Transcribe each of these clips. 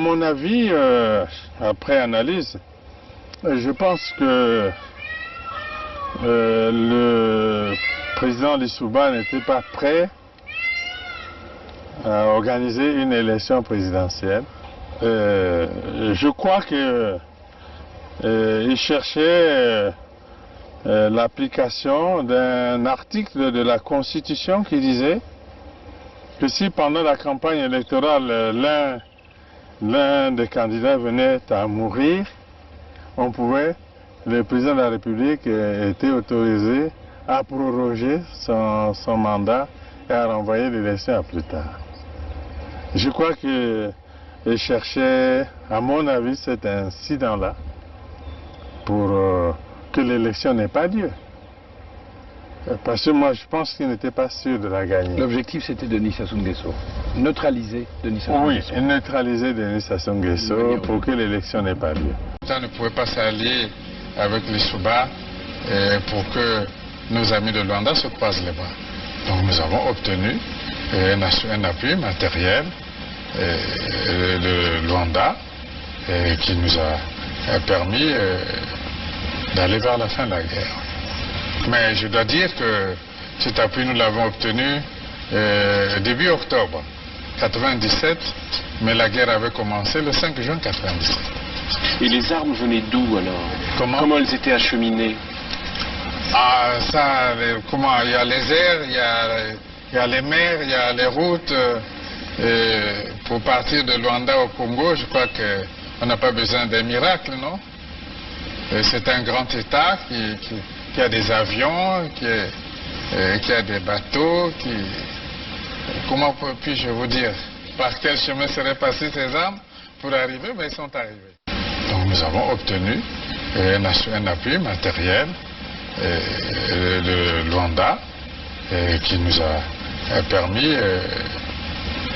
mon avis, après analyse, je pense que le président Lissouba n'était pas prêt à organiser une élection présidentielle. Je crois qu'il cherchait l'application d'un article de la Constitution qui disait que si pendant la campagne électorale l'un des candidats venait à mourir, le président de la République était autorisé à proroger son mandat et à renvoyer l'élection à plus tard. Je crois qu'il cherchait, à mon avis, cet incident-là pour que l'élection n'ait pas lieu. Parce que moi, je pense qu'il n'était pas sûr de la gagner. L'objectif, c'était Denis Sassou Nguesso. Neutraliser Denis Sassou Nguesso. Oui, neutraliser Denis Sassou Nguesso pour que l'élection n'ait pas lieu. On ne pouvait pas s'allier avec les Souba pour que nos amis de Luanda se croisent les bras. Donc nous avons obtenu un appui matériel de Luanda qui nous a permis d'aller vers la fin de la guerre. Mais je dois dire que cet appui, nous l'avons obtenu début octobre 1997, mais la guerre avait commencé le 5 juin 1997. Et les armes venaient d'où alors? Comment elles étaient acheminées? Ah, ça, comment? Il y a les airs, il y a les mers, il y a les routes. Pour partir de Luanda au Congo, je crois qu'on n'a pas besoin d'un miracle, non? C'est un grand État qui a des avions, qui a des bateaux, comment puis-je vous dire? Par quel chemin seraient passées ces armes pour arriver? Mais ils sont arrivés. Donc nous avons obtenu un appui matériel de Luanda qui nous a permis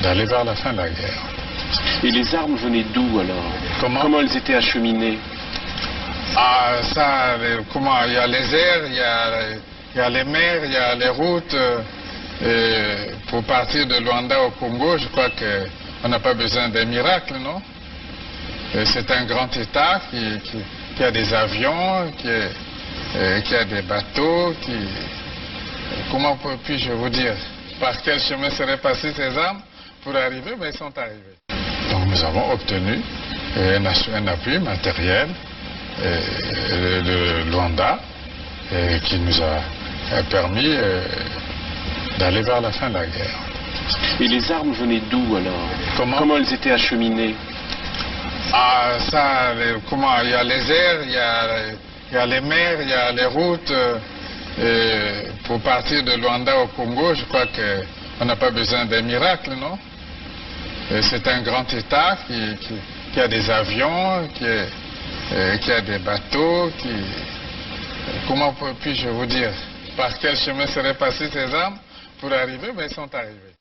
d'aller vers la fin de la guerre. Et les armes venaient d'où alors? Comment elles étaient acheminées? Ah, ça, comment? Il y a les airs, il y a les mers, il y a les routes. Pour partir de Luanda au Congo, je crois qu'on n'a pas besoin d'un miracle, non? C'est un grand État qui a des avions, qui a des bateaux, comment puis-je vous dire? Par quel chemin seraient passées ces armes pour arriver? Mais ils sont arrivés. Donc nous avons obtenu un appui matériel de Luanda qui nous a permis d'aller vers la fin de la guerre. Et les armes venaient d'où alors? Comment elles étaient acheminées? Ah, ça, comment? Il y a les airs, il y a les mers, il y a les routes. Pour partir de Luanda au Congo, je crois qu'on n'a pas besoin d'un miracle, non? C'est un grand État qui a des avions, qui a des bateaux, comment puis-je vous dire? Par quel chemin seraient passées ces armes pour arriver? Mais ils sont arrivés.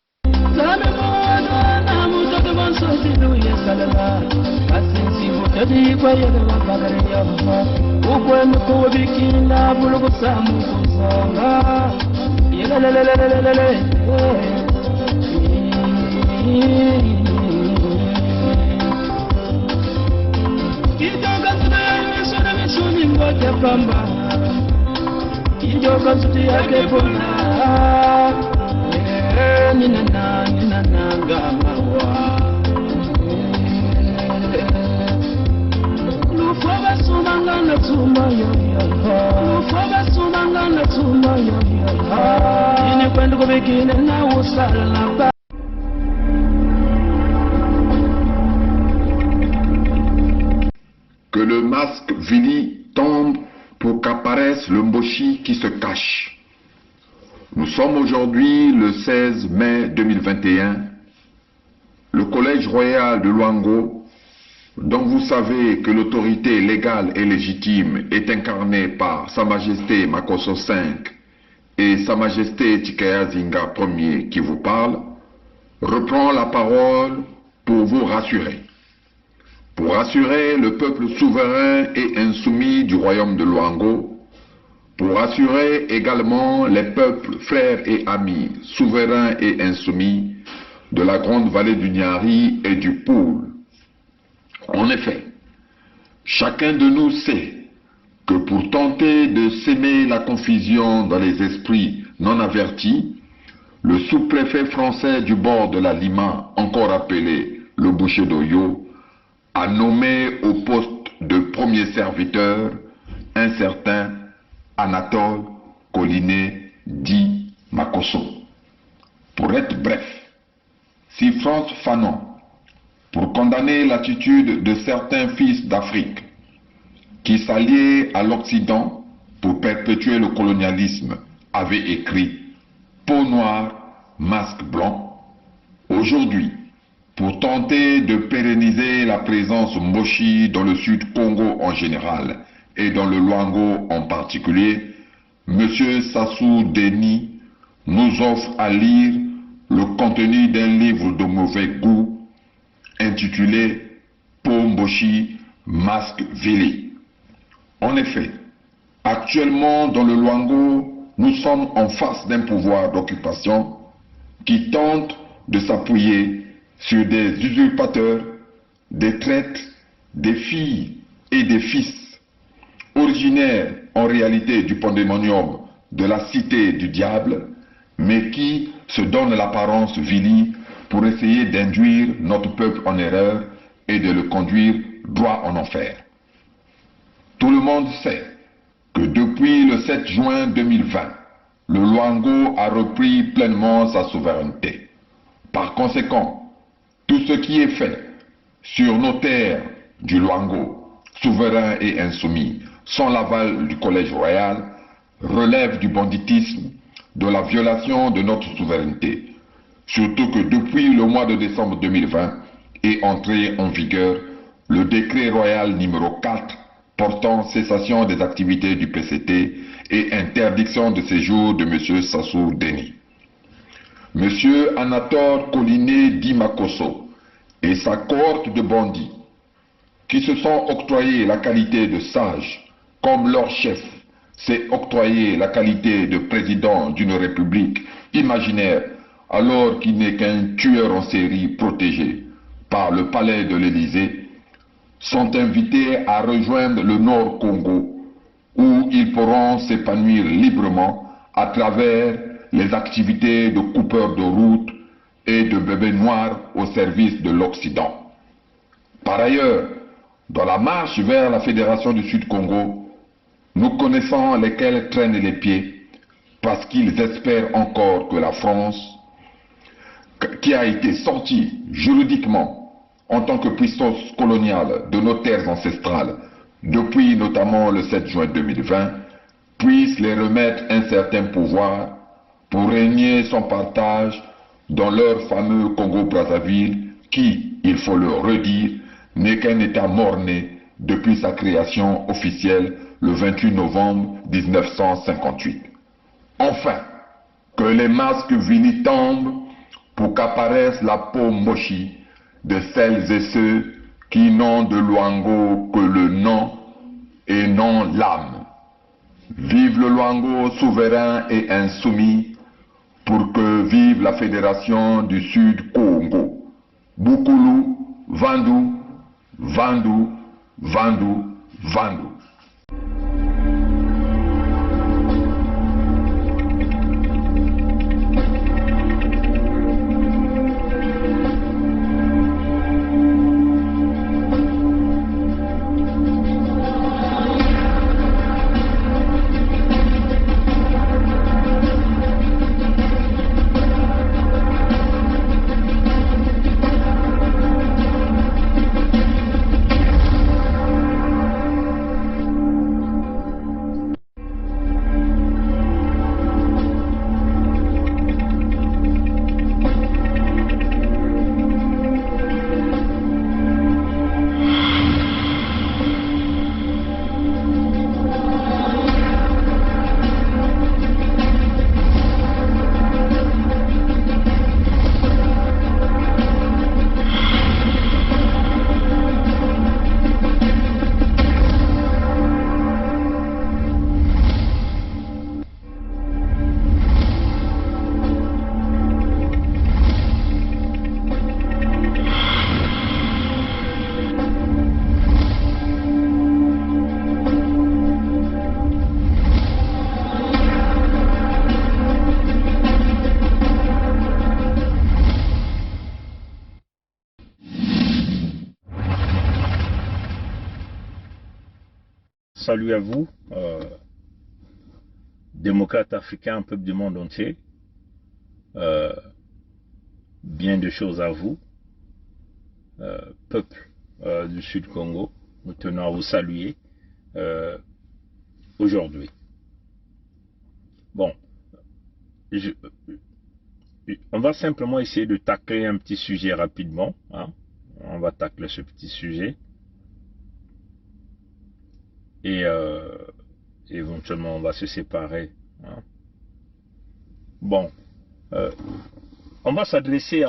Que le masque Vili tombe pour qu'apparaisse le Mboshi qui se cache. Nous sommes aujourd'hui le 16 mai 2021. Le Collège royal de Luango, dont vous savez que l'autorité légale et légitime est incarnée par Sa Majesté Makosso V et Sa Majesté Tikaya Zinga Ier qui vous parle, reprend la parole pour vous rassurer. Pour rassurer le peuple souverain et insoumis du royaume de Luango, pour rassurer également les peuples frères et amis, souverains et insoumis de la grande vallée du Nyari et du Poul, En effet, chacun de nous sait que pour tenter de s'aimer la confusion dans les esprits non avertis, le sous-préfet français du bord de la Lima, encore appelé le boucher d'Oyo, a nommé au poste de premier serviteur un certain Anatole Collinet dit Makosso. Pour être bref, si France Fanon, pour condamner l'attitude de certains fils d'Afrique qui s'alliaient à l'Occident pour perpétuer le colonialisme, avait écrit « Peau noire, masque blanc », aujourd'hui, pour tenter de pérenniser la présence Mboshi dans le Sud Congo en général et dans le Luango en particulier, M. Sassou Deni nous offre à lire le contenu d'un livre de mauvais goût intitulé « Peau Mboshi, masque Vili ». En effet, actuellement dans le Luango, nous sommes en face d'un pouvoir d'occupation qui tente de s'appuyer sur des usurpateurs, des traîtres, des filles et des fils, originaires en réalité du pandémonium de la cité du diable, mais qui se donnent l'apparence vilie pour essayer d'induire notre peuple en erreur et de le conduire droit en enfer. Tout le monde sait que depuis le 7 juin 2020, le Luango a repris pleinement sa souveraineté. Par conséquent, tout ce qui est fait sur nos terres du Luango, souverains et insoumis, sans l'aval du Collège royal, relève du banditisme, de la violation de notre souveraineté. Surtout que depuis le mois de décembre 2020 est entré en vigueur le décret royal numéro 4 portant cessation des activités du PCT et interdiction de séjour de M. Sassou Deni. M. Anatole Collinet dit Makosso et sa cohorte de bandits qui se sont octroyés la qualité de sages, comme leur chef s'est octroyé la qualité de président d'une république imaginaire alors qu'il n'est qu'un tueur en série protégé par le palais de l'Élysée, sont invités à rejoindre le Nord Congo où ils pourront s'épanouir librement à travers les activités de coupeurs de route et de bébés noirs au service de l'Occident. Par ailleurs, dans la marche vers la Fédération du Sud-Congo, nous connaissons lesquels traînent les pieds parce qu'ils espèrent encore que la France, qui a été sortie juridiquement en tant que puissance coloniale de nos terres ancestrales depuis notamment le 7 juin 2020, puisse les remettre un certain pouvoir pour régner son partage dans leur fameux Congo-Brazzaville qui, il faut le redire, n'est qu'un État mort-né depuis sa création officielle le 28 novembre 1958. Enfin, que les masques vilis tombent pour qu'apparaisse la peau mochi de celles et ceux qui n'ont de Luango que le nom et non l'âme. Vive le Luango souverain et insoumis, pour que vive la Fédération du Sud Congo. Bukulu, Vandu, Vandu, Vandu, Vandu. salut à vous, démocrates africains, peuple du monde entier. Bien de choses à vous, peuple du Sud Congo. Nous tenons à vous saluer aujourd'hui. Bon, on va simplement essayer de tacler un petit sujet rapidement. Hein. On va tacler ce petit sujet. Et éventuellement, on va se séparer. Hein. Bon, on va s'adresser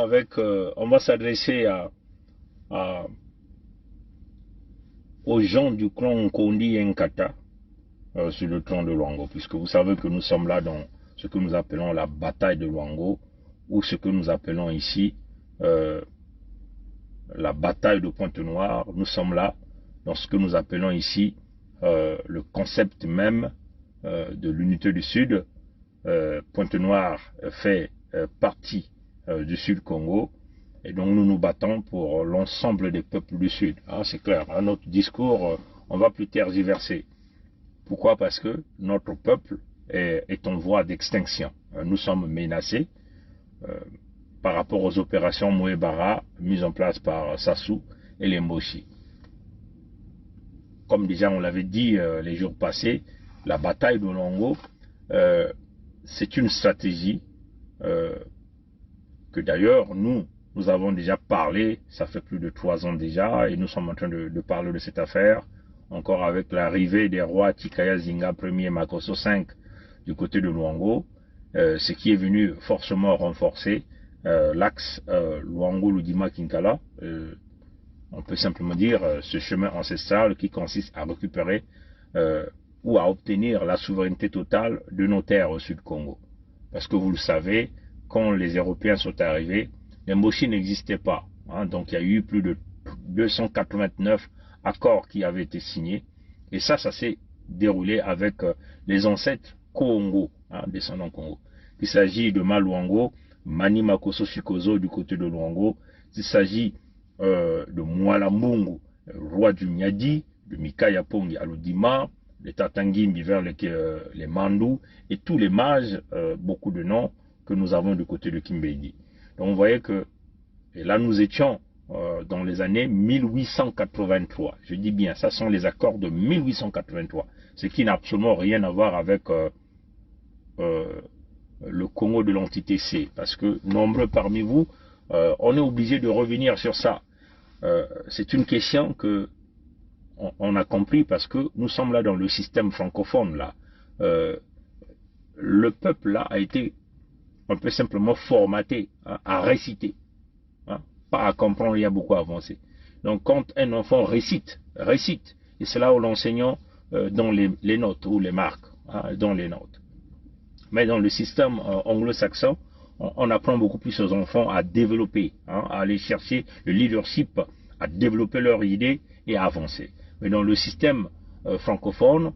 aux gens du clan Nkondi Nkata sur le tronc de Luango, puisque vous savez que nous sommes là dans ce que nous appelons la bataille de Luango, ou ce que nous appelons ici la bataille de Pointe-Noire. Nous sommes là dans ce que nous appelons ici le concept même de l'unité du Sud. Pointe-Noire fait partie du Sud Congo, et donc nous nous battons pour l'ensemble des peuples du Sud. Ah, c'est clair, à notre discours, on va plus tergiverser. Pourquoi? Parce que notre peuple est en voie d'extinction. Nous sommes menacés par rapport aux opérations Mouébara mises en place par Sassou et les Mboshi. Comme déjà on l'avait dit les jours passés, la bataille de Luango, c'est une stratégie que d'ailleurs nous avons déjà parlé, ça fait plus de 3 ans déjà, et nous sommes en train de parler de cette affaire, encore avec l'arrivée des rois Tikaya Zinga Ier et Makosso V du côté de Luango, ce qui est venu forcément renforcer l'axe Luango-Ludima-Kinkala, on peut simplement dire ce chemin ancestral qui consiste à récupérer ou à obtenir la souveraineté totale de nos terres au Sud Congo. Parce que vous le savez, quand les Européens sont arrivés, les Mboshi n'existaient pas. Hein, donc il y a eu plus de 289 accords qui avaient été signés. Et ça s'est déroulé avec les ancêtres Kongo, hein, descendants Congo. Il s'agit de Maluango, Mani Makosso Chikozo du côté de Luango. Il s'agit de Mwalambungu, roi du Nyadi, de Mikaya Pongi à Ludima, les Tatangimbi vers les Mandou, et tous les mages, beaucoup de noms que nous avons du côté de Kimbedi. Donc vous voyez que, et là nous étions dans les années 1883. Je dis bien, ça sont les accords de 1883, ce qui n'a absolument rien à voir avec le Congo de l'entité C, parce que nombreux parmi vous, on est obligé de revenir sur ça. C'est une question que on a compris parce que nous sommes là dans le système francophone là. Le peuple là a été un peu simplement formaté, hein, à réciter, hein, pas à comprendre, il y a beaucoup avancé. Donc quand un enfant récite, et c'est là où l'enseignant dans les notes ou les marques, hein, dans les notes. Mais dans le système anglo-saxon, on apprend beaucoup plus aux enfants à développer, hein, à aller chercher le leadership, à développer leurs idées et à avancer. Mais dans le système francophone,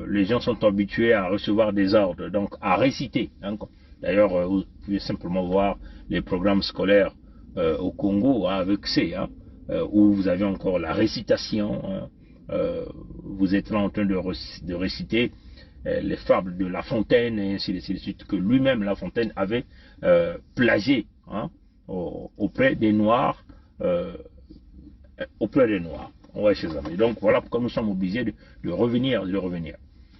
les gens sont habitués à recevoir des ordres, donc à réciter. Hein. D'ailleurs, vous pouvez simplement voir les programmes scolaires au Congo, hein, avec C, hein, où vous avez encore la récitation. Hein, vous êtes là en train de réciter les fables de La Fontaine, et ainsi de suite, que lui-même, La Fontaine, avait plagié, hein, auprès des Noirs. Ouais, chez amis. Donc voilà pourquoi nous sommes obligés de revenir.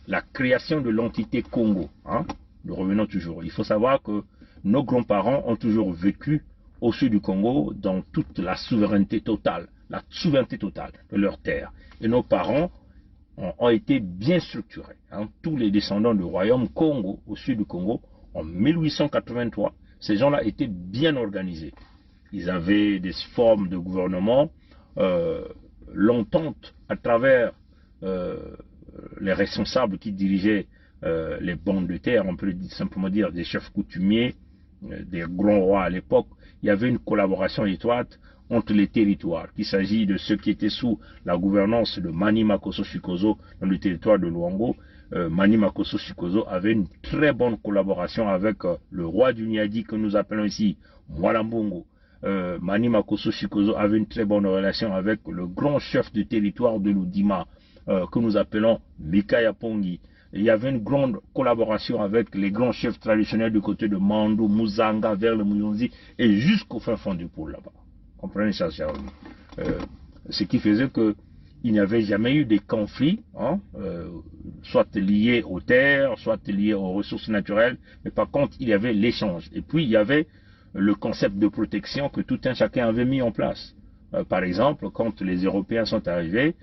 La création de l'entité Congo, hein, nous revenons toujours. Il faut savoir que nos grands-parents ont toujours vécu au sud du Congo dans toute la souveraineté totale de leur terre. Et nos parents ont été bien structurés. Hein. Tous les descendants du royaume Congo, au sud du Congo, en 1883, ces gens-là étaient bien organisés. Ils avaient des formes de gouvernement, l'entente à travers les responsables qui dirigeaient les bandes de terre, on peut simplement dire des chefs coutumiers, des grands rois à l'époque. Il y avait une collaboration étroite entre les territoires, qu'il s'agit de ceux qui étaient sous la gouvernance de Mani Makosso Chikozo dans le territoire de Luango. Mani Makosso Chikozo avait une très bonne collaboration avec le roi du Nyadi que nous appelons ici Mwalambungu. Mani Makosso Chikozo avait une très bonne relation avec le grand chef du territoire de Ludima, que nous appelons Mikaya Pongi. Il y avait une grande collaboration avec les grands chefs traditionnels du côté de Mandou, Muzanga, vers le Muyonzi et jusqu'au fin fond du pôle là-bas. Comprenez ça, cher ami. Ce qui faisait que il n'y avait jamais eu des conflits, hein, soit liés aux terres, soit liés aux ressources naturelles, mais par contre, il y avait l'échange. Et puis, il y avait le concept de protection que tout un chacun avait mis en place. Par exemple, quand les Européens sont arrivés,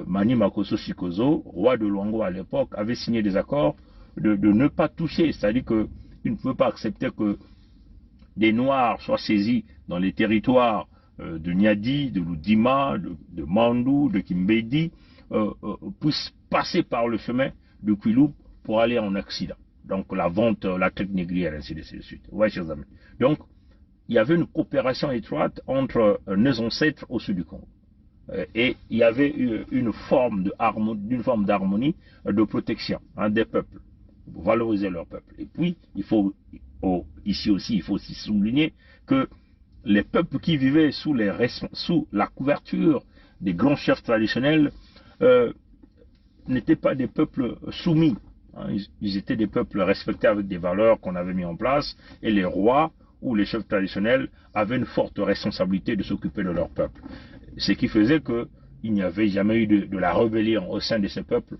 Mani Makosso Chikozo, roi de Luango à l'époque, avait signé des accords de ne pas toucher, c'est-à-dire qu'il ne pouvait pas accepter que des Noirs soient saisis dans les territoires de Niadi, de Loudima, de Mandou, de Kimbedi, puissent passer par le chemin de Kwilu pour aller en Occident. Donc la vente, la traite négrière, ainsi de suite. Ouais, chers amis. Donc, il y avait une coopération étroite entre nos ancêtres au sud du Congo. Et il y avait une forme d'harmonie, de protection, hein, des peuples, pour valoriser leur peuple. Et puis, ici aussi, il faut aussi souligner que les peuples qui vivaient sous la couverture des grands chefs traditionnels n'étaient pas des peuples soumis. Hein, ils étaient des peuples respectés avec des valeurs qu'on avait mis en place, et les rois ou les chefs traditionnels avaient une forte responsabilité de s'occuper de leur peuple. Ce qui faisait qu'il n'y avait jamais eu de la rébellion au sein de ces peuples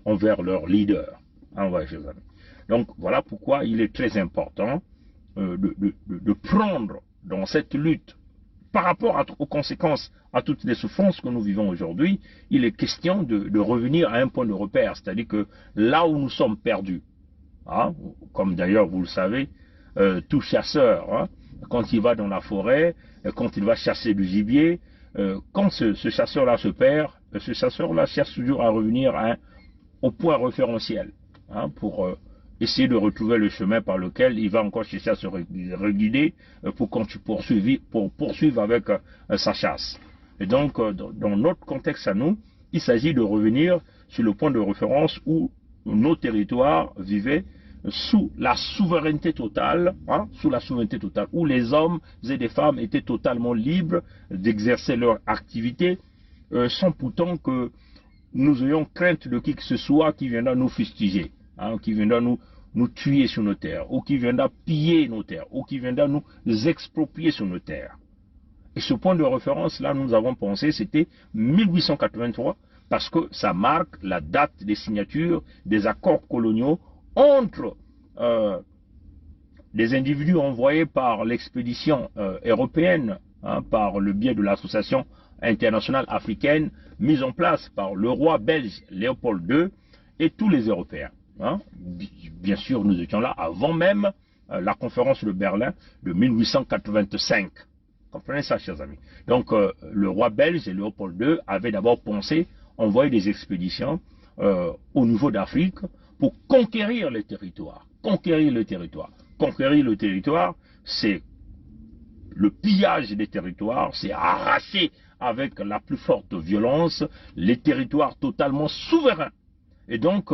envers leurs leaders. Hein, ouais, chers amis. Donc voilà pourquoi il est très important de prendre dans cette lutte, par rapport aux conséquences, à toutes les souffrances que nous vivons aujourd'hui, il est question de revenir à un point de repère, c'est-à-dire que là où nous sommes perdus, hein, comme d'ailleurs vous le savez, tout chasseur, hein, quand il va dans la forêt, quand il va chasser du gibier, quand ce chasseur-là se perd, ce chasseur-là cherche toujours à revenir au point référentiel, hein, pour essayer de retrouver le chemin par lequel il va encore chercher à se reguider pour poursuivre avec sa chasse. Et donc, dans notre contexte à nous, il s'agit de revenir sur le point de référence où nos territoires vivaient sous la souveraineté totale, hein, où les hommes et les femmes étaient totalement libres d'exercer leur activité, sans pourtant que nous ayons crainte de qui que ce soit qui viendra nous fustiger, hein, qui viendra nous tuer sur nos terres, ou qui viendra piller nos terres, ou qui viendra nous exproprier sur nos terres. Et ce point de référence, là, nous avons pensé, c'était 1883, parce que ça marque la date des signatures des accords coloniaux entre des individus envoyés par l'expédition européenne, hein, par le biais de l'association internationale africaine, mise en place par le roi belge Léopold II et tous les Européens. Hein. Bien sûr, nous étions là avant même la conférence de Berlin de 1885. Comprenez ça, chers amis. Donc, le roi belge Léopold II avait d'abord pensé envoyer des expéditions au niveau d'Afrique pour conquérir les territoires. Conquérir le territoire, c'est le pillage des territoires, c'est arracher avec la plus forte violence les territoires totalement souverains. Et donc,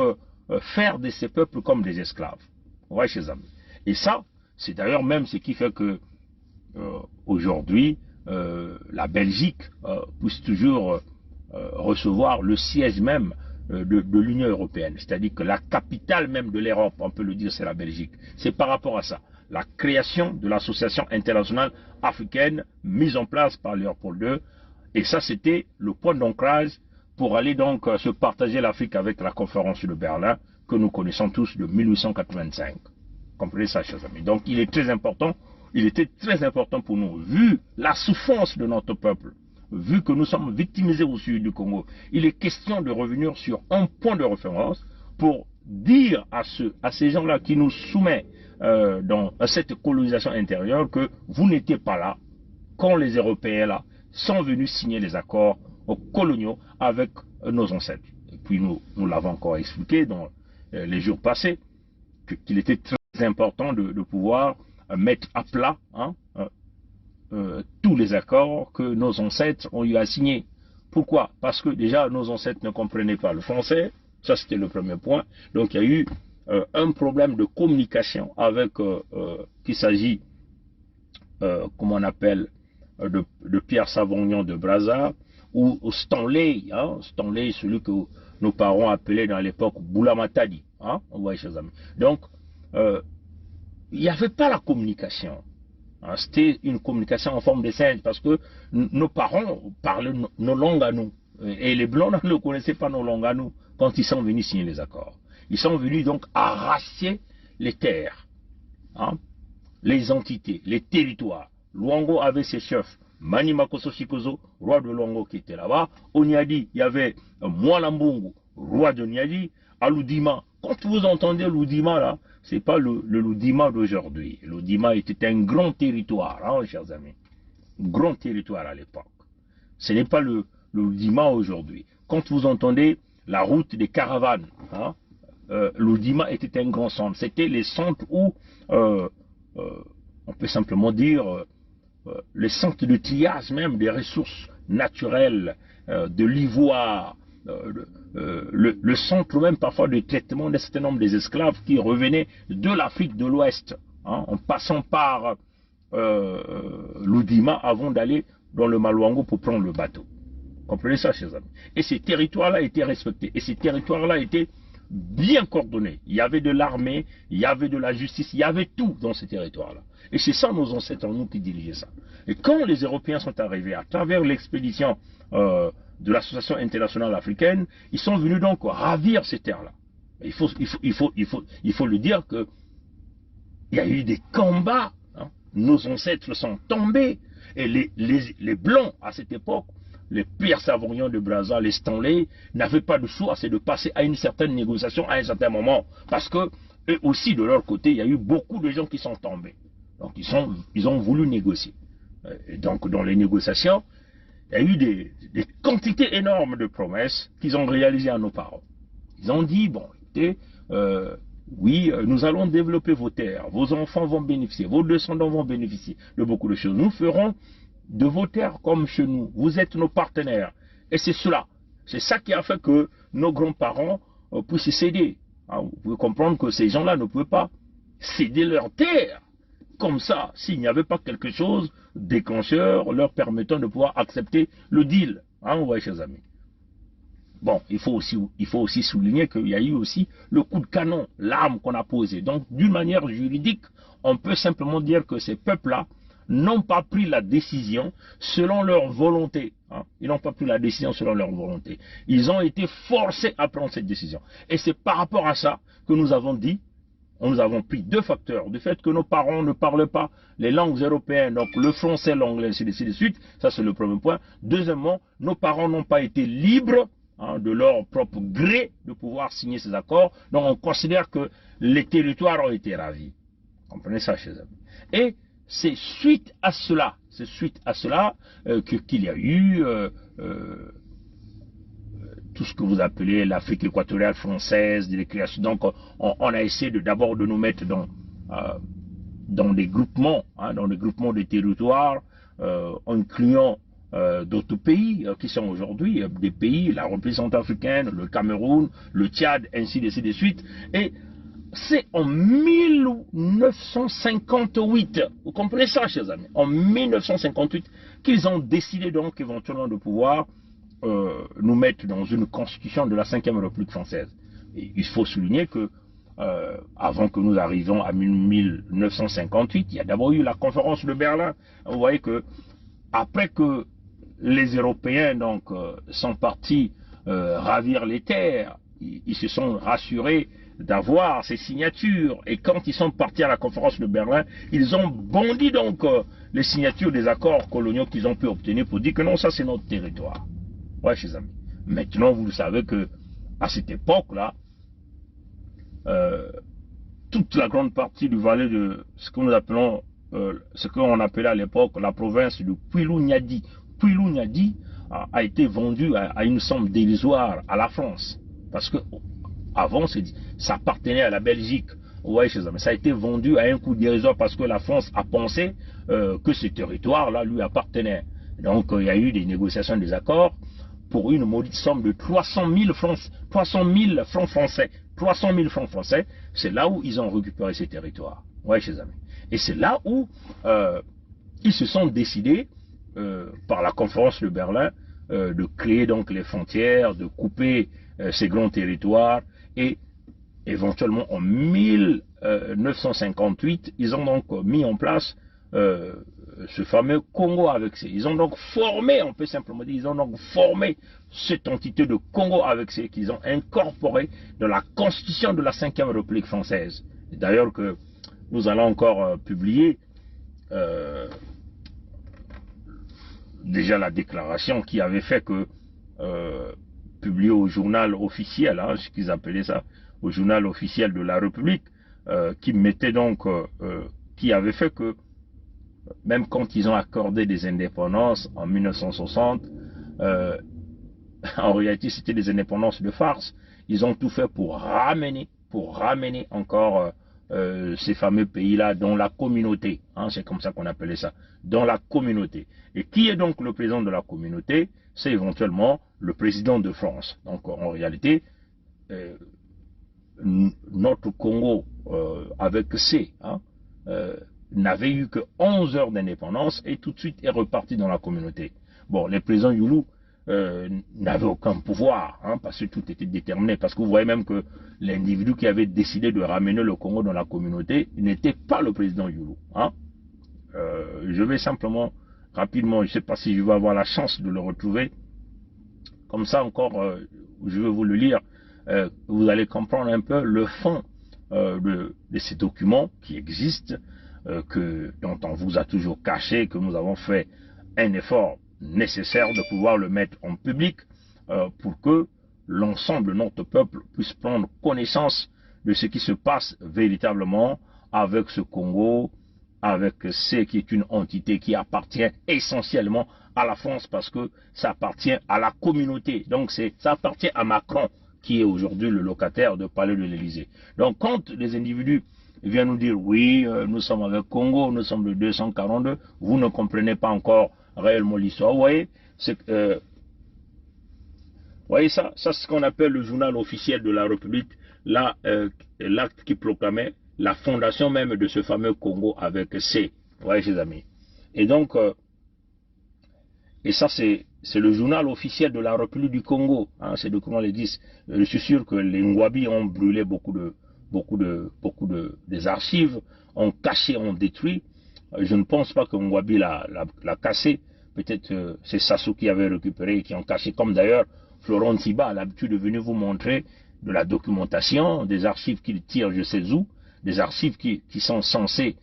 faire de ces peuples comme des esclaves. Ouais, chers amis. Et ça, c'est d'ailleurs même ce qui fait que aujourd'hui, la Belgique puisse toujours recevoir le siège même de l'Union européenne. C'est-à-dire que la capitale même de l'Europe, on peut le dire, c'est la Belgique. C'est par rapport à ça. La création de l'association internationale africaine mise en place par Léopold II. Et ça, c'était le point d'ancrage pour aller donc se partager l'Afrique avec la conférence de Berlin que nous connaissons tous de 1885. Comprenez ça, chers amis. Donc, il était très important pour nous, vu la souffrance de notre peuple, vu que nous sommes victimisés au sud du Congo, il est question de revenir sur un point de référence pour dire à ces gens-là qui nous soumettent dans cette colonisation intérieure que vous n'étiez pas là quand les Européens là sont venus signer les accords coloniaux avec nos ancêtres. Et puis nous l'avons encore expliqué dans les jours passés, qu'il était très important de pouvoir mettre à plat, hein, tous les accords que nos ancêtres ont eu à signer. Pourquoi? Parce que déjà nos ancêtres ne comprenaient pas le français, ça c'était le premier point. Donc il y a eu un problème de communication avec, qu'il s'agit, comment on appelle, de Pierre Savognon de Brazza, ou Stanley, hein, Stanley, celui que nos parents appelaient dans l'époque Boulamatadi, hein, vous voyez, chers amis. Donc, il n'y avait pas la communication. Hein, c'était une communication en forme de singe parce que nos parents parlaient nos langues à nous. Et les Blancs ne connaissaient pas nos langues à nous quand ils sont venus signer les accords. Ils sont venus donc arracher les terres, hein, les entités, les territoires. Luango avait ses chefs. Mani Makoso Shikozo, roi de Luango qui était là-bas. Au Niadi, il y avait Mwalambungu, roi de Niadi. À Loudima, quand vous entendez Loudima là, c'est pas le Loudima d'aujourd'hui. Loudima était un grand territoire, hein, chers amis. Grand territoire à l'époque. Ce n'est pas le Loudima aujourd'hui. Quand vous entendez la route des caravanes, hein, Loudima était un grand centre. C'était les centres où, on peut simplement dire, les centres de triage même des ressources naturelles, de l'ivoire, le centre même parfois de traitement d'un certain nombre des esclaves qui revenaient de l'Afrique de l'Ouest, hein, en passant par Loudima avant d'aller dans le Maluango pour prendre le bateau. Comprenez ça, chers amis. Et ces territoires-là étaient respectés. Et ces territoires-là étaient bien coordonnés. Il y avait de l'armée, il y avait de la justice, il y avait tout dans ces territoires-là. Et c'est ça nos ancêtres, nous, qui dirigeaient ça. Et quand les Européens sont arrivés à travers l'expédition de l'Association internationale africaine, ils sont venus donc ravir ces terres-là. Il faut le dire que il y a eu des combats, hein. Nos ancêtres sont tombés. Et les Blancs, à cette époque, les Pierre Savorian de Brazza, les Stanley, n'avaient pas de choix, c'est de passer à une certaine négociation à un certain moment. Parce que, eux aussi, de leur côté, il y a eu beaucoup de gens qui sont tombés. Donc, ils ont voulu négocier. Et donc, dans les négociations, il y a eu des quantités énormes de promesses qu'ils ont réalisées à nos parents. Ils ont dit, bon, écoutez, oui, nous allons développer vos terres, vos enfants vont bénéficier, vos descendants vont bénéficier de beaucoup de choses. Nous ferons de vos terres comme chez nous. Vous êtes nos partenaires. Et c'est cela. C'est ça qui a fait que nos grands-parents puissent céder. Hein, vous pouvez comprendre que ces gens-là ne pouvaient pas céder leurs terres comme ça s'il n'y avait pas quelque chose déclencheur leur permettant de pouvoir accepter le deal. Hein, vous voyez, chers amis. Bon, il faut aussi souligner qu'il y a eu aussi le coup de canon, l'arme qu'on a posée. Donc, d'une manière juridique, on peut simplement dire que ces peuples-là n'ont pas pris la décision selon leur volonté. Hein. Ils n'ont pas pris la décision selon leur volonté. Ils ont été forcés à prendre cette décision. Et c'est par rapport à ça que nous avons dit, nous avons pris deux facteurs. Du fait que nos parents ne parlent pas les langues européennes, donc le français, l'anglais, ainsi de suite. Ça, c'est le premier point. Deuxièmement, nos parents n'ont pas été libres, hein, de leur propre gré de pouvoir signer ces accords. Donc, on considère que les territoires ont été ravis. Comprenez ça, chers amis. Et c'est suite à cela, qu'il y a eu tout ce que vous appelez l'Afrique équatoriale française, des créations. Donc, on a essayé d'abord de nous mettre dans des groupements, hein, dans des groupements de territoires, incluant d'autres pays qui sont aujourd'hui des pays, la République centrafricaine, le Cameroun, le Tchad, ainsi de suite. Et c'est en 1958, vous comprenez ça, chers amis, en 1958, qu'ils ont décidé donc éventuellement de pouvoir nous mettre dans une constitution de la 5e République française. Et il faut souligner que avant que nous arrivions à 1958, il y a d'abord eu la conférence de Berlin. Vous voyez que après que les Européens donc sont partis ravir les terres, ils se sont rassurés d'avoir ces signatures, et quand ils sont partis à la conférence de Berlin, ils ont bondi donc les signatures des accords coloniaux qu'ils ont pu obtenir pour dire que non, ça c'est notre territoire. Ouais, chers amis. Maintenant, vous savez que à cette époque-là, toute la grande partie du Valais de ce que nous appelons, ce qu'on appelait à l'époque la province de Kwilu-Niadi. Kwilu-Niadi a été vendue à une somme dérisoire à la France, parce que avant, ça appartenait à la Belgique. Ouais, chers amis, ça a été vendu à un coût dérisoire parce que la France a pensé que ce territoire-là lui appartenait. Donc, il y a eu des négociations, des accords pour une maudite somme de 300 000 francs français. 300 000 francs français, c'est là où ils ont récupéré ces territoires. Ouais, chers amis. Et c'est là où ils se sont décidés, par la conférence de Berlin, de créer donc les frontières, de couper ces grands territoires, et éventuellement en 1958, ils ont donc mis en place ce fameux Congo avec C. Ils ont donc formé, on peut simplement dire, ils ont donc formé cette entité de Congo avec C qu'ils ont incorporé dans la constitution de la 5e République française. D'ailleurs que nous allons encore publier déjà la déclaration qui avait fait que, publiée au journal officiel, hein, ce qu'ils appelaient ça, au journal officiel de la République, qui mettait donc, qui avait fait que, même quand ils ont accordé des indépendances en 1960, en réalité c'était des indépendances de farce. Ils ont tout fait pour ramener encore ces fameux pays-là dans la communauté. Hein, c'est comme ça qu'on appelait ça, dans la communauté. Et qui est donc le président de la communauté? C'est éventuellement le président de France. Donc en réalité, notre Congo avec C, hein, n'avait eu que 11 heures d'indépendance et tout de suite est reparti dans la communauté. Bon, les présidents Youlou n'avaient aucun pouvoir, hein, parce que tout était déterminé. Parce que vous voyez même que l'individu qui avait décidé de ramener le Congo dans la communauté n'était pas le président Youlou. Hein. Je vais simplement, rapidement, je ne sais pas si je vais avoir la chance de le retrouver. Comme ça encore, je vais vous le lire. Vous allez comprendre un peu le fond de ces documents qui existent, dont on vous a toujours caché, que nous avons fait un effort nécessaire de pouvoir le mettre en public pour que l'ensemble de notre peuple puisse prendre connaissance de ce qui se passe véritablement avec ce Congo, avec ce qui est une entité qui appartient essentiellement à la France parce que ça appartient à la communauté. Donc ça appartient à Macron qui est aujourd'hui le locataire de Palais de l'Élysée. Donc quand les individus viennent nous dire oui, nous sommes avec Congo, nous sommes le 242, vous ne comprenez pas encore réellement l'histoire. Vous voyez, voyez ça c'est ce qu'on appelle le journal officiel de la République, l'acte qui proclamait la fondation même de ce fameux Congo avec C. Vous voyez, chers amis. Et donc, et ça c'est le journal officiel de la République du Congo. Hein, ces documents le disent. Je suis sûr que les Ngwabi ont brûlé beaucoup des archives, ont caché, ont détruit. Je ne pense pas que Ngwabi l'a cassé. Peut-être c'est Sassou qui avait récupéré et qui ont caché, comme d'ailleurs Florent Tiba a l'habitude de venir vous montrer de la documentation, des archives qu'il tire je sais où, des archives qui sont censées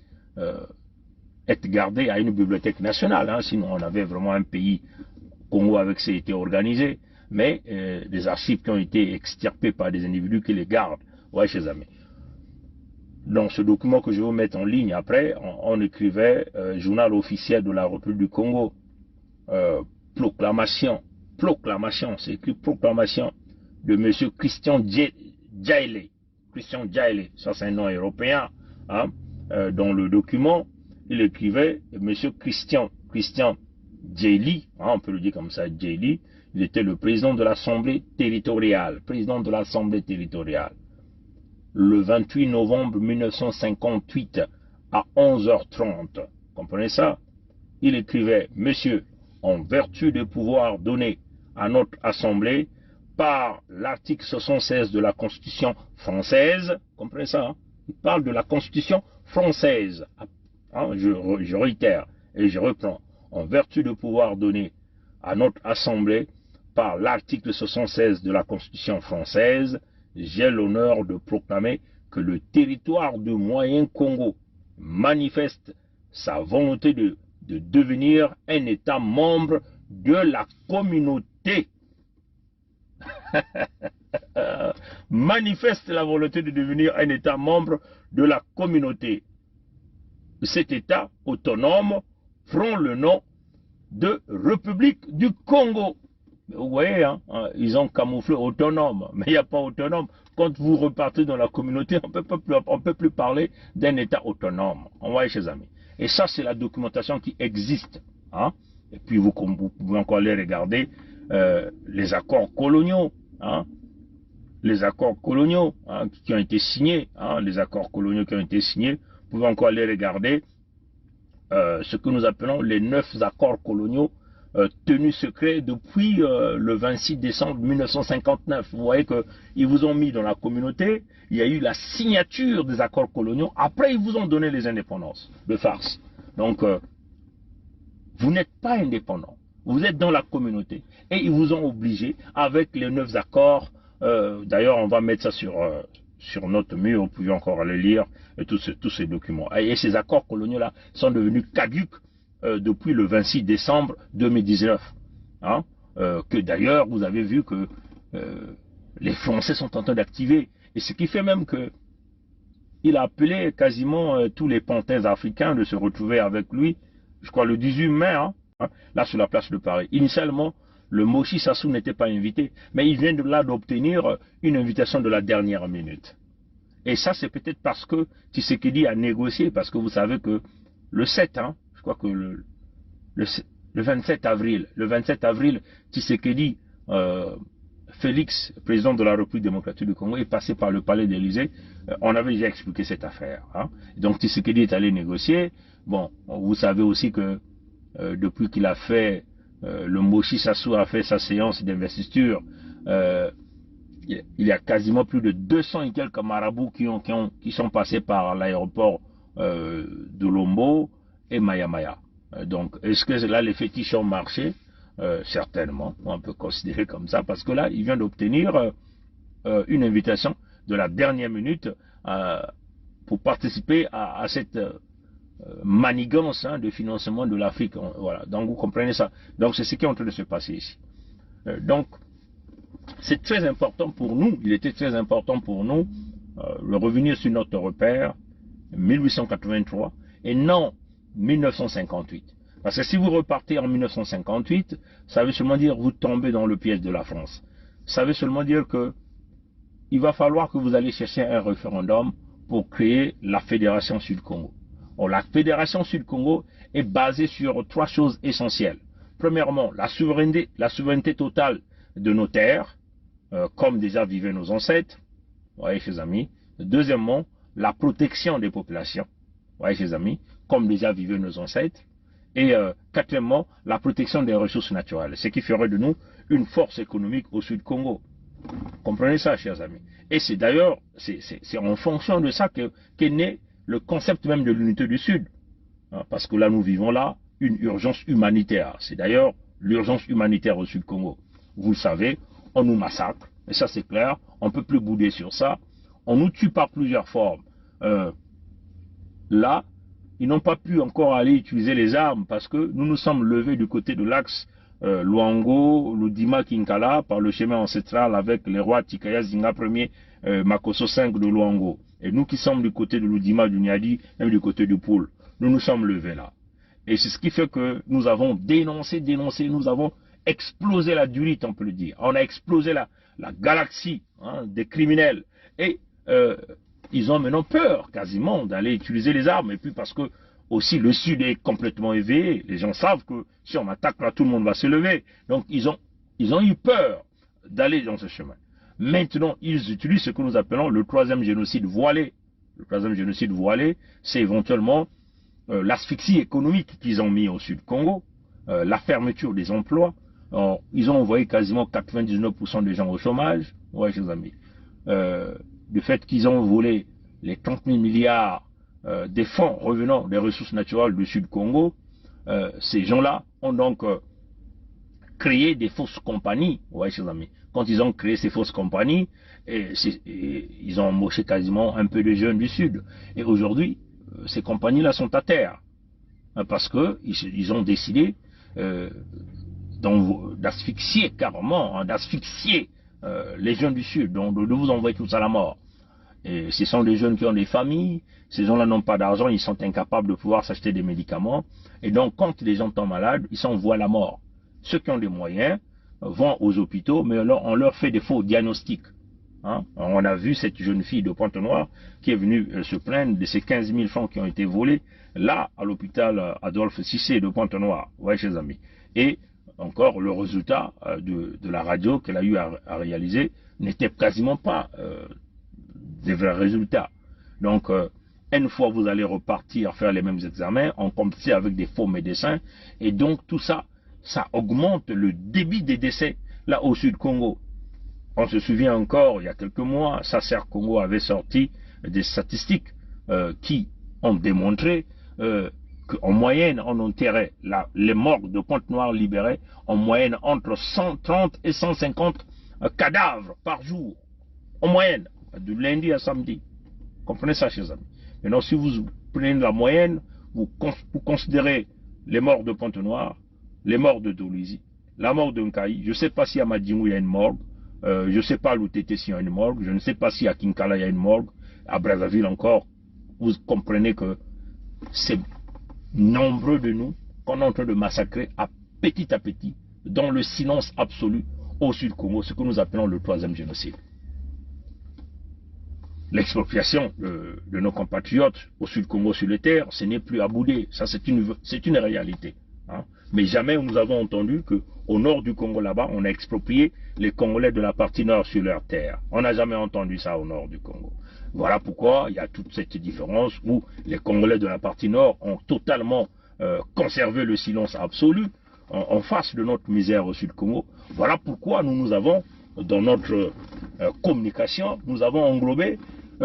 être gardées à une bibliothèque nationale. Hein, sinon on avait vraiment un pays, Congo avec ça été organisé, mais des archives qui ont été extirpées par des individus qui les gardent. Ouais, chers amis. Dans ce document que je vais vous mettre en ligne après, on écrivait journal officiel de la République du Congo, proclamation, c'est écrit proclamation de M. Christian Djailé. Christian Djailé, ça c'est un nom européen. Hein, dans le document, il écrivait M. Christian Djailé, hein, on peut le dire comme ça, Djailé, il était le président de l'Assemblée territoriale, le 28 novembre 1958 à 11h30. Comprenez ça? Il écrivait, monsieur, en vertu des pouvoirs donnés à notre Assemblée par l'article 76 de la Constitution française, comprenez ça? Hein? Il parle de la Constitution française. Hein? Je réitère et je reprends. En vertu des pouvoirs donnés à notre Assemblée par l'article 76 de la Constitution française, j'ai l'honneur de proclamer que le territoire du Moyen Congo manifeste sa volonté de devenir un État membre de la communauté. Manifeste la volonté de devenir un État membre de la communauté. Cet État autonome prend le nom de République du Congo. Vous voyez, hein, ils ont camouflé autonome, mais il n'y a pas autonome. Quand vous repartez dans la communauté, on ne peut plus parler d'un État autonome. On voit, chers amis. Et ça, c'est la documentation qui existe. Hein. Et puis, vous pouvez encore aller regarder les accords coloniaux. Hein. Les accords coloniaux hein, qui ont été signés. Hein, les accords coloniaux qui ont été signés. Vous pouvez encore aller regarder ce que nous appelons les 9 accords coloniaux tenu secret depuis le 26 décembre 1959. Vous voyez qu'ils vous ont mis dans la communauté, il y a eu la signature des accords coloniaux, après ils vous ont donné les indépendances de farce. Donc, vous n'êtes pas indépendant, vous êtes dans la communauté et ils vous ont obligé avec les 9 accords. D'ailleurs, on va mettre ça sur notre mur, vous pouvez encore le lire, tous ces documents. Et ces accords coloniaux-là sont devenus caducs depuis le 26 décembre 2019. Hein, que d'ailleurs, vous avez vu que les Français sont en train d'activer. Et ce qui fait même que il a appelé quasiment tous les pantins africains de se retrouver avec lui, je crois le 18 mai, hein, là sur la place de Paris. Initialement, le Moshi Sassou n'était pas invité, mais il vient de là d'obtenir une invitation de la dernière minute. Et ça, c'est peut-être parce que Tshisekedi a négocié, parce que vous savez que le 7, hein, je crois que le 27 avril, Tshisekedi, Félix, président de la République démocratique du Congo, est passé par le palais d'Élysée. On avait déjà expliqué cette affaire. Hein. Donc Tshisekedi est allé négocier. Bon, vous savez aussi que depuis qu'il a fait, le Moshi Sassou a fait sa séance d'investiture, il y a quasiment plus de 200 et quelques marabouts qui sont passés par l'aéroport de Lombo et Maya. Donc, est-ce que là les fétiches ont marché? Certainement, on peut considérer comme ça, parce que là, il vient d'obtenir une invitation de la dernière minute pour participer à cette manigance de financement de l'Afrique. Voilà. Donc, vous comprenez ça. Donc, c'est ce qui est en train de se passer ici. Donc, c'est très important pour nous, il était très important pour nous de revenir sur notre repère 1883 et non 1958. Parce que si vous repartez en 1958, ça veut seulement dire que vous tombez dans le piège de la France. Ça veut seulement dire que il va falloir que vous allez chercher un référendum pour créer la Fédération Sud-Congo. Or, la Fédération Sud-Congo est basée sur 3 choses essentielles. Premièrement, la souveraineté totale de nos terres, comme déjà vivaient nos ancêtres, vous voyez, chers amis. Deuxièmement, la protection des populations, vous voyez, chers amis, comme déjà vivaient nos ancêtres. Et quatrièmement, la protection des ressources naturelles, ce qui ferait de nous une force économique au Sud-Congo. Comprenez ça, chers amis. Et c'est d'ailleurs, c'est en fonction de ça qu'est né le concept même de l'unité du Sud. Hein, parce que là, nous vivons là une urgence humanitaire. C'est d'ailleurs l'urgence humanitaire au Sud-Congo. Vous le savez, on nous massacre, et ça c'est clair, on ne peut plus bouder sur ça. On nous tue par plusieurs formes. Là, ils n'ont pas pu encore aller utiliser les armes parce que nous nous sommes levés du côté de l'axe Luango, Ludima, Kinkala, par le chemin ancestral avec les rois Tikaya Zinga Ier, Makosso 5 de Luango. Et nous qui sommes du côté de Ludima, du Niadi, même du côté du Poul, nous nous sommes levés là. Et c'est ce qui fait que nous avons dénoncé, nous avons explosé la durite, on peut le dire. On a explosé la galaxie des criminels. Et ils ont maintenant peur quasiment d'aller utiliser les armes. Et puis parce que aussi le Sud est complètement éveillé. Les gens savent que si on attaque là, tout le monde va se lever. Donc ils ont eu peur d'aller dans ce chemin. Maintenant, ils utilisent ce que nous appelons le 3e génocide voilé. Le 3e génocide voilé, c'est éventuellement l'asphyxie économique qu'ils ont mis au Sud-Congo, la fermeture des emplois. Alors, ils ont envoyé quasiment 99% des gens au chômage. Ouais, chers amis. Du fait qu'ils ont volé les 30 000 milliards des fonds revenant des ressources naturelles du Sud-Congo, ces gens-là ont donc créé des fausses compagnies. Ouais, chers amis. Quand ils ont créé ces fausses compagnies, ils ont embauché quasiment un peu de jeunes du Sud. Et aujourd'hui, ces compagnies-là sont à terre. Parce qu'ils ont décidé d'asphyxier carrément, d'asphyxier les jeunes du Sud, donc de vous envoyer tous à la mort. Et ce sont des jeunes qui ont des familles, ces gens-là n'ont pas d'argent, ils sont incapables de pouvoir s'acheter des médicaments. Et donc, quand les gens tombent malades, ils s'envoient à la mort. Ceux qui ont des moyens vont aux hôpitaux, mais on leur fait des faux diagnostics. Hein? On a vu cette jeune fille de Pointe-Noire qui est venue se plaindre de ces 15 000 francs qui ont été volés, là, à l'hôpital Adolphe Cissé de Pointe-Noire. Ouais, chers amis. Et encore, le résultat de la radio qu'elle a eu à réaliser n'était quasiment pas des vrais résultats. Donc, une fois vous allez repartir faire les mêmes examens, on compte avec des faux médecins, et donc tout ça ça augmente le débit des décès là au Sud Congo. On se souvient encore, il y a quelques mois, Sacer Congo avait sorti des statistiques qui ont démontré qu'en moyenne, on enterrait les morts de Pointe-Noire libérés, en moyenne entre 130 et 150 cadavres par jour. En moyenne, de lundi à samedi. Comprenez ça, chers amis. Maintenant, si vous prenez la moyenne, vous considérez les morts de Pointe-Noire, les morts de Dolisie, la mort de Nkaï. Je ne sais pas si à Madjingou il y a une morgue. Je ne sais pas à Loutete s'il y a une morgue. Je ne sais pas si à Kinkala il y a une morgue. À Brazzaville encore. Vous comprenez que c'est nombreux de nous qu'on est en train de massacrer à petit, dans le silence absolu au Sud Congo, ce que nous appelons le 3e génocide. L'expropriation de nos compatriotes au Sud Congo sur les terres, ce n'est plus à bouder. Ça, c'est une réalité. Hein. Mais jamais nous avons entendu qu'au nord du Congo, là-bas, on a exproprié les Congolais de la partie nord sur leurs terres. On n'a jamais entendu ça au nord du Congo. Voilà pourquoi il y a toute cette différence où les Congolais de la partie nord ont totalement conservé le silence absolu en face de notre misère au Sud Congo. Voilà pourquoi nous avons, dans notre communication, nous avons englobé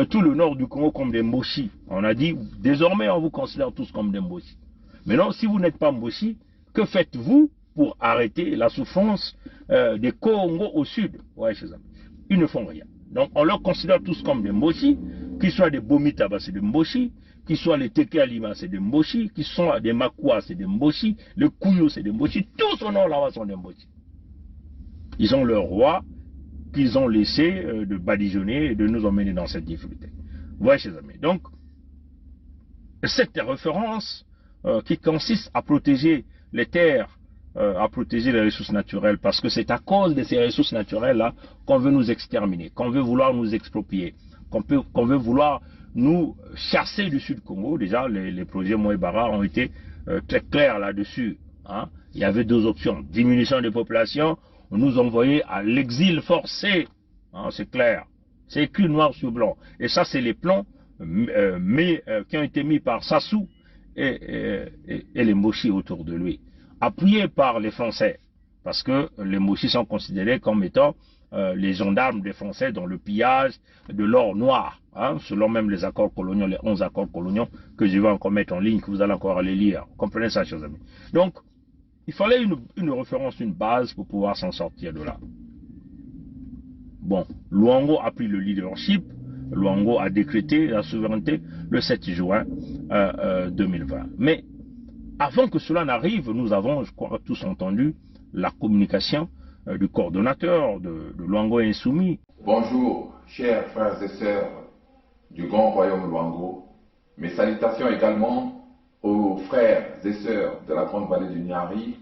tout le nord du Congo comme des Mboshi. On a dit, désormais, on vous considère tous comme des Mboshi. Maintenant, si vous n'êtes pas Mboshi, que faites-vous pour arrêter la souffrance des Congos au sud? Ouais, chers amis, ils ne font rien. Donc, on leur considère tous comme des Mboshi, qu'ils soient des Bomitaba, c'est des Mboshi, qu'ils soient les Teke Alima, c'est des Mboshi, qu'ils soient des Makwa, c'est des Mboshi, les Kouyo, c'est des Mboshi, tous au nord là-bas sont des Mboshi. Ils ont leur roi qu'ils ont laissé de badigeonner et de nous emmener dans cette difficulté. Voilà, chers amis. Donc, cette référence qui consiste à protéger les terres, à protéger les ressources naturelles, parce que c'est à cause de ces ressources naturelles-là qu'on veut nous exterminer, qu'on veut vouloir nous exproprier, qu'on veut vouloir nous chasser du Sud Congo. Déjà, les projets Moïbara ont été très clairs là-dessus. Hein. Il y avait deux options, diminution des populations, on nous envoyait à l'exil forcé. Hein, c'est clair. C'est écrit noir sur blanc. Et ça, c'est les plans qui ont été mis par Sassou et les Moshi autour de lui. Appuyés par les Français. Parce que les Moshi sont considérés comme étant les gendarmes des Français dans le pillage de l'or noir. Hein, selon même les accords coloniaux, les 11 accords coloniaux que je vais encore mettre en ligne, que vous allez encore aller lire. Comprenez ça, chers amis. Donc, il fallait une référence, une base pour pouvoir s'en sortir de là. Bon, Luango a pris le leadership. Luango a décrété la souveraineté le 7 juin 2020. Mais avant que cela n'arrive, nous avons, je crois, tous entendu la communication du coordonnateur de Luango Insoumis. Bonjour, chers frères et sœurs du Grand Royaume Luango. Mes salutations également aux frères et sœurs de la Grande Vallée du Niari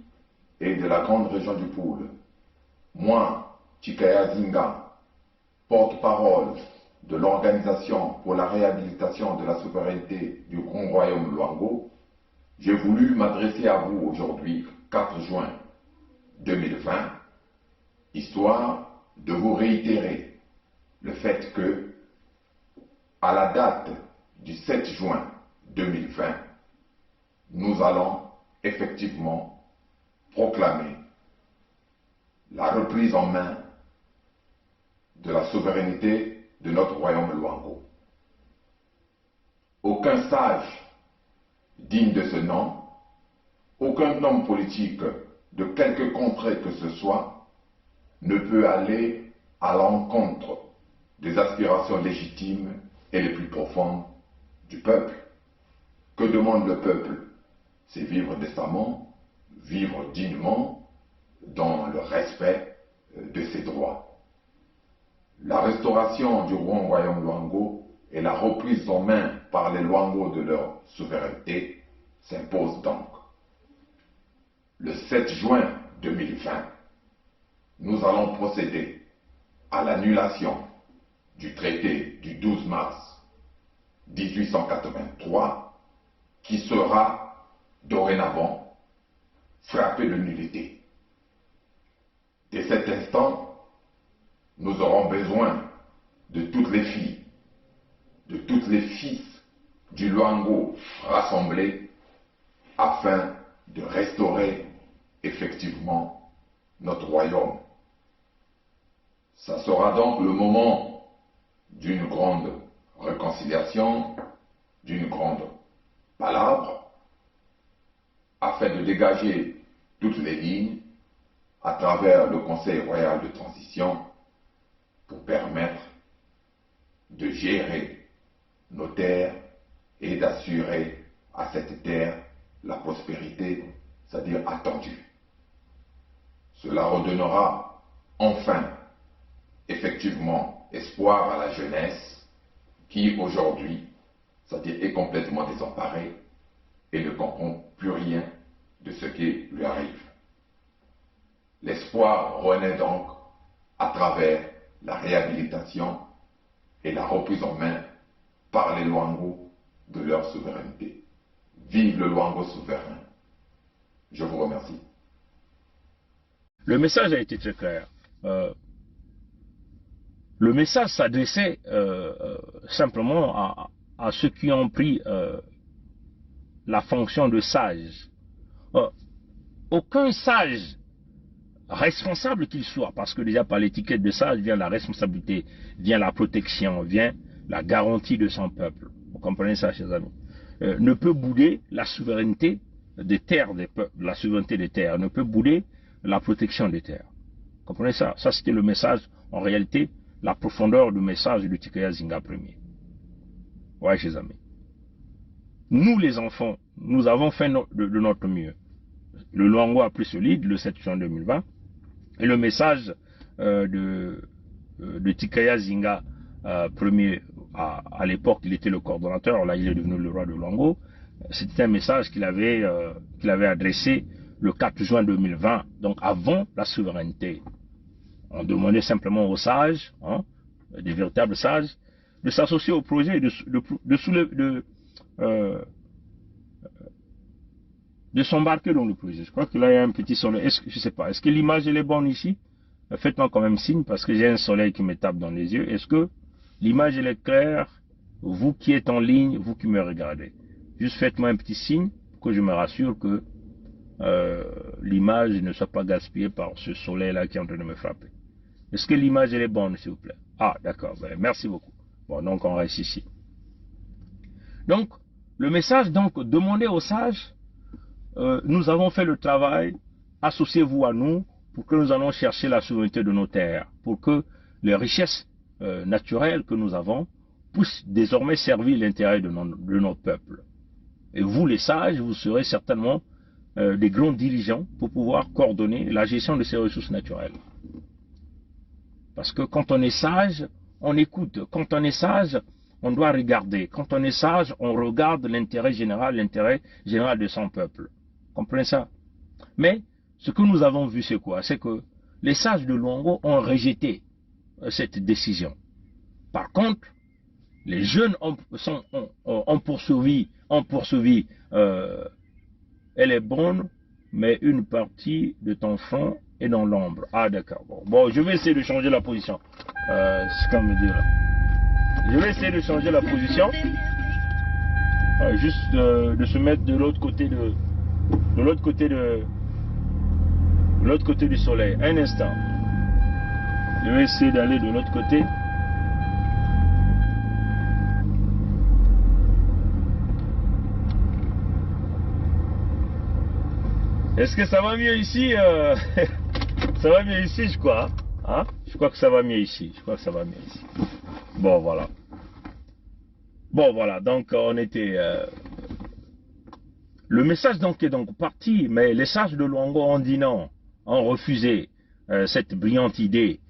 et de la Grande Région du Poule. Moi, Chikaya Zinga, porte-parole de l'Organisation pour la réhabilitation de la souveraineté du Grand Royaume Luango, j'ai voulu m'adresser à vous aujourd'hui, 4 juin 2020, histoire de vous réitérer le fait que, à la date du 7 juin 2020, nous allons effectivement proclamer la reprise en main de la souveraineté de notre royaume Luango. Aucun sage digne de ce nom, aucun homme politique de quelque contrée que ce soit ne peut aller à l'encontre des aspirations légitimes et les plus profondes du peuple. Que demande le peuple? C'est vivre décemment, vivre dignement, dans le respect de ses droits. La restauration du Grand Royaume Luango et la reprise en main par les Luango de leur souveraineté s'imposent donc. Le 7 juin 2020, nous allons procéder à l'annulation du traité du 12 mars 1883 qui sera dorénavant frappé de nullité. Dès cet instant, nous aurons besoin de toutes les filles, de tous les fils du Luango rassemblés afin de restaurer effectivement notre royaume. Ça sera donc le moment d'une grande réconciliation, d'une grande palabre, afin de dégager toutes les lignes à travers le Conseil royal de transition pour permettre de gérer nos terres et d'assurer à cette terre la prospérité, c'est-à-dire attendue. Cela redonnera enfin effectivement espoir à la jeunesse qui aujourd'hui, c'est-à-dire est complètement désemparée et ne comprend plus rien de ce qui lui arrive. L'espoir renaît donc à travers la réhabilitation et la reprise en main par les Luango de leur souveraineté. Vive le Luango souverain. Je vous remercie. Le message a été très clair. Le message s'adressait simplement à ceux qui ont pris la fonction de sage. Aucun sage, responsable qu'il soit, parce que déjà par l'étiquette de sage vient la responsabilité, vient la protection, vient la garantie de son peuple. Vous comprenez ça, chers amis? Ne peut bouder la souveraineté des terres des peuples, la souveraineté des terres, ne peut bouder la protection des terres. Vous comprenez ça? Ça, c'était le message, en réalité, la profondeur du message de Tikaya Zinga Ier. Ouais, chers amis. Nous, les enfants, nous avons fait de notre mieux. Le Luango a pris ce lead le 7 juin 2020. Et le message de Tikaya Zinga Ier, à l'époque, il était le coordonnateur, là, il est devenu le roi de Luango. C'était un message qu'il avait adressé le 4 juin 2020, donc avant la souveraineté. On demandait simplement aux sages, des véritables sages, de s'associer au projet, de s'embarquer dans le projet. Je crois que là, il y a un petit soleil. Je ne sais pas, est-ce que l'image elle est bonne ici? Faites-moi quand même signe, parce que j'ai un soleil qui me tape dans les yeux. Est-ce que l'image elle est claire? Vous qui êtes en ligne, vous qui me regardez. Juste faites-moi un petit signe, pour que je me rassure que l'image ne soit pas gaspillée par ce soleil-là qui est en train de me frapper. Est-ce que l'image elle est bonne, s'il vous plaît? Ah, d'accord, ben, merci beaucoup. Bon, donc on reste ici. Donc, le message, donc, demandez aux sages, nous avons fait le travail, associez-vous à nous pour que nous allons chercher la souveraineté de nos terres, pour que les richesses naturelles que nous avons puissent désormais servir l'intérêt de nos peuples. Et vous, les sages, vous serez certainement des grands dirigeants pour pouvoir coordonner la gestion de ces ressources naturelles. Parce que quand on est sage, on écoute. Quand on est sage, on doit regarder. Quand on est sage, on regarde l'intérêt général de son peuple. Comprenez ça? Mais ce que nous avons vu, c'est quoi? C'est que les sages de Luango ont rejeté cette décision. Par contre, les jeunes ont poursuivi, elle est bonne, mais une partie de ton front est dans l'ombre. Ah d'accord. Bon, je vais essayer de changer la position. C'est comme me dire là. Je vais essayer de changer la position. Juste de se mettre de l'autre côté du soleil. Un instant. Je vais essayer d'aller de l'autre côté. Est-ce que ça va mieux ici? Ça va mieux ici, je crois. Hein? Je crois que ça va mieux ici. Bon, voilà. Donc on était... Le message donc est donc parti, mais les sages de Luango ont dit non, ont refusé cette brillante idée.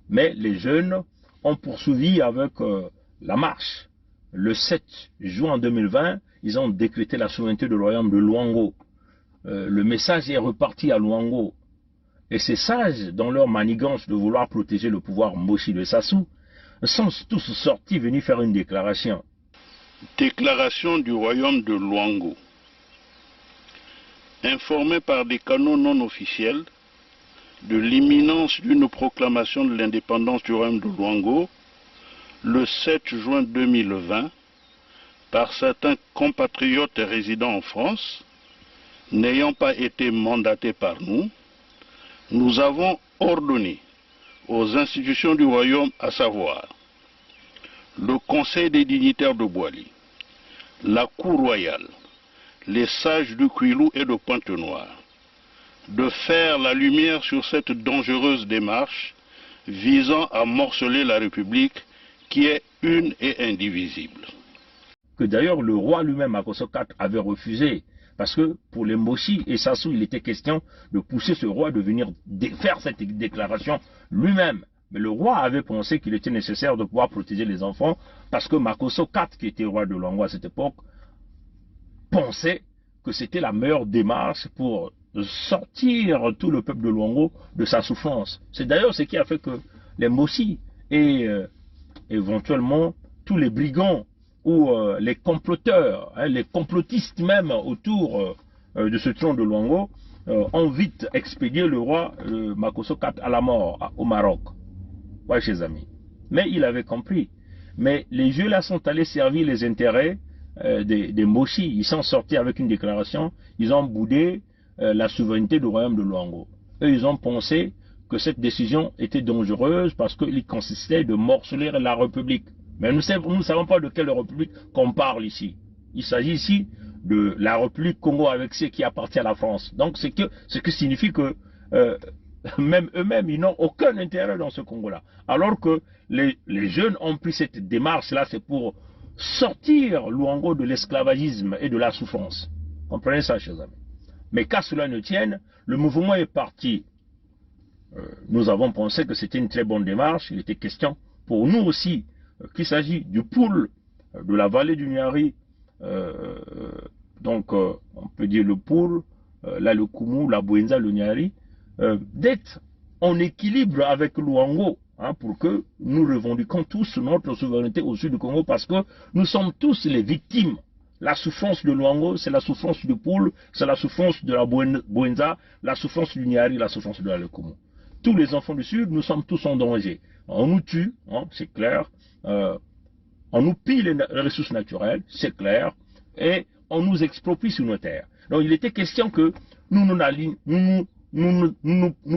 Mais les jeunes ont poursuivi avec la marche. Le 7 juin 2020, ils ont décrété la souveraineté du royaume de Luango. Le message est reparti à Luango. Et ces sages, dans leur manigance de vouloir protéger le pouvoir Mboshi de Sassou, sont tous sortis venus faire une déclaration. Déclaration du royaume de Luango. Informé par des canaux non officiels de l'imminence d'une proclamation de l'indépendance du royaume de Luango, le 7 juin 2020, par certains compatriotes résidant en France, n'ayant pas été mandatés par nous, nous avons ordonné aux institutions du royaume, à savoir le Conseil des dignitaires de Boili, la Cour royale, les sages de Kouilou et de Pointe-Noire, de faire la lumière sur cette dangereuse démarche visant à morceler la République qui est une et indivisible. Que d'ailleurs le roi lui-même, Makosso IV, avait refusé, parce que pour les Moshi et Sassou, il était question de pousser ce roi de venir faire cette déclaration lui-même. Mais le roi avait pensé qu'il était nécessaire de pouvoir protéger les enfants, parce que Makosso IV, qui était roi de Luango à cette époque, pensait que c'était la meilleure démarche pour sortir tout le peuple de Luango de sa souffrance. C'est d'ailleurs ce qui a fait que les Moshi et éventuellement tous les brigands ou les comploteurs, les complotistes même autour de ce trône de Luango ont vite expédié le roi Makosso IV à la mort au Maroc. Ouais, chers amis. Mais il avait compris. Mais les jeux là sont allés servir les intérêts des Moshi. Ils sont sortis avec une déclaration. Ils ont boudé la souveraineté du royaume de Luango. Eux, ils ont pensé que cette décision était dangereuse parce qu'il consistait de morceler la République. Mais nous ne savons pas de quelle République qu'on parle ici. Il s'agit ici de la République Congo avec ce qui appartient à la France. Donc, ce que signifie que même eux-mêmes, ils n'ont aucun intérêt dans ce Congo-là. Alors que les jeunes ont pris cette démarche-là, c'est pour sortir Luango de l'esclavagisme et de la souffrance. Comprenez ça, chers amis. Mais qu'à cela ne tienne, le mouvement est parti. Nous avons pensé que c'était une très bonne démarche. Il était question pour nous aussi qu'il s'agit du poule de la vallée du Niari. Donc, on peut dire le poule, là le Koumou, la Bouenza, le Niari, d'être en équilibre avec Luango, hein, pour que nous revendiquons tous notre souveraineté au sud du Congo, parce que nous sommes tous les victimes. La souffrance de Luango, c'est la souffrance du Poule, c'est la souffrance de la Bouenza, la souffrance du Niari, la souffrance de la Lekoumou. Tous les enfants du Sud, nous sommes tous en danger. On nous tue, hein, c'est clair. On nous pille les ressources naturelles, c'est clair. Et on nous exproprie sur nos terres. Donc il était question que nous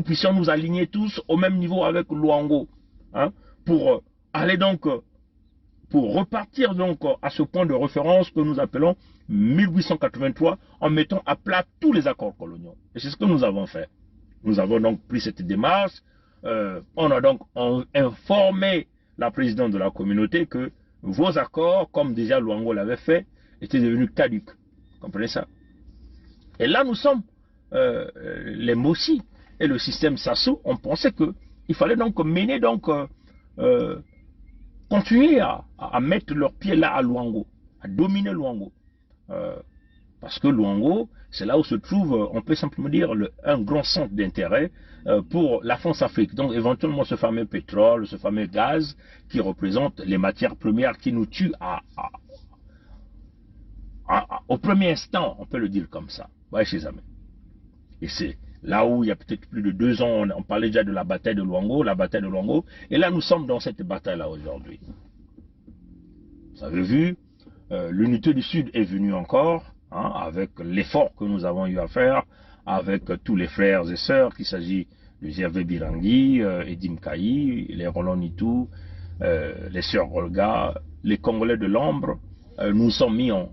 puissions nous aligner tous au même niveau avec Luango, hein, pour aller donc, pour repartir donc à ce point de référence que nous appelons 1883, en mettant à plat tous les accords coloniaux. Et c'est ce que nous avons fait. Nous avons donc pris cette démarche, on a donc informé la présidente de la communauté que vos accords, comme déjà Luango l'avait fait, étaient devenus caducs. Vous comprenez ça? Et là nous sommes, les Moshi et le système Sassou, on pensait qu'il fallait donc mener donc, continuer à mettre leurs pieds là à Luango, à dominer Luango. Parce que Luango, c'est là où se trouve, on peut simplement dire, un grand centre d'intérêt pour la France-Afrique. Donc éventuellement ce fameux pétrole, ce fameux gaz qui représente les matières premières qui nous tuent au premier instant, on peut le dire comme ça. Ouais, chers amis. Et c'est là où il y a peut-être plus de 2 ans, on parlait déjà de la bataille de Luango, et là nous sommes dans cette bataille-là aujourd'hui. Vous avez vu, l'unité du Sud est venue encore, hein, avec l'effort que nous avons eu à faire, avec tous les frères et sœurs, qu'il s'agit de Gervais Birangui, Edim Kayi, les Roland Nitou, les sœurs Olga, les Congolais de l'Ombre. Nous sommes mis en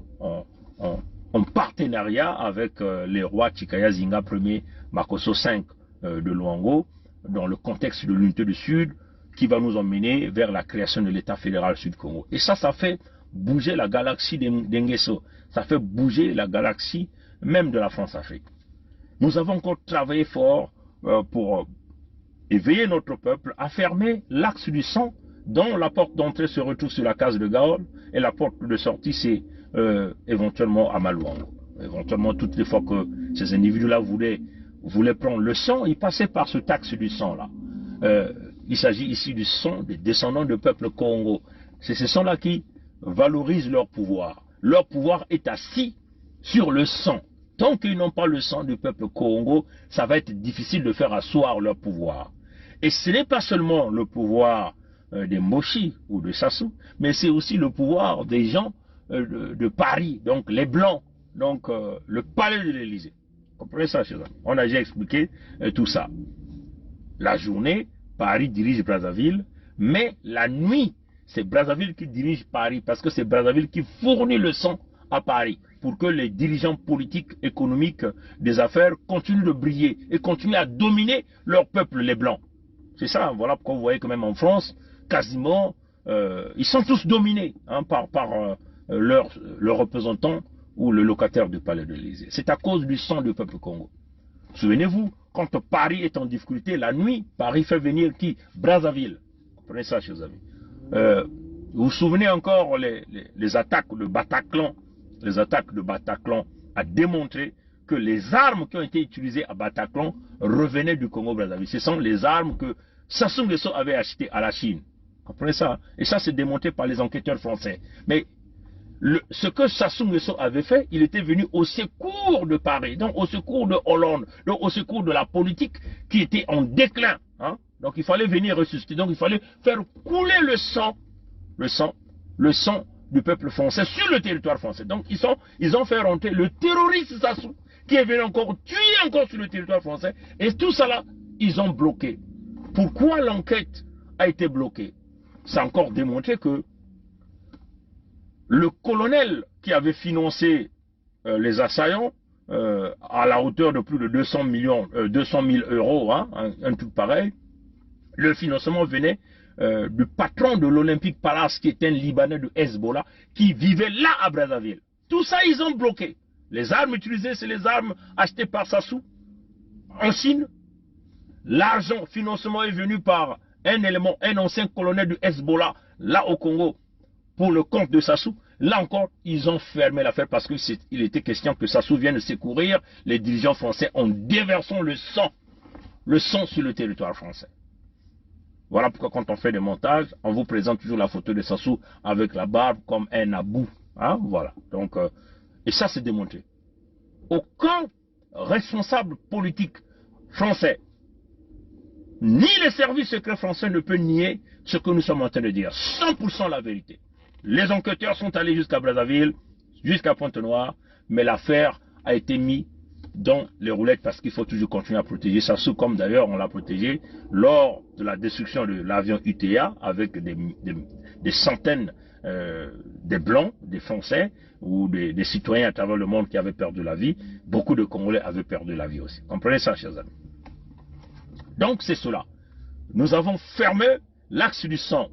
partenariat avec les rois Chikaya Zinga Ier, Makosso V de Luango, dans le contexte de l'unité du Sud, qui va nous emmener vers la création de l'État fédéral Sud-Congo. Et ça fait bouger la galaxie d'Enguesso. Ça fait bouger la galaxie même de la France-Afrique. Nous avons encore travaillé fort pour éveiller notre peuple à fermer l'axe du sang, dont la porte d'entrée se retrouve sur la case de Gaulle et la porte de sortie c'est éventuellement à Luango. Éventuellement, toutes les fois que ces individus-là voulaient prendre le sang, ils passaient par ce axe du sang-là. Il s'agit ici du sang des descendants du peuple Congo. C'est ce sang-là qui valorise leur pouvoir. Leur pouvoir est assis sur le sang. Tant qu'ils n'ont pas le sang du peuple Congo, ça va être difficile de faire asseoir leur pouvoir. Et ce n'est pas seulement le pouvoir des Moshi ou de Sassou, mais c'est aussi le pouvoir des gens de Paris, donc les Blancs, donc le palais de l'Élysée. Comprenez ça, chers amis. On a déjà expliqué tout ça. La journée, Paris dirige Brazzaville, mais la nuit, c'est Brazzaville qui dirige Paris, parce que c'est Brazzaville qui fournit le sang à Paris, pour que les dirigeants politiques, économiques, des affaires continuent de briller et continuent à dominer leur peuple, les Blancs. C'est ça, voilà pourquoi vous voyez que même en France, quasiment, ils sont tous dominés hein, par leurs représentants ou le locataire du palais de l'Élysée. C'est à cause du sang du peuple Congo. Souvenez-vous, quand Paris est en difficulté, la nuit, Paris fait venir qui? Brazzaville. Comprenez ça, chers amis. Vous vous souvenez encore les attaques de Bataclan? Les attaques de Bataclan a démontré que les armes qui ont été utilisées à Bataclan revenaient du Congo-Brazzaville. Ce sont les armes que Sassou Nguesso avait achetées à la Chine. Comprenez ça? Et ça, c'est démontré par les enquêteurs français. Mais ce que Sassou Nguesso avait fait, il était venu au secours de Paris, donc au secours de Hollande, donc au secours de la politique qui était en déclin. Hein? Donc il fallait venir ressusciter, donc il fallait faire couler le sang du peuple français sur le territoire français. Donc ils ont fait rentrer le terroriste Sassou, qui est venu encore tuer encore sur le territoire français, et tout ça là, ils ont bloqué. Pourquoi l'enquête a été bloquée? Ça a encore démontré que le colonel qui avait financé les assaillants à la hauteur de plus de 200 000 euros, hein, un truc pareil, le financement venait du patron de l'Olympique Palace, qui était un Libanais de Hezbollah, qui vivait là à Brazzaville. Tout ça, ils ont bloqué. Les armes utilisées, c'est les armes achetées par Sassou en Chine. L'argent, financement est venu par un ancien colonel du Hezbollah, là au Congo, pour le compte de Sassou. Là encore, ils ont fermé l'affaire parce qu'il était question que Sassou vienne secourir les dirigeants français en déversant le sang sur le territoire français. Voilà pourquoi quand on fait des montages, on vous présente toujours la photo de Sassou avec la barbe comme un abou. Hein, voilà. Donc, et ça c'est démontré. Aucun responsable politique français, ni les services secrets français ne peut nier ce que nous sommes en train de dire. 100% la vérité. Les enquêteurs sont allés jusqu'à Brazzaville, jusqu'à Pointe-Noire, mais l'affaire a été mise dans les roulettes parce qu'il faut toujours continuer à protéger Sassou, comme d'ailleurs on l'a protégé lors de la destruction de l'avion UTA avec des centaines des Blancs, des Français ou des citoyens à travers le monde qui avaient perdu la vie. Beaucoup de Congolais avaient perdu la vie aussi. Comprenez ça, chers amis? Donc c'est cela. Nous avons fermé l'axe du sang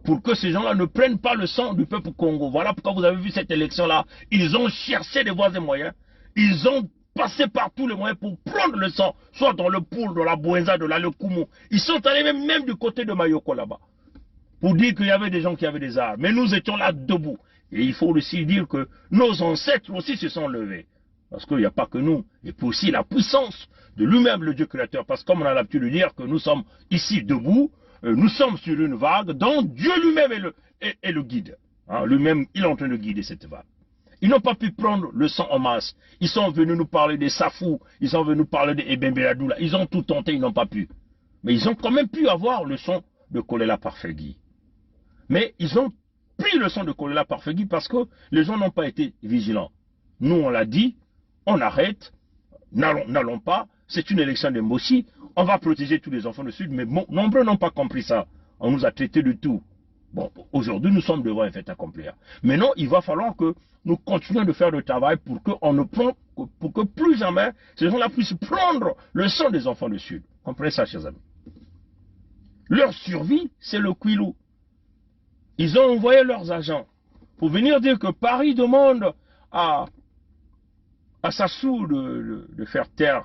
pour que ces gens-là ne prennent pas le sang du peuple Congo. Voilà pourquoi vous avez vu cette élection-là. Ils ont cherché des voies et moyens. Ils ont passé par tous les moyens pour prendre le sang, soit dans le Poul, dans la Bouenza, dans la Lekumu. Ils sont allés même du côté de Mayoko là-bas, pour dire qu'il y avait des gens qui avaient des armes. Mais nous étions là debout. Et il faut aussi dire que nos ancêtres aussi se sont levés. Parce qu'il n'y a pas que nous. Et puis aussi la puissance de lui-même, le Dieu créateur. Parce que comme on a l'habitude de dire que nous sommes ici debout, nous sommes sur une vague dont Dieu lui-même est le guide. Hein, lui-même, il est en train de guider cette vague. Ils n'ont pas pu prendre le sang en masse. Ils sont venus nous parler des Safou, ils sont venus nous parler des Ebembeladou. Ils ont tout tenté, ils n'ont pas pu. Mais ils ont quand même pu avoir le sang de Kolela Parfegui. Mais ils ont pris le sang de Kolela Parfegui parce que les gens n'ont pas été vigilants. Nous, on l'a dit, on arrête, n'allons pas, c'est une élection de Mossi, on va protéger tous les enfants du Sud, mais bon, nombreux n'ont pas compris ça. On nous a traités de tout. Bon, aujourd'hui, nous sommes devant un fait accompli. Maintenant, il va falloir que nous continuions de faire le travail pour que plus jamais ces gens-là puissent prendre le sang des enfants du Sud. Comprenez ça, chers amis? Leur survie, c'est le Kwilu. Ils ont envoyé leurs agents pour venir dire que Paris demande à Sassou de faire taire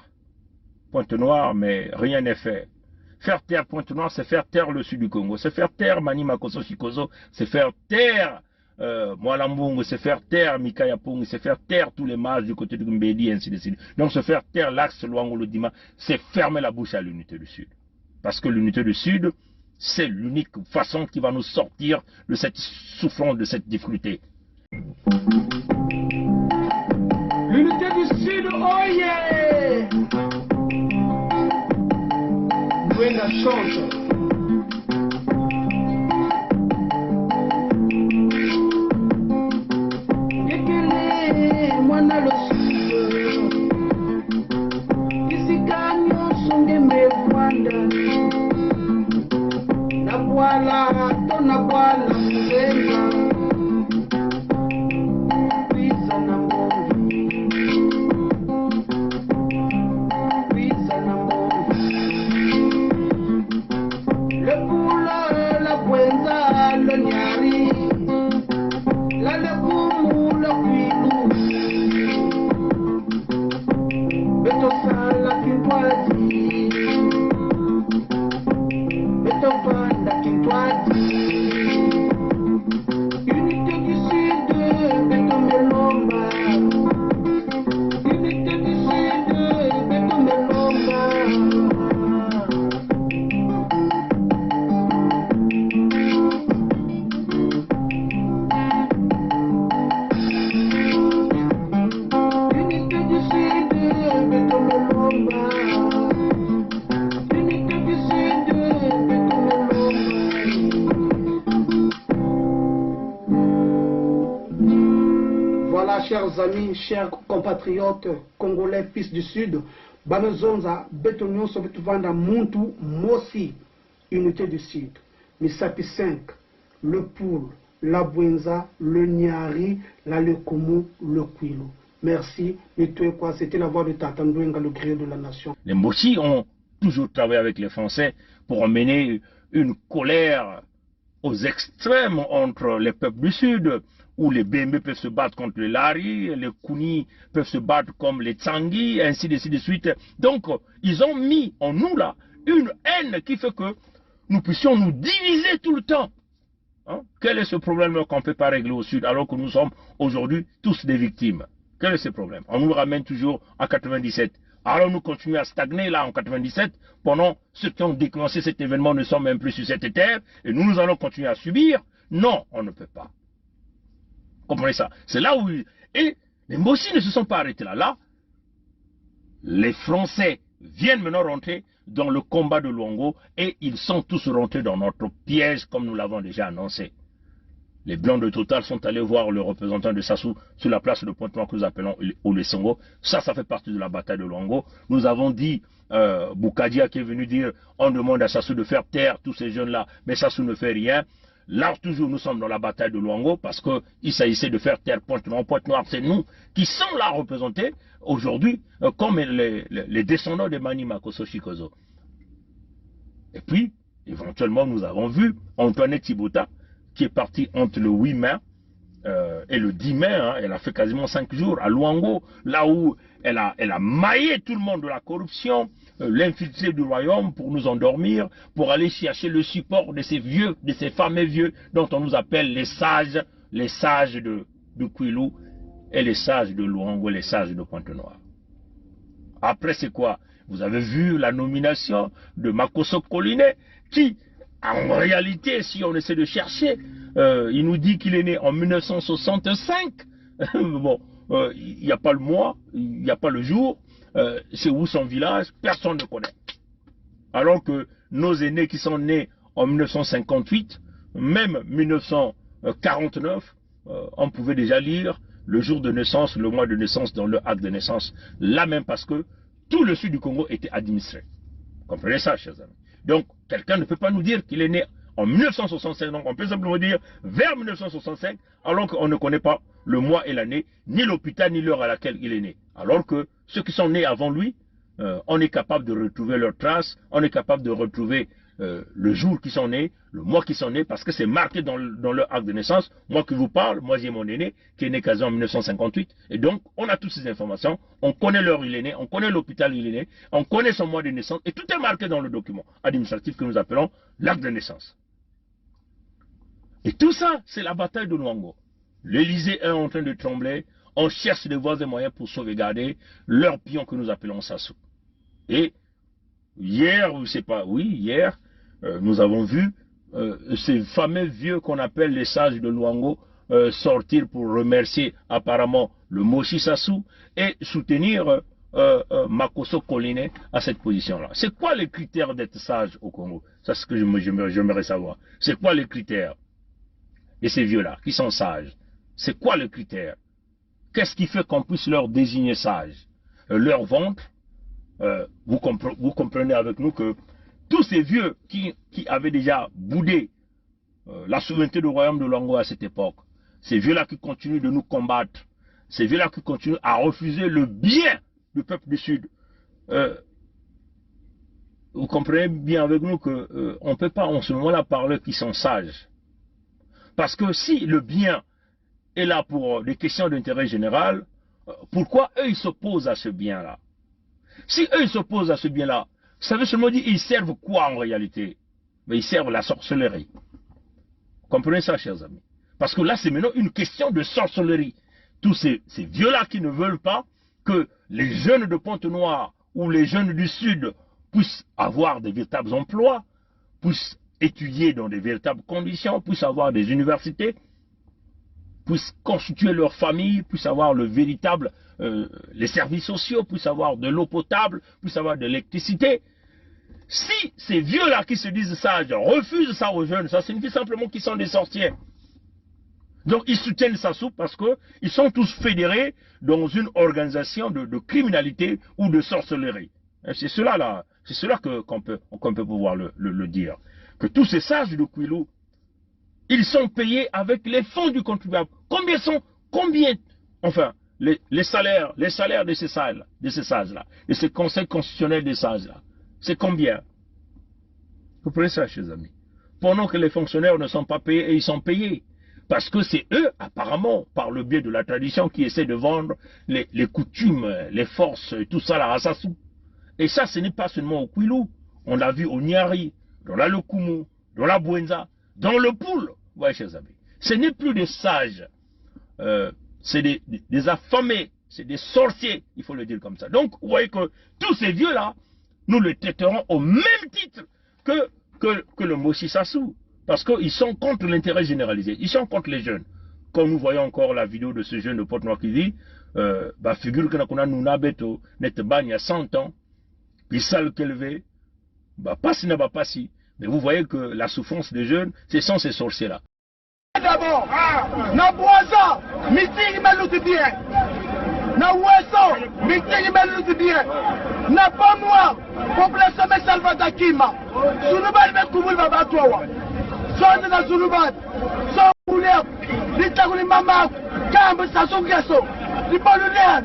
Pointe-Noire, mais rien n'est fait. Faire taire Pointe-Noire, c'est faire taire le sud du Congo. C'est faire taire Mani Makoso Chikozo, c'est faire taire Mwalambungu, c'est faire taire Mikayapung, c'est faire taire tous les mages du côté de Mbedi, ainsi de suite. Donc se faire taire l'axe Luango-Lodima, c'est fermer la bouche à l'unité du Sud. Parce que l'unité du Sud, c'est l'unique façon qui va nous sortir de cette souffrance, de cette difficulté. L'unité du Sud, oh yeah! Buena chance. Ekele, mwana lo Sud. Betosala tona bwana mzenga Pisa na mbongo Pisa na mbongo Le pula la bwenza le nyari La le kumu la kwilu Betosala kimpwati Betopanda kimpwati Unité du Sud, Betomelomba Unité du Sud, Betomelomba Unité du Sud, Betomelomba Unité du Sud, Betomelomba Voilà, chers amis, chers compatriotes congolais, fils du Sud, Banozonza, Betonion, Sovetuvanda, Muntu, Mosi, Unité du Sud, Misapi 5, le Poul, la Bwenza, le Niari, la Lekomo, le Kwilo. Merci, c'était la voix de Tatandouenga, le griot de la nation. Les Moshi ont toujours travaillé avec les Français pour emmener une colère aux extrêmes entre les peuples du Sud, où les Bembe peuvent se battre contre les Lari, les Kuni peuvent se battre comme les Tsangi, ainsi de suite. Donc, ils ont mis en nous là une haine qui fait que nous puissions nous diviser tout le temps. Hein? Quel est ce problème qu'on ne peut pas régler au Sud alors que nous sommes aujourd'hui tous des victimes? Quel est ce problème? On nous ramène toujours à 97. Alors nous continuons à stagner là en 97, pendant ceux qui ont déclenché cet événement ne sont même plus sur cette terre, et nous allons continuer à subir? Non, on ne peut pas. Comprenez ça? C'est là où... Et les Mossi ne se sont pas arrêtés là. Là, les Français viennent maintenant rentrer dans le combat de Luango, et ils sont tous rentrés dans notre piège comme nous l'avons déjà annoncé. Les Blancs de Total sont allés voir le représentant de Sassou sur la place de Pointe-Noire que nous appelons Olesongo. Ça fait partie de la bataille de Luango. Nous avons dit, Boukadia qui est venu dire, on demande à Sassou de faire taire tous ces jeunes-là, mais Sassou ne fait rien. Là, toujours, nous sommes dans la bataille de Luango parce qu'il s'agissait de faire taire Pointe-Noire. Pointe-Noire, c'est nous qui sommes là représentés aujourd'hui comme les descendants de Mani Makosso Chikozo. Et puis, éventuellement, nous avons vu Antoinette Thibota, qui est partie entre le 8 mai et le 10 mai, hein, elle a fait quasiment 5 jours à Luango, là où elle a maillé tout le monde de la corruption, l'infiltré du royaume pour nous endormir, pour aller chercher le support de ces vieux, de ces fameux vieux dont on nous appelle les sages de Kwilu et les sages de Luango, les sages de Pointe-Noire. Après, c'est quoi? Vous avez vu la nomination de Makosso Koliné, qui, en réalité, si on essaie de chercher, il nous dit qu'il est né en 1965. Bon, il n'y a pas le mois, il n'y a pas le jour. C'est où son village? Personne ne connaît. Alors que nos aînés qui sont nés en 1958, même 1949, on pouvait déjà lire le jour de naissance, le mois de naissance dans le acte de naissance. Là même parce que tout le sud du Congo était administré. Comprenez ça, chers amis. Donc, quelqu'un ne peut pas nous dire qu'il est né en 1965. Donc, on peut simplement dire vers 1965, alors qu'on ne connaît pas le mois et l'année, ni l'hôpital, ni l'heure à laquelle il est né. Alors que ceux qui sont nés avant lui, on est capable de retrouver leurs traces, on est capable de retrouver le jour qu'ils sont nés, le mois qu'ils sont nés, parce que c'est marqué dans leur acte de naissance. Moi qui vous parle, moi j'ai mon aîné qui est né quasiment en 1958, et donc on a toutes ces informations, on connaît l'heure où il est né, on connaît l'hôpital où il est né, on connaît son mois de naissance, et tout est marqué dans le document administratif que nous appelons l'acte de naissance. Et tout ça, c'est la bataille de Luango. L'Élysée est en train de trembler, on cherche des voies et moyens pour sauvegarder leur pion que nous appelons Sassou. Et hier, je ne sais pas, oui, hier, nous avons vu ces fameux vieux qu'on appelle les sages de Luango sortir pour remercier apparemment le Moshi Sassou et soutenir Makosso Koliné à cette position-là. C'est quoi les critères d'être sage au Congo? C'est ce que j'aimerais savoir. C'est quoi les critères de ces vieux-là qui sont sages? C'est quoi le critère? Qu'est-ce qui fait qu'on puisse leur désigner sages? Leur ventre? Vous comprenez avec nous que tous ces vieux qui avaient déjà boudé la souveraineté du royaume de Luango à cette époque. Ces vieux-là qui continuent de nous combattre. Ces vieux-là qui continuent à refuser le bien du peuple du Sud. Vous comprenez bien avec nous qu'on ne peut pas en ce moment-là parler qu'ils sont sages. Parce que si le bien est là pour des questions d'intérêt général, pourquoi eux ils s'opposent à ce bien-là? Si eux ils s'opposent à ce bien-là, ça veut seulement dire ils servent quoi en réalité? Mais ils servent la sorcellerie. Vous comprenez ça, chers amis? Parce que là, c'est maintenant une question de sorcellerie. Tous ces vieux-là qui ne veulent pas que les jeunes de Pointe-Noire ou les jeunes du Sud puissent avoir des véritables emplois, puissent étudier dans des véritables conditions, puissent avoir des universités, puissent constituer leur famille, puissent avoir le véritable, les services sociaux, puissent avoir de l'eau potable, puissent avoir de l'électricité. Si ces vieux-là qui se disent sages refusent ça aux jeunes, ça signifie simplement qu'ils sont des sorciers. Donc ils soutiennent Sassou parce qu'ils sont tous fédérés dans une organisation de criminalité ou de sorcellerie. C'est cela là, c'est cela qu'on peut pouvoir le dire. Que tous ces sages de Kouilou, ils sont payés avec les fonds du contribuable. Combien, enfin, les salaires de ces sages-là, de ces conseils constitutionnels des sages-là, c'est combien? Vous prenez ça, chers amis. Pendant que les fonctionnaires ne sont pas payés, et ils sont payés. Parce que c'est eux, apparemment, par le biais de la tradition, qui essaient de vendre les coutumes, les forces, tout ça là, à Sassou. Et ça, ce n'est pas seulement au Kouilou. On l'a vu au Niari, dans la Lokumu, dans la Bouenza, dans le Poul. Vous voyez, chers amis. Ce n'est plus des sages. C'est des affamés. C'est des sorciers, il faut le dire comme ça. Donc, vous voyez que tous ces vieux-là, nous les traiterons au même titre que le Moshi Sassou. Parce qu'ils sont contre l'intérêt généralisé. Ils sont contre les jeunes. Comme nous voyons encore la vidéo de ce jeune de Pointe-Noire qui dit, figure que nous avons net bagne à 100 ans, puis ça le qu'élevé, pas si n'a pas si. Mais vous voyez que la souffrance des jeunes, ce sont ces sorciers-là. D'abord, na boisa, meeting meluti bien. Na weso, meeting meluti bien. Na pas moi, population me salva dakima. Sunubal me kumul baba towa. Sonde na sunubal. So ulep, litaguli mama, kambe sasungeso. Di balulen.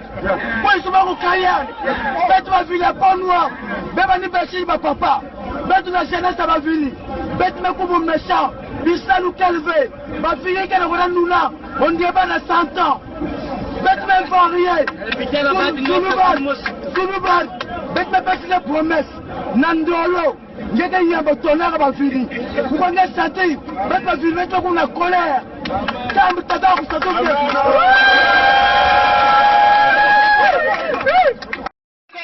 Pois uma ko kayan. Betu ma villa Pointe-Noire. Beba ni beshi ba papa. Betu na jeunesse ba vini. Betu me kumu méchant. Bisa nous qu'élevé, ma fille qui est là, nous là, on dit pas à 100 ans. Bête me varié, Soulouban, bête me passe les promesses, Nandolo, j'ai gagné un tonnerre à ma fille. Vous connaissez ça, bête me filmer comme la colère. Calme ta dame, ça tombe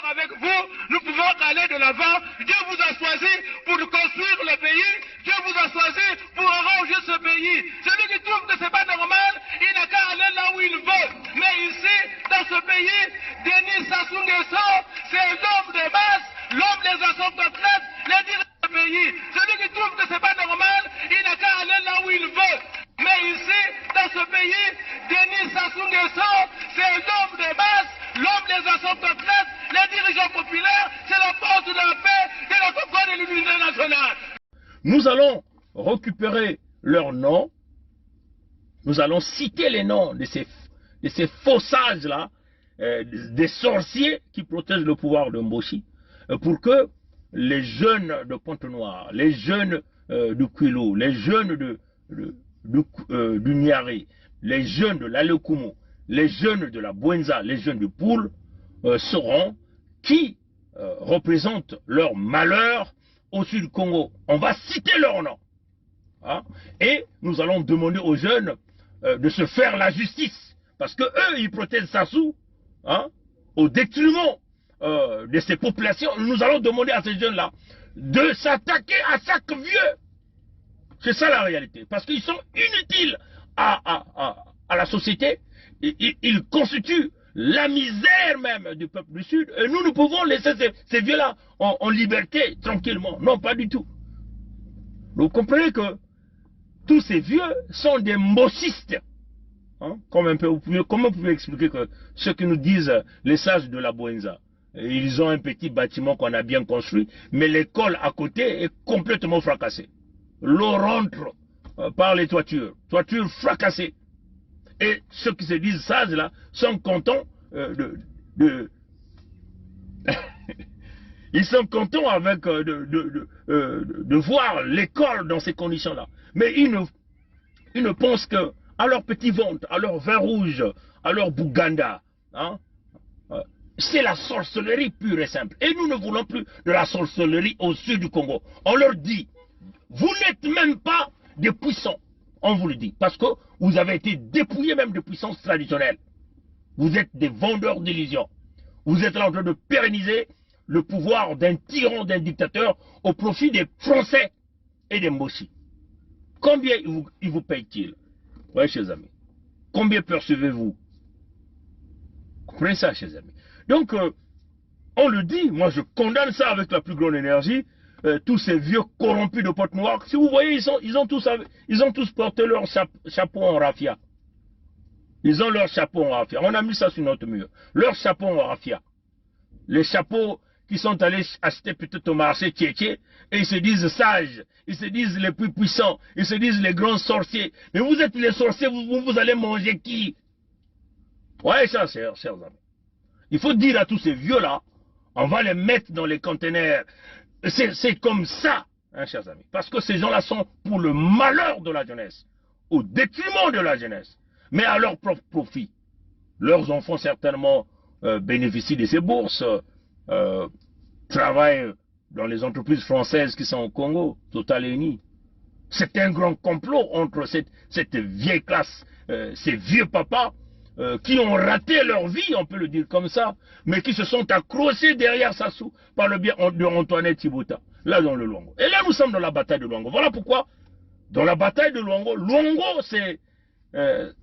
avec vous, nous pouvons aller de l'avant. Dieu vous a choisi pour construire le pays. Dieu vous a choisi pour arranger ce pays. Celui qui trouve que ce n'est pas normal, il n'a qu'à aller là où il veut. Mais ici, dans ce pays, Denis Sassou Nguesso, c'est l'homme de base, l'homme des actions concrètes, les dirigeants du pays. Celui qui trouve que ce n'est pas normal, il n'a qu'à aller là où il veut. Mais ici, dans ce pays, Denis Sassou Nguesso, c'est l'homme de base, l'homme des actions concrètes, les dirigeants populaires, c'est la force de la paix, de la concorde et de l'unité nationale. Nous allons récupérer leurs noms, nous allons citer les noms de ces faux sages-là, des sorciers qui protègent le pouvoir de Mboshi, pour que les jeunes de Pointe-Noire, les jeunes du Kouilou, les jeunes du Niari, les jeunes de l'Alokumu, les jeunes de la Bouenza, les jeunes du Poul, sauront qui représentent leur malheur au sud du Congo. On va citer leur nom. Hein? Et nous allons demander aux jeunes de se faire la justice. Parce que eux, ils protègent Sassou, hein, au détriment de ces populations. Nous allons demander à ces jeunes-là de s'attaquer à chaque vieux. C'est ça la réalité. Parce qu'ils sont inutiles à la société. Ils constituent la misère même du peuple du Sud. Et nous pouvons laisser ces vieux-là en liberté, tranquillement. Non, pas du tout. Vous comprenez que tous ces vieux sont des mochistes. Hein? Comment vous pouvez expliquer que ceux qui nous disent les sages de la Bouenza, ils ont un petit bâtiment qu'on a bien construit, mais l'école à côté est complètement fracassée. L'eau rentre par les toitures fracassées. Et ceux qui se disent sages là sont contents ils sont contents avec de voir l'école dans ces conditions-là. Mais ils ne pensent que à leur petit ventre, à leur vin rouge, à leur bouganda. Hein? C'est la sorcellerie pure et simple. Et nous ne voulons plus de la sorcellerie au sud du Congo. On leur dit, vous n'êtes même pas des puissants. On vous le dit. Parce que vous avez été dépouillés même de puissance traditionnelle. Vous êtes des vendeurs d'illusions. Vous êtes là en train de pérenniser le pouvoir d'un tyran, d'un dictateur au profit des Français et des Moshi. Combien ils vous payent-ils? Oui, chers amis. Combien percevez-vous? Comprenez ça, chers amis. Donc, on le dit, moi je condamne ça avec la plus grande énergie, tous ces vieux corrompus de Pointe-Noire. Si vous voyez, ils ont tous porté leur chapeau en raffia. Ils ont leur chapeau en raffia. On a mis ça sur notre mur. Leur chapeau en raffia. Les chapeaux qui sont allés acheter peut-être au marché tchétché, et ils se disent sages, ils se disent les plus puissants, ils se disent les grands sorciers. Mais vous êtes les sorciers, vous allez manger qui? Ouais, ça, chers amis. Il faut dire à tous ces vieux-là, on va les mettre dans les conteneurs. C'est comme ça, hein, chers amis. Parce que ces gens-là sont pour le malheur de la jeunesse, au détriment de la jeunesse, mais à leur propre profit. Leurs enfants, certainement, bénéficient de ces bourses, travaillent dans les entreprises françaises qui sont au Congo, Total et Eni. C'est un grand complot entre cette vieille classe, ces vieux papas, qui ont raté leur vie, on peut le dire comme ça, mais qui se sont accrochés derrière Sassou par le biais de Antoinette Tibota, là dans le Luango. Et là, nous sommes dans la bataille de Luango. Voilà pourquoi, dans la bataille de Luango, Luango, c'est,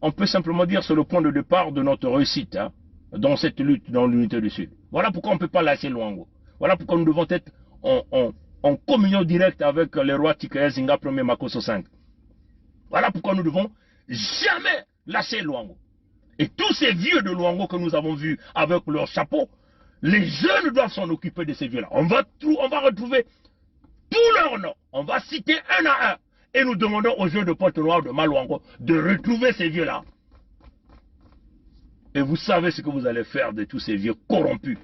on peut simplement dire, c'est le point de départ de notre réussite, hein, dans cette lutte, dans l'unité du Sud. Voilà pourquoi on ne peut pas lâcher Luango. Voilà pourquoi nous devons être en communion directe avec les rois Tikaya Zinga 1er Makosso 5. Voilà pourquoi nous devons jamais lâcher Luango. Et tous ces vieux de Luango que nous avons vus avec leur chapeau, les jeunes doivent s'en occuper de ces vieux-là. On va retrouver tous leurs noms. On va citer un à un. Et nous demandons aux jeunes de Pointe-Noire, de Maluango, de retrouver ces vieux-là. Et vous savez ce que vous allez faire de tous ces vieux corrompus,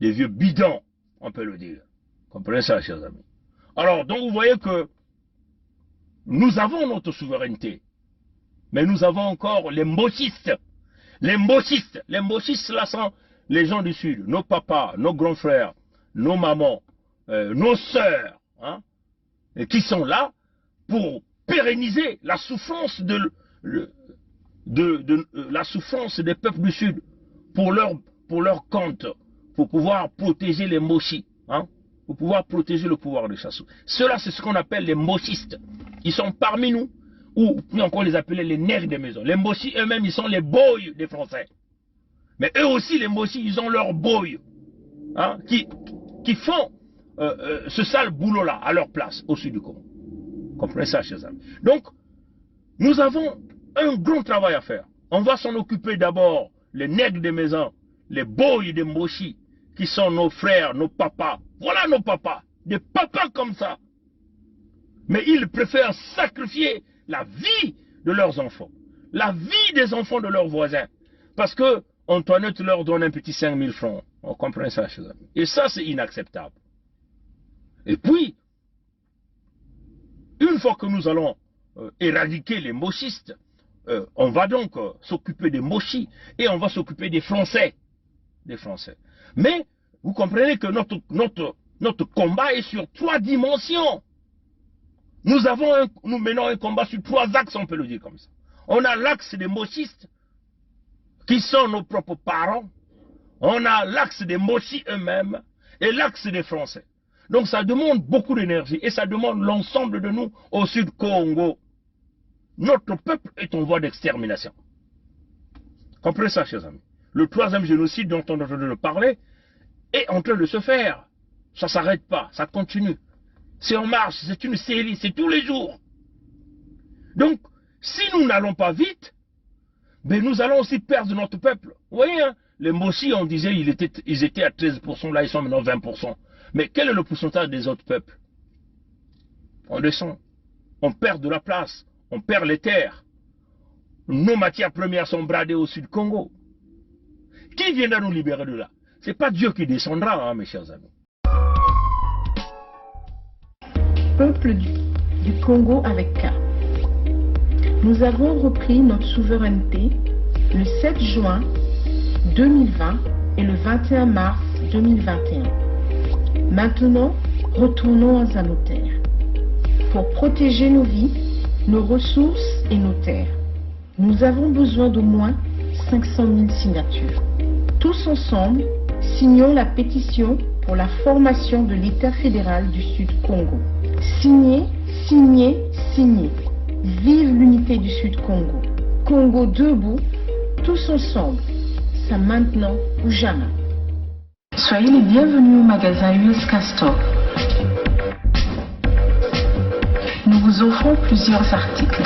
des vieux bidons, on peut le dire. Comprenez ça, chers amis. Alors, donc vous voyez que nous avons notre souveraineté. Mais nous avons encore les mochistes. Les mochistes là sont les gens du Sud, nos papas, nos grands frères, nos mamans, nos sœurs, hein, qui sont là pour pérenniser la souffrance la souffrance des peuples du Sud pour leur compte, pour pouvoir protéger les mochis, hein, pour pouvoir protéger le pouvoir de Chassou. Cela, c'est ce qu'on appelle les mochistes. Ils sont parmi nous. Ou puis encore les appeler les nègres des maisons. Les Moshi eux-mêmes, ils sont les boys des Français. Mais eux aussi, les Moshi, ils ont leurs boys, hein, qui font ce sale boulot-là à leur place au sud du Congo. Comprenez ça, chers amis. Donc, nous avons un grand travail à faire. On va s'en occuper d'abord, les nègres des maisons, les boys des Moshi, qui sont nos frères, nos papas. Voilà nos papas, des papas comme ça. Mais ils préfèrent sacrifier la vie de leurs enfants, la vie des enfants de leurs voisins, parce que Antoinette leur donne un petit 5000 francs. On comprend ça, chers amis. Et ça, c'est inacceptable. Et puis, une fois que nous allons éradiquer les mochistes, on va donc s'occuper des mochis et on va s'occuper des Français. Mais, vous comprenez que notre combat est sur 3 dimensions. Nous menons un combat sur 3 axes, on peut le dire comme ça. On a l'axe des mochistes, qui sont nos propres parents. On a l'axe des mochis eux-mêmes et l'axe des Français. Donc ça demande beaucoup d'énergie et ça demande l'ensemble de nous au Sud Congo. Notre peuple est en voie d'extermination. Comprenez ça, chers amis. Le 3e génocide dont on est en train de parler est en train de se faire. Ça ne s'arrête pas, ça continue. C'est en marche, c'est une série, c'est tous les jours. Donc, si nous n'allons pas vite, ben nous allons aussi perdre notre peuple. Vous voyez, hein, les Moshi, on disait ils étaient à 13%, là ils sont maintenant 20%. Mais quel est le pourcentage des autres peuples? On descend, on perd de la place, On perd les terres. Nos matières premières sont bradées au Sud Congo. Qui viendra nous libérer de là? Ce n'est pas Dieu qui descendra, hein, mes chers amis. Peuple du Congo avec K. Nous avons repris notre souveraineté le 7 juin 2020 et le 21 mars 2021. Maintenant, retournons à nos terres pour protéger nos vies, nos ressources et nos terres. Nous avons besoin d'au moins 500 000 signatures. Tous ensemble, signons la pétition pour la formation de l'État fédéral du Sud Congo. Signez, signez, signez. Vive l'unité du Sud Congo. Congo debout, tous ensemble. C'est maintenant ou jamais. Soyez les bienvenus au magasin US Castor. Nous vous offrons plusieurs articles.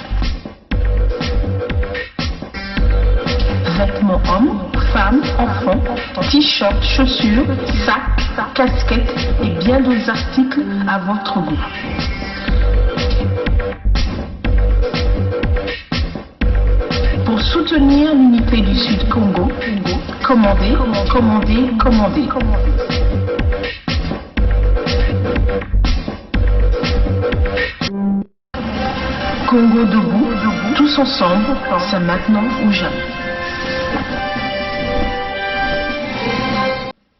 Vêtements hommes, femmes, enfants, t-shirts, chaussures, sacs, casquettes et bien d'autres articles à votre goût. Pour soutenir l'unité du Sud Congo, commandez, commandez, commandez. Congo debout, tous ensemble, c'est maintenant ou jamais.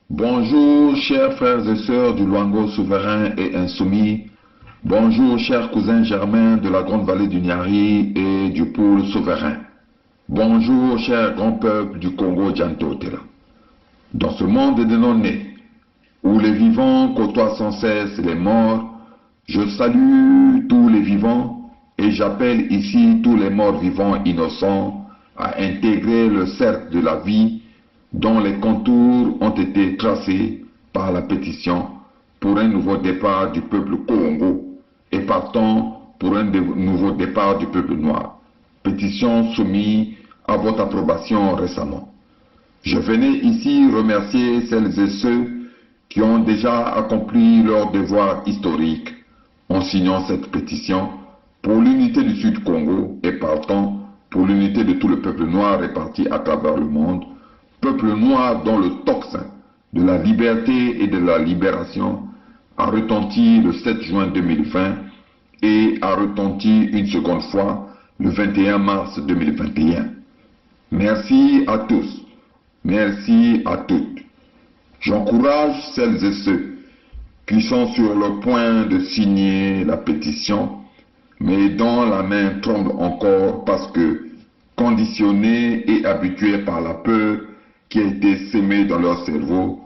Bonjour chers frères et sœurs du Luango souverain et insoumis. Bonjour chers cousins germains de la grande vallée du Niari et du pôle souverain. Bonjour chers grands peuples du Congo Djantotela. Dans ce monde des non-nés, où les vivants côtoient sans cesse les morts, je salue tous les vivants et j'appelle ici tous les morts vivants innocents à intégrer le cercle de la vie dont les contours ont été tracés par la pétition pour un nouveau départ du peuple Congo et partant pour un nouveau départ du peuple noir. Pétition soumise à votre approbation récemment. Je venais ici remercier celles et ceux qui ont déjà accompli leur devoir historique en signant cette pétition pour l'unité du Sud Congo et partant pour l'unité de tout le peuple noir réparti à travers le monde, peuple noir dont le tocsin de la liberté et de la libération a retenti le 7 juin 2020 et a retenti une seconde fois le 21 mars 2021. Merci à tous, merci à toutes. J'encourage celles et ceux qui sont sur le point de signer la pétition, mais dont la main tremble encore parce que conditionnés et habitués par la peur qui a été sémée dans leur cerveau,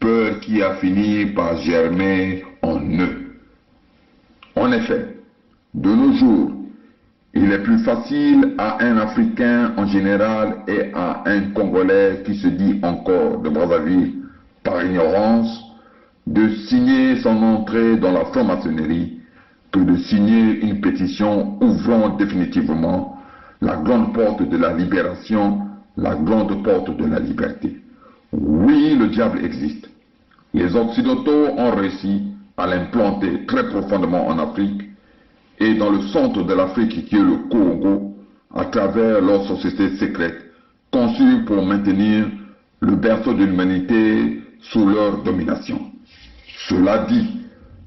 peur qui a fini par germer en eux. En effet, de nos jours, il est plus facile à un Africain en général et à un Congolais qui se dit encore de Brazzaville par ignorance de signer son entrée dans la franc-maçonnerie que de signer une pétition ouvrant définitivement la grande porte de la libération, la grande porte de la liberté. Oui, le diable existe. Les Occidentaux ont réussi à l'implanter très profondément en Afrique et dans le centre de l'Afrique qui est le Congo, à travers leur société secrète, conçue pour maintenir le berceau de l'humanité sous leur domination. Cela dit,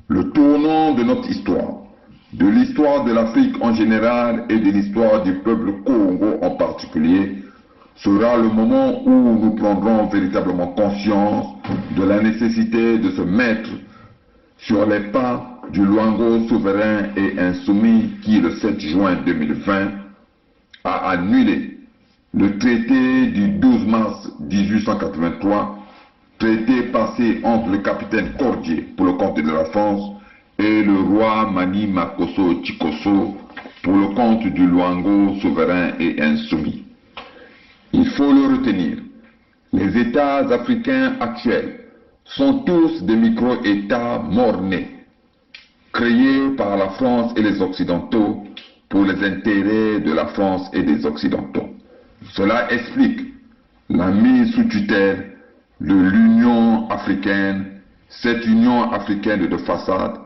le tournant de notre histoire, de l'histoire de l'Afrique en général et de l'histoire du peuple Congo en particulier, sera le moment où nous prendrons véritablement conscience de la nécessité de se mettre sur les pas du Luango souverain et insoumis qui, le 7 juin 2020, a annulé le traité du 12 mars 1883, traité passé entre le capitaine Cordier pour le compte de la France et le roi Mani Makosso Chikosso pour le compte du Luango souverain et insoumis. Il faut le retenir, les États africains actuels sont tous des micro-États morts-nés, créés par la France et les Occidentaux pour les intérêts de la France et des Occidentaux. Cela explique la mise sous tutelle de l'Union africaine, cette Union africaine de façade,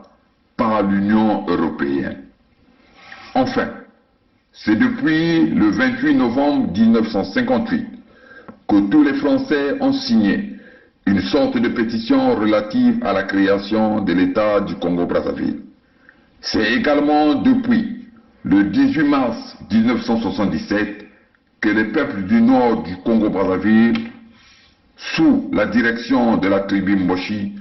par l'Union européenne. Enfin, C'est depuis le 28 novembre 1958 que tous les Français ont signé une sorte de pétition relative à la création de l'État du Congo-Brazzaville. C'est également depuis le 18 mars 1977 que les peuples du nord du Congo-Brazzaville, sous la direction de la tribu Mboshi,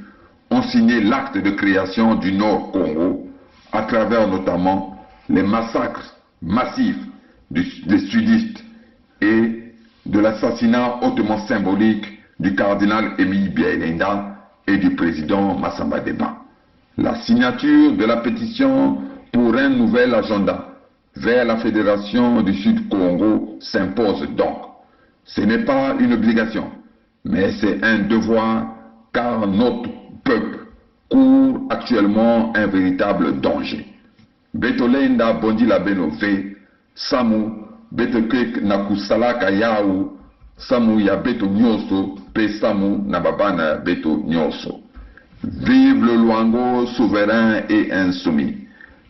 ont signé l'acte de création du Nord Congo à travers notamment les massacres massifs des sudistes et de l'assassinat hautement symbolique du cardinal Émile Biaïlenda et du président Massamba Deba. La signature de la pétition pour un nouvel agenda vers la Fédération du Sud-Congo s'impose donc. Ce n'est pas une obligation, mais c'est un devoir, car notre peuple court actuellement un véritable danger. Betolenda bondi la benove, Samu, Betokek nakusalaka yau, Samu ya beto nyoso, pe Samu nababana beto nyoso. Vive le Luango souverain et insoumis.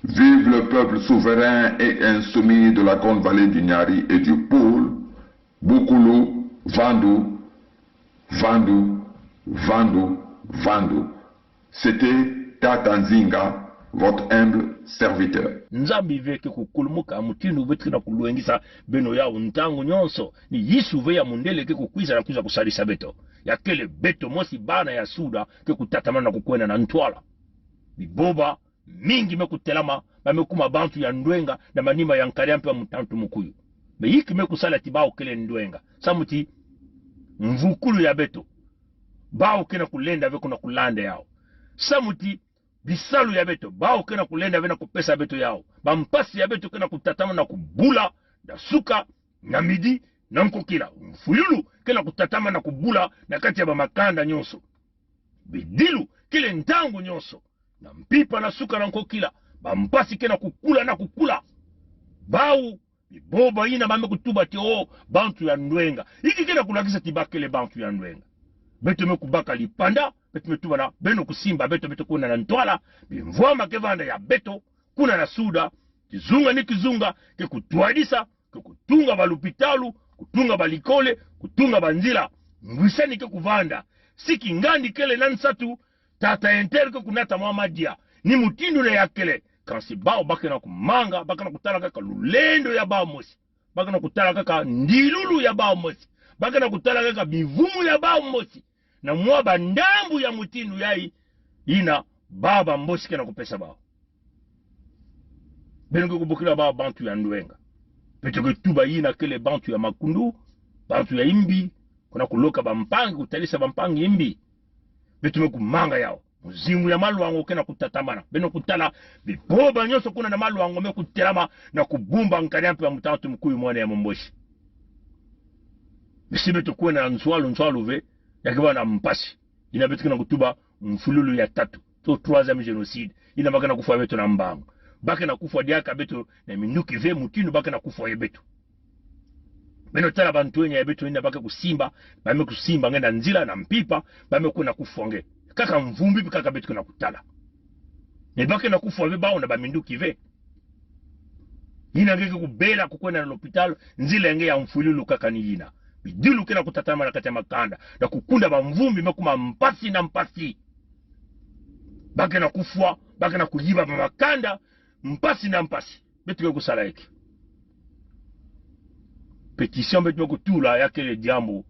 Vive le peuple souverain et insoumis de la grande vallée du Nyari et du Poul, Bukulu, Vandu, Vandu, Vandu, Vandu. C'était Tatanzinga, votre humble serviteur. Nzambi veke kukulumuka mutinu betrina kuluengisa beno ya untangu nyonso ni yisuve ya mundele ke kukwiza na kuza kusalisa beto ya kele beto mosi bana ya suda ke kutatamana na kukwena na ntwala biboba mingi mekutelama bamekuma bantu ya ndwenga na manima ya nkariampe wa mutantu mukuyu meyiki mekusala tibao kele ndwenga samuti mvukulu ya beto bao kena kulenda veko na kulande yao samuti bisalu ya beto bao kena kulenda vena kupesa beto yao bampasi ya beto kena kutatama na kubula na suka na midi na nkokila mfuyulu kena kutatama na kubula na kati ya bamakanda nyonso bidilu kile ntangu nyonso na mpipa na suka na nkokila bampasi kena kukula na kukula bau biboba ina mame kutuba ti o bantu ya ndwenga iki kena kulakisa tibakele bantu ya ndwenga beto mekubaka lipanda beto metuba na beno kusimba beto kuna na ntwala bimvwama kevanda ya beto kuna na suda kizunga ni kizunga ke kutuadisa ke kutunga balupitalu kutunga balikole kutunga banzila ngwisani ke kuvanda siki ngandi kele nansatu tata enter ke kunata mwamadia ni mutindu na yakele kansi bao bake na kumanga bake na kutala kaka lulendo ya bao mosi bake na kutala kaka ndilulu ya bao mosi bake na kutala kaka bivumu ya bao mosi na mwaba ndambu ya mutindu yai ina baba mbosi kena kupesa bao benenge kubukila bao bantu ya ndwenga peteke tuba ina kele bantu ya makundu bantu ya imbi kuna kuloka bampangi kutalisa bampangi imbi betume kumanga yao muzimu ya maluango kena kutatamana beno kutala biboba nyoso kuna na maluango me kutelama na kubumba nkariampe wa mutantu mkuyu mwana ya momboshi bisibe tukuwe na nsualu ve yakiwa na mpasi ina betu na kutuba mfululu ya 3 to 3e genocide ina baka na kufa betu na mbango baka na kufa diaka betu na minuki ve mutinu baka na kufa yebetu beno tala bantu wenye yebetu ina baka kusimba bame kusimba ngenda nzila na mpipa bame kuna kufonge kaka mvumbi kaka betu kuna kutala ne baka na kufa ve bao na baminduki ve ina ngeke kubela kukwenda na l'hôpital nzila nge ya mfululu kaka ni ina bidilu kena kutatama na kati ya makanda na kukunda bamvumbi mekuma mpasi na mpasi bake na kufwa bake na kuyiba makanda mpasi na mpasi betu ke kusala eki petition betu kutula yake le diambo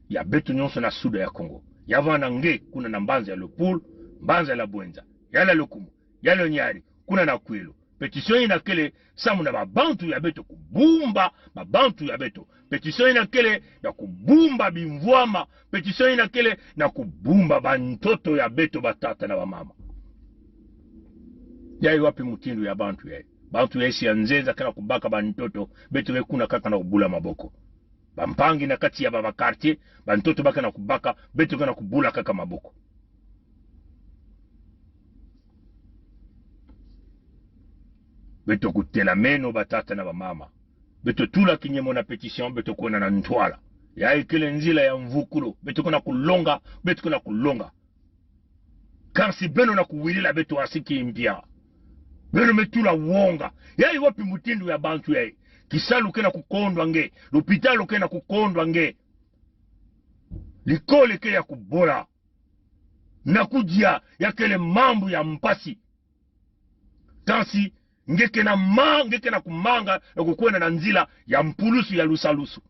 ya betu nyonso na suda ya Congo yavana nge kuna na mbanza ya Lepul mbanza ya la Bwenza yala Lokumu yala Nyari kuna na Kwilu petition ina kele samu na babantu ya beto kubumba babantu ya beto petition ina kele ya kubumba bimvwama petition ina kele na kubumba bantoto ya beto batata na bamama yai wapi mutindu ya bantu yai bantu yai si nzeza kana kubaka bantoto beto wekuna kaka na kubula maboko bampangi na kati ya baba quartier bantoto baka na kubaka beto kana kubula kaka maboko beto kutela meno batata na bamama beto tula kinyemo na petition beto kuna na ntwala yai kile nzila ya mvukulu beto kuna kulonga beto kuna kulonga kasi beno na kuwilila beto asiki impia beno metula wonga yai wapi mutindu ya bantu yai kisalu kena kukondwa nge, l'hôpital kena kukondwa nge, likole ke ya kubola, na kujia ya kele mambu ya mpasi, tansi ngeke na kumanga na kukwena na nzila ya mpulusu ya lusalusu.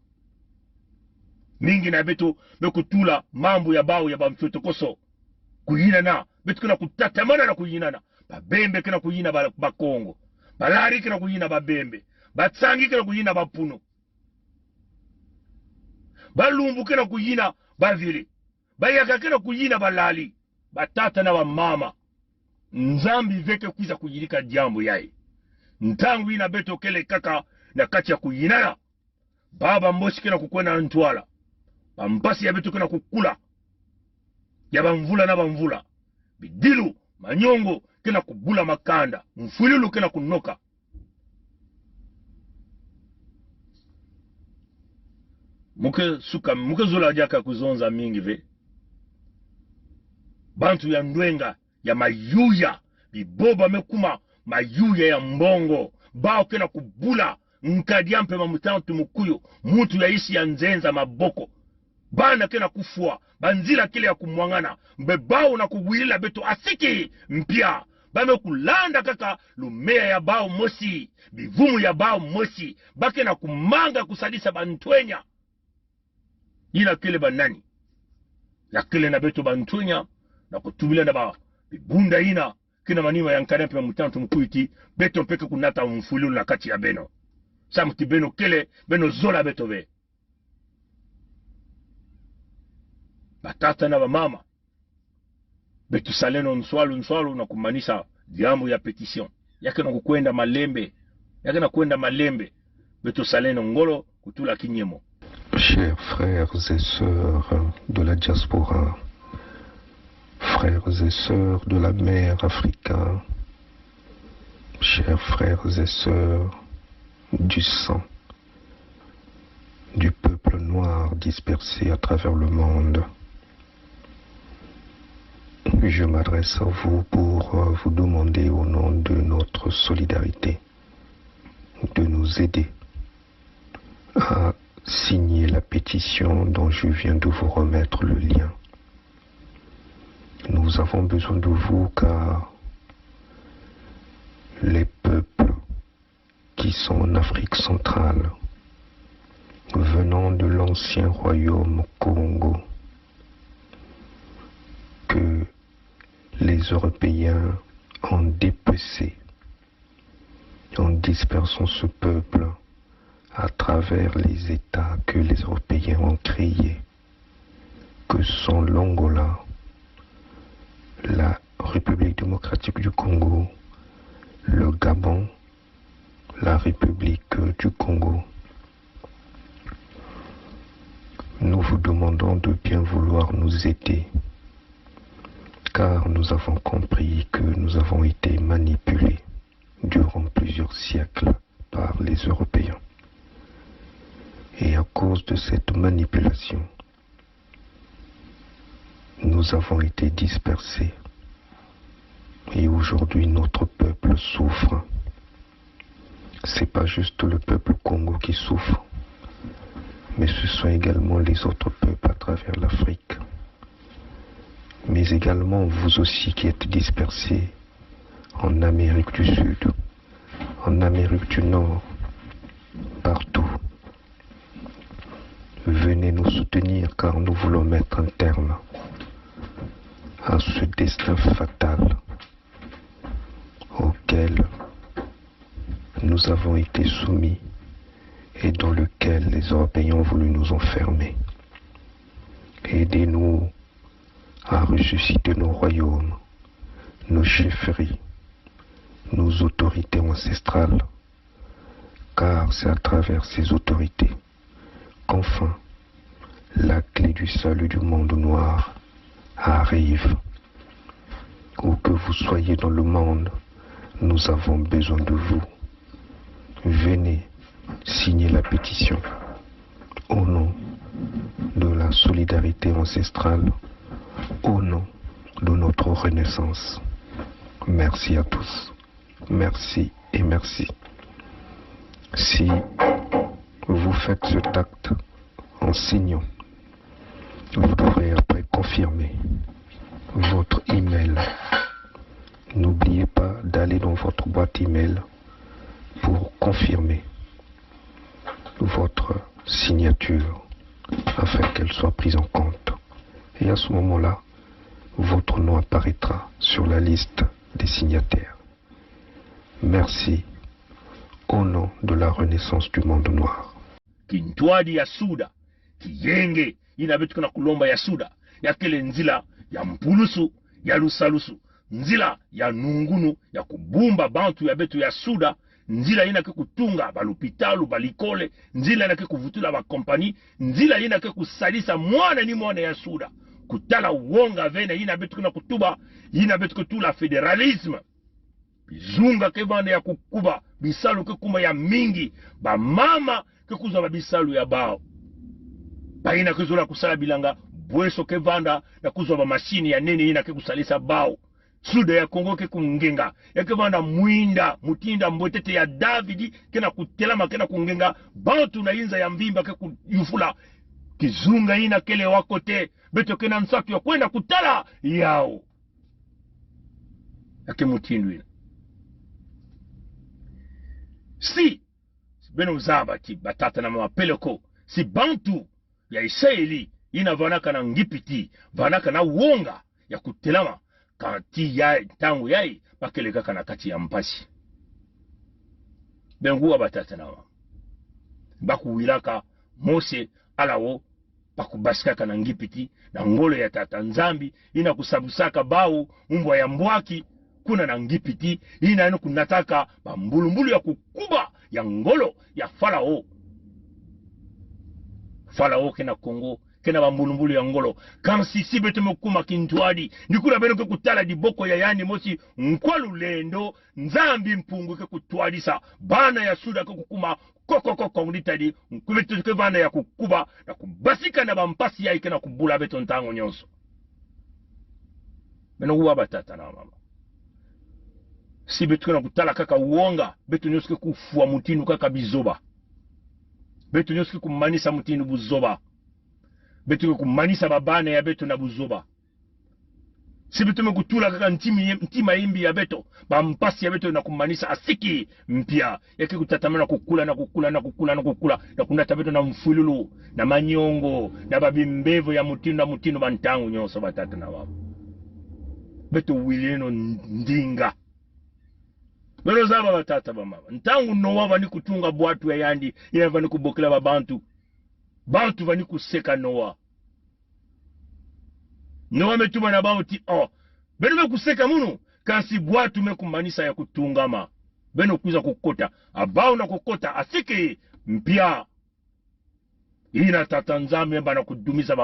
Mingi na beto bekutula mambu ya bao ya bamfyoto koso, kuyina na, beto kena kutatamana na kuyina na, babembe kena kuyina ba Kongo, balari kena kuyina babembe, batsangi kena kuyina bapuno, balumbu kena kuyina bavili, bayaka kena kuyina balali, batata na bamama, nzambi veke kuiza kuyirika jambo yae. Ntangu ina beto kele kaka na kati ya kuyinana, baba mbosi kena kukwena ntwala, bampasi ya beto kena kukula, ya bamvula na bamvula, bidilu, manyongo kena kubula makanda, mfululu kena kunoka. Muke zula jaka kuzonza mingi ve. Bantu ya ndwenga, ya mayuya, biboba mekuma, mayuya ya mbongo, bao kena kubula, nkadiampe mamutantu mukuyo, mutu ya isi ya nzenza maboko, bana kena kufua, banzila kile ya kumwangana, mbebao na kubuila beto asiki mpia, bame kulanda kaka lumea ya bao mosi, bivumu ya bao mosi, bake na kumanga kusadisa bantwenya, ila kile banani, ya kile na beto bantwenya, na kutubila na ba bibunda ina, kina maniwa ya nkanempe ya mutantu mkuiti, beto mpeke kunata mfululu na kati ya beno. Samuti beno kele, beno zola beto be. Batata na ba mama, betu saleno nswalu na kumanisa diambu ya petition. Yake na kukwenda malembe, betu saleno ngolo kutula kinyemo. Chers frères et sœurs de la diaspora, frères et sœurs de la mer Africa, chers frères et sœurs du sang, du peuple noir dispersé à travers le monde, je m'adresse à vous pour vous demander au nom de notre solidarité de nous aider à signer la pétition dont je viens de vous remettre le lien. Nous avons besoin de vous car les peuples qui sont en Afrique centrale, venant de l'ancien royaume Congo, que les Européens ont dépecé en dispersant ce peuple à travers les États que les Européens ont créés, que sont l'Angola, la République démocratique du Congo, le Gabon, la République du Congo. Nous vous demandons de bien vouloir nous aider, car nous avons compris que nous avons été manipulés durant plusieurs siècles par les Européens. Et à cause de cette manipulation, nous avons été dispersés. Et aujourd'hui, notre peuple souffre. C'est pas juste le peuple Congo qui souffre, mais ce sont également les autres peuples à travers l'Afrique. Mais également vous aussi qui êtes dispersés en Amérique du Sud, en Amérique du Nord, partout. Venez nous soutenir car nous voulons mettre un terme à ce destin fatal auquel nous avons été soumis et dans lequel les Européens ont voulu nous enfermer. Aidez-nous à ressusciter nos royaumes, nos chefferies, nos autorités ancestrales, car c'est à travers ces autorités qu'enfin la clé du salut du monde noir arrive. Où que vous soyez dans le monde, nous avons besoin de vous. Venez signer la pétition au nom de la solidarité ancestrale, au nom de notre renaissance. Merci à tous. Merci et merci. Si vous faites cet acte en signant, vous devrez après confirmer votre email. N'oubliez pas d'aller dans votre boîte email pour confirmer votre signature afin qu'elle soit prise en compte. Et à ce moment-là, votre nom apparaîtra sur la liste des signataires. Merci au nom de la renaissance du monde noir. Kintwadi ya suda, kiyenge, inabetu kuna kulomba ya suda, ya kele nzila, ya mpulusu, ya lusalusu, nzila ya nungunu, ya kubumba bantu ya betu ya suda, nzila ina ke kutunga balupitalu balikole, nzila ina ke kuvutula ba kompani, nzila ina ke kusalisa mwana ni mwana ya suda, kutala uonga vene ina betu kuna kutuba, ina betu kutula federalisme, bizunga ke bande ya kukuba, bisalu ke kuma ya mingi, ba mama ke kuza ba bisalu ya bao, ba ina ke zola kusala bilanga, bweso ke vanda na kuza ba mashini ya nene ina ke kusalisa bao, suda ya Kongo ke kungenga ya ke vanda muinda mutinda mbotete ya Davidi kena kutelama kena kungenga bantu na inza ya mbimba ke kuyufula kizunga ina kele wakote beto kena nsatu ya kwenda kutala yao ya ke mutindu ina si beno zaba ti batata na mapeleko si bantu ya Israeli ina vanaka na ngipiti vanaka na uonga ya kutelama kanti ya tangu yai bakeleka kana kati ya mpasi benguwa batata na bakuwilaka Mose alawo bakubasikaka na ngipiti na ngolo ya tata nzambi ina kusabusaka bao umbwa ya mbwaki kuna na ngipiti ina ino kunataka bambulumbulu ya kukuba ya ngolo ya Farao kena Kongo kena bambulumbulu ya ngolo kansi si bete mokuma kintwadi nikula beno ke kutala diboko ya yani mosi nkwalu lendo nzambi mpungu ke kutwadisa bana ya suda ke kukuma koko ngitadi nkubetu ke bana ya kukuba na kubasika na bampasi ya ikena kubula beto ntango nyonso beno uwa batata na mama si betu na kutala kaka uonga betu nyonso ke kufua mutinu kaka bizoba betu nyonso ke kumanisa mutinu buzoba betu kumanisa babane ya beto na buzoba si betu mekutula kaka ntima imbi ya beto bampasi ya beto na kumanisa asiki mpia yake kutatamana kukula na kunata beto na mfululu na manyongo na babimbevo ya mutinu bantangu nyonso batata na wabo beto wileno ndinga bero zaba batata ba mama ntangu Noa vani kutunga bwatu ya yandi ina vani kubokela babantu bantu vani kuseka Noa metuma na bauti beno mekuseka munu kasi bwatu mekumanisa ya kutungama beno kuza kukota abao na kukota asike mpia ina tata nzambe bana kudumisa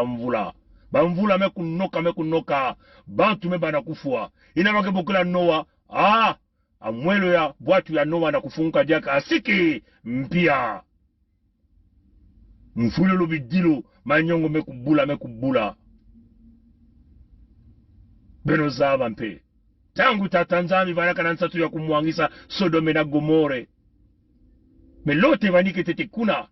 bamvula mekunoka bantu mebana kufua ina makebokela Noa amwelo ya bwatu ya Noa na kufunguka jaka asiki mpia mfululu bidilo manyongo mekubula beno zaba mpe tangu tata nzambi vanaka na nsatu ya kumwangisa Sodome na Gomore melote vanike tete kuna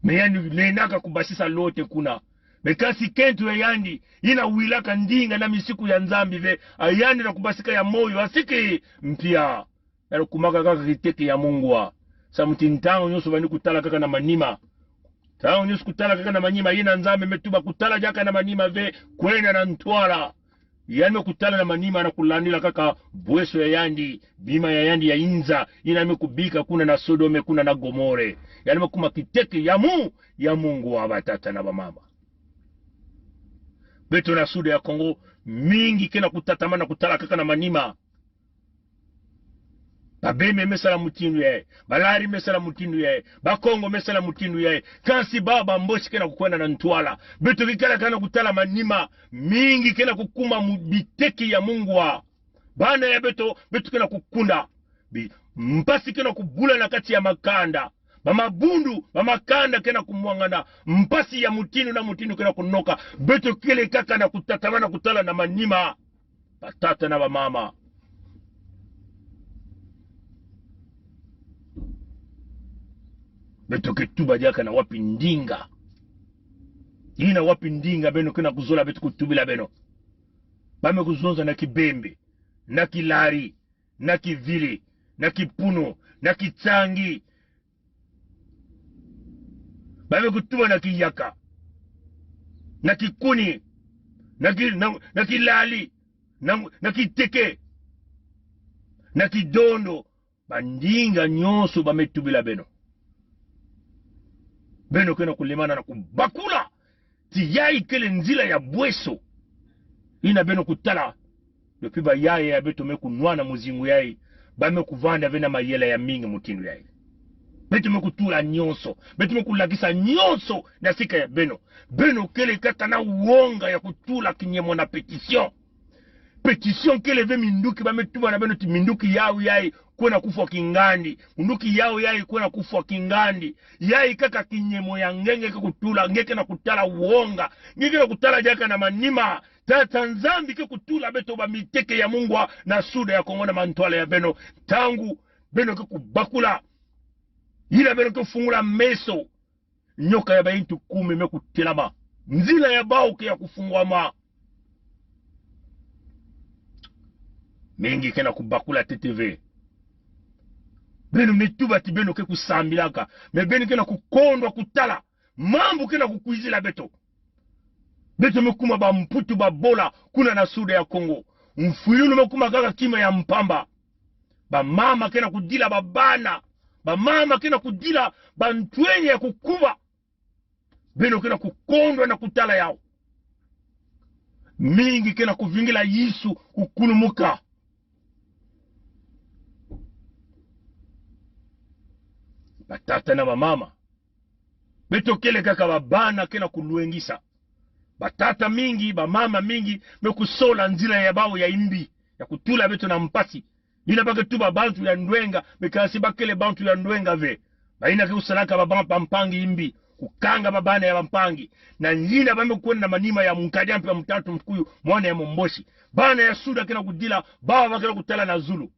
meyani lenaka kubasisa lote kuna bekasi kentu ya yandi ina wilaka ndinga na misiku ya nzambi ve ayandi na kubasika ya moyo asiki mpia yalo kumaka kaka kiteke ya Mungwa sa mtintango nyusu vani kutala kaka na manima tango nyusu kutala kaka na manima ina nzambi metuba kutala jaka na manima ve kwena na ntwala yani kutala na manima na kulandila kaka bweso ya yandi bima ya yandi ya inza ina mekubika kuna na Sodome kuna na Gomore yani mekuma kiteke ya Mungu wa batata na bamama beto na suda ya Kongo mingi kena kutatamana kutala kaka na manima babeme mesala mutinu yae balari mesala mutinu yae bakongo mesala mutinu yae kansi baba mboshi kena kukwenda na ntwala beto kikala kana kutala manima mingi kena kukuma biteki ya Mungu wa bana ya beto kena kukunda mpasi kena kubula na kati ya makanda bamabundu bamakanda kena kumwangana mpasi ya mutinu na mutinu kena kunoka beto kile kaka na kutatamana kutala na manima batata na bamama beto ke tuba diaka na wapi ndinga ina wapi ndinga beno kena kuzola beto kutubila beno bame kuzonza na kibembe na kilari na kivili na kipuno na kitsangi bame kutuba na kiyaka na kikuni na kilali na kiteke na kidondo bandinga nyonso bametubila beno beno kena kulemana na kubakula ti yai kele nzila ya bweso ina beno kutala depuis ba yaye ya beto me kunwana muzingu yai bame kuvanda vena mayela ya mingi mutindu yai beto me kutula nyonso beto me kulakisa nyonso na sika ya beno kele kaka na uonga ya kutula kinyemo na petition kele ve minduki bame tuba na beno ti minduki yao yai kwena kufwa kingandi minduki yao yai kwena kufwa kingandi yai kaka kinyemo ya ngenge kutula ngeke na kutala uonga ngeke na kutala jaka na manima tata nzambi ke kutula beto ba miteke ya mungwa na suda ya Kongo na mantwala ya beno tangu beno ke kubakula ila beno ke fungula meso nyoka ya baintu 10 me kutelama nzila ya bao ke ya kufungwa ma mengi kena kubakula TTV beno metuba ti beno ke kusambilaka me beno kena kukondwa kutala mambo kena kukuizila beto mekuma ba mputu ba bola kuna na suda ya Kongo mfuilu mekuma kaka kima ya mpamba ba mama kena kudila babana ba mama kena kudila ba ntwenye ya kukuba beno kena kukondwa na kutala yao mingi kena kuvingila Yesu kukulumuka batata na mama beto kele kaka babana kena kuluengisa batata mingi ba mama mingi mekusola nzila ya bao ya imbi ya kutula beto na mpasi ina baka tuba bantu ya ndwenga mekasi bakele bantu ya ndwenga ve baina ke usalaka babamba mpangi imbi kukanga babana ya mpangi na njina bame kwenda manima ya munkadampi ya mtatu mkuyu mwana ya momboshi bana ya suda kena kudila bawa bakela kutala na Zulu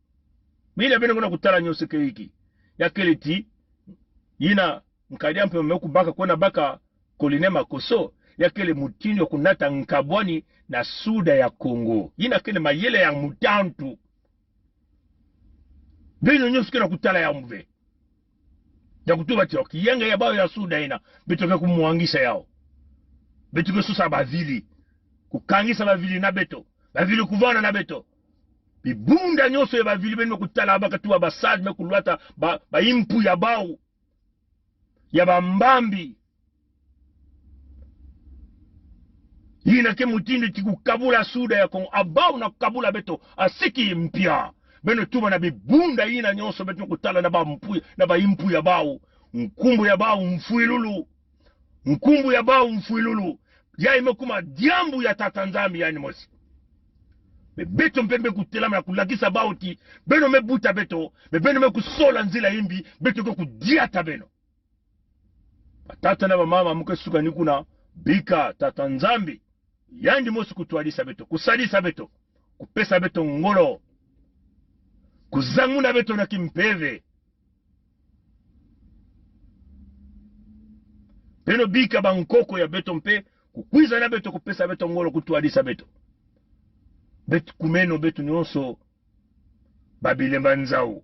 mina bene kuna kutala nyoseke hiki ya keleti ina mkadampi mmekubaka kwenda baka kolinema koso ya kele mutini ya kunata nkabwani na suda ya Kongo ina kele mayele ya mutantu bino nyosu kena kutala ya mve ya kutuba tiyo kiyenga ya bao ya suda ina betoke kumuangisha yao betoke susa bavili kukangisa bavili na beto bavili kuvana na beto bibunda nyoso ya bavili beno kutala abaka tuwa basad me kulwata ba impu ya bao ya bambambi ina ke mutindi tikukabula suda ya Kongo abao na kukabula beto asiki mpya beno tuba na bibunda ina nyonso beto kutala na ba mpu na ba impu ya bao nkumbu ya bao mfuilulu ya imekuma diambu ya tatanzami yani mosi beto mpembe kutelama na kulakisa bao ti beno mebuta beto beno mekusola nzila imbi beto ke kudiata beno batata na mama muke suka nikuna bika tatanzambi yandi mosi kutualisa beto kusalisa beto kupesa beto ngolo kuzanguna beto na kimpeve peno bika bankoko ya beto mpe kukwiza na beto kupesa beto ngolo kutualisa beto beto kumeno beto nyonso babilemba nzau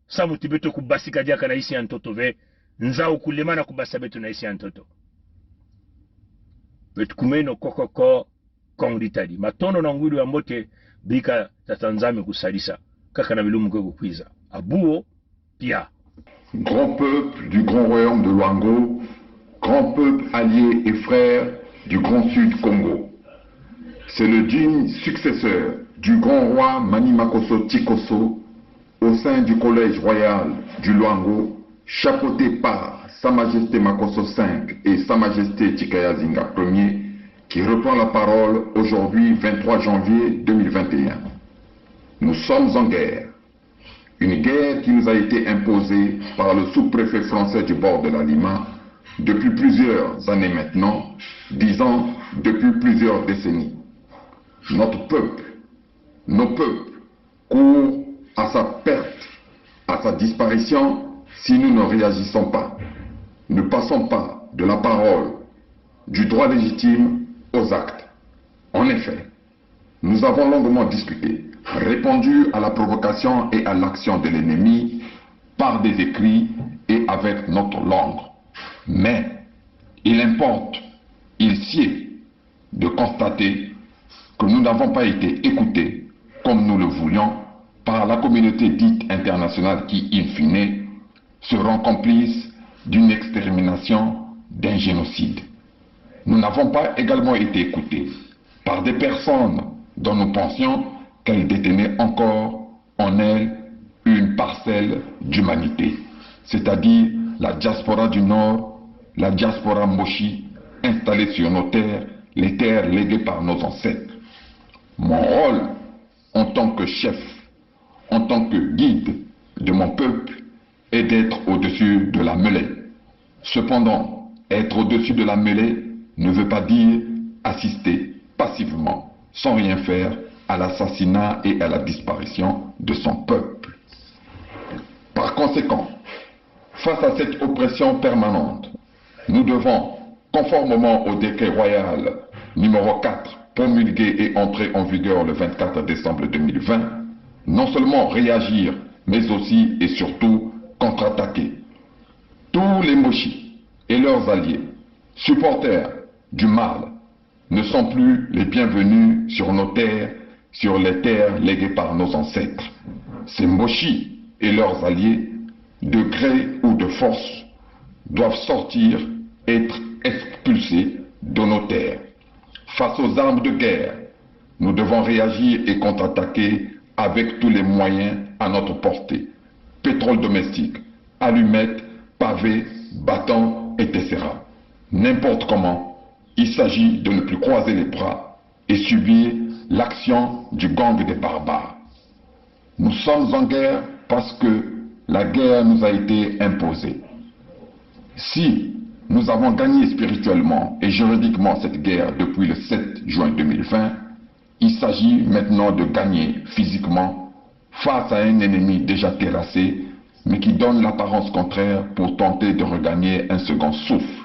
samuti beto kubasika diaka na isi ya ntoto ve nzau kulemana kubasa beto na isi ya ntoto betu kumeno kokoko kongritadi matono na ngwidu ya mbote bika tatanzami kusalisa kaka na bilumu kwe kukwiza abuo pia. Grand peuple du grand royaume de Luango, grand peuple allié et frère du grand sud Congo, c'est le digne successeur du grand roi Mani Makosso Tikosso au sein du collège royal du Luango, chapeauté par Sa Majesté Makosso V et Sa Majesté Tikaya Zinga Ier, qui reprend la parole aujourd'hui 23 janvier 2021. Nous sommes en guerre. Une guerre qui nous a été imposée par le sous-préfet français du bord de la Lima depuis plusieurs années maintenant, disons depuis plusieurs décennies. Notre peuple, nos peuples courent à sa perte, à sa disparition si nous ne réagissons pas. ne passons pas de la parole, du droit légitime aux actes. En effet, nous avons longuement discuté, répondu à la provocation et à l'action de l'ennemi par des écrits et avec notre langue. Mais il importe, il sied de constater que nous n'avons pas été écoutés comme nous le voulions par la communauté dite internationale qui, in fine, seront complices d'une extermination, d'un génocide. Nous n'avons pas également été écoutés par des personnes dont nous pensions qu'elles détenaient encore en elles une parcelle d'humanité, c'est-à-dire la diaspora du Nord, la diaspora Moshi, installée sur nos terres, les terres léguées par nos ancêtres. Mon rôle, en tant que chef, en tant que guide de mon peuple, est d'être au-dessus de la mêlée. Cependant, être au-dessus de la mêlée ne veut pas dire assister passivement, sans rien faire, à l'assassinat et à la disparition de son peuple. Par conséquent, face à cette oppression permanente, nous devons, conformément au décret royal numéro 4, promulgué et entré en vigueur le 24 décembre 2020, non seulement réagir, mais aussi et surtout contre-attaquer. Tous les Moshis et leurs alliés, supporters du mal, ne sont plus les bienvenus sur nos terres, sur les terres léguées par nos ancêtres. Ces Moshis et leurs alliés, de gré ou de force, doivent sortir, être expulsés de nos terres. Face aux armes de guerre, nous devons réagir et contre-attaquer avec tous les moyens à notre portée. Pétrole domestique, allumettes, pavés, bâtons, etc. N'importe comment, il s'agit de ne plus croiser les bras et subir l'action du gang des barbares. Nous sommes en guerre parce que la guerre nous a été imposée. Si nous avons gagné spirituellement et juridiquement cette guerre depuis le 7 juin 2020, il s'agit maintenant de gagner physiquement face à un ennemi déjà terrassé, mais qui donne l'apparence contraire pour tenter de regagner un second souffle.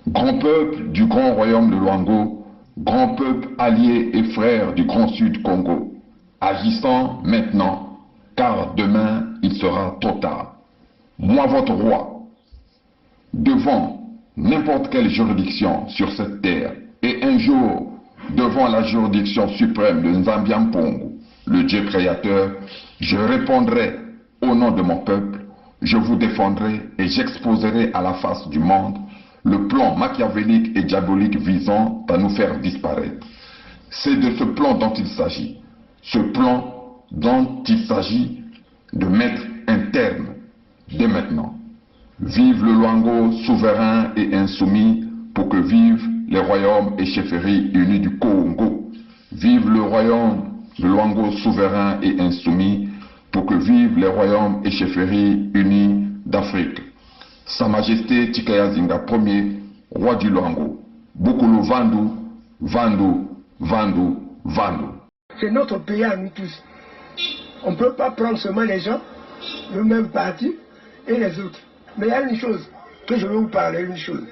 Grand peuple du grand royaume de Luango, grand peuple allié et frère du grand sud Congo, agissant maintenant, car demain il sera trop tard. Moi, votre roi, devant n'importe quelle juridiction sur cette terre, et un jour devant la juridiction suprême de Nzambiampongo, le Dieu créateur, je répondrai au nom de mon peuple, je vous défendrai et j'exposerai à la face du monde le plan machiavélique et diabolique visant à nous faire disparaître. C'est de ce plan dont il s'agit. Ce plan dont il s'agit de mettre un terme dès maintenant. Vive le Luango souverain et insoumis pour que vivent les royaumes et chefferies unis du Congo. Vive le royaume de Luango souverain et insoumis pour que vivent les royaumes et chefferies unis d'Afrique. Sa Majesté Tikaya Zinga Ier, roi du Luango. Bukulu Vandu, Vandu, Vandu, Vandu. C'est notre pays à nous tous. On ne peut pas prendre seulement les gens, le même parti et les autres. Mais il y a une chose que je veux vous parler, une chose.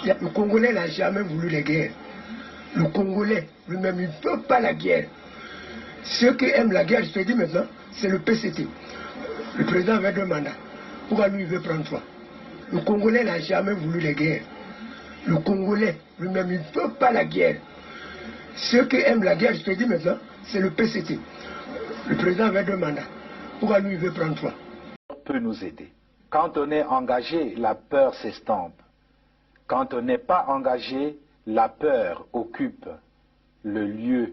Le Congolais n'a jamais voulu la guerre. Le Congolais lui-même, il ne peut pas la guerre. Ceux qui aiment la guerre, je te dis maintenant, c'est le PCT. Le président avait 2 mandats. Pourquoi lui, il veut prendre 3? Le Congolais n'a jamais voulu la guerre. Le Congolais lui-même, il ne peut pas la guerre. Ceux qui aiment la guerre, je te dis maintenant, c'est le PCT. Le président avait 2 mandats. Pourquoi lui, il veut prendre 3? Peut nous aider. Quand on est engagé, la peur s'estompe. Quand on n'est pas engagé, la peur occupe le lieu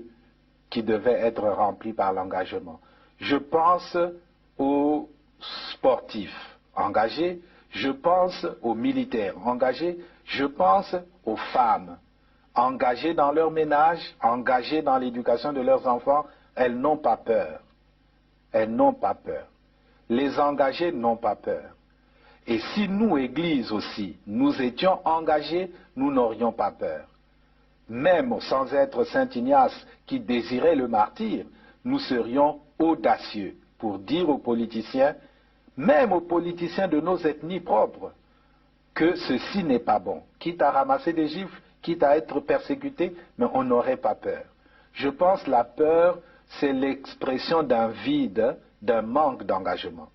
qui devait être rempli par l'engagement. Je pense aux sportifs engagés, je pense aux militaires engagés, je pense aux femmes engagées dans leur ménage, engagées dans l'éducation de leurs enfants. Elles n'ont pas peur. Elles n'ont pas peur. Les engagés n'ont pas peur. Et si nous, Église aussi, nous étions engagés, nous n'aurions pas peur. Même sans être Saint Ignace qui désirait le martyre, nous serions audacieux pour dire aux politiciens, même aux politiciens de nos ethnies propres, que ceci n'est pas bon. Quitte à ramasser des gifles, quitte à être persécuté, mais on n'aurait pas peur. Je pense que la peur, c'est l'expression d'un vide, d'un manque d'engagement.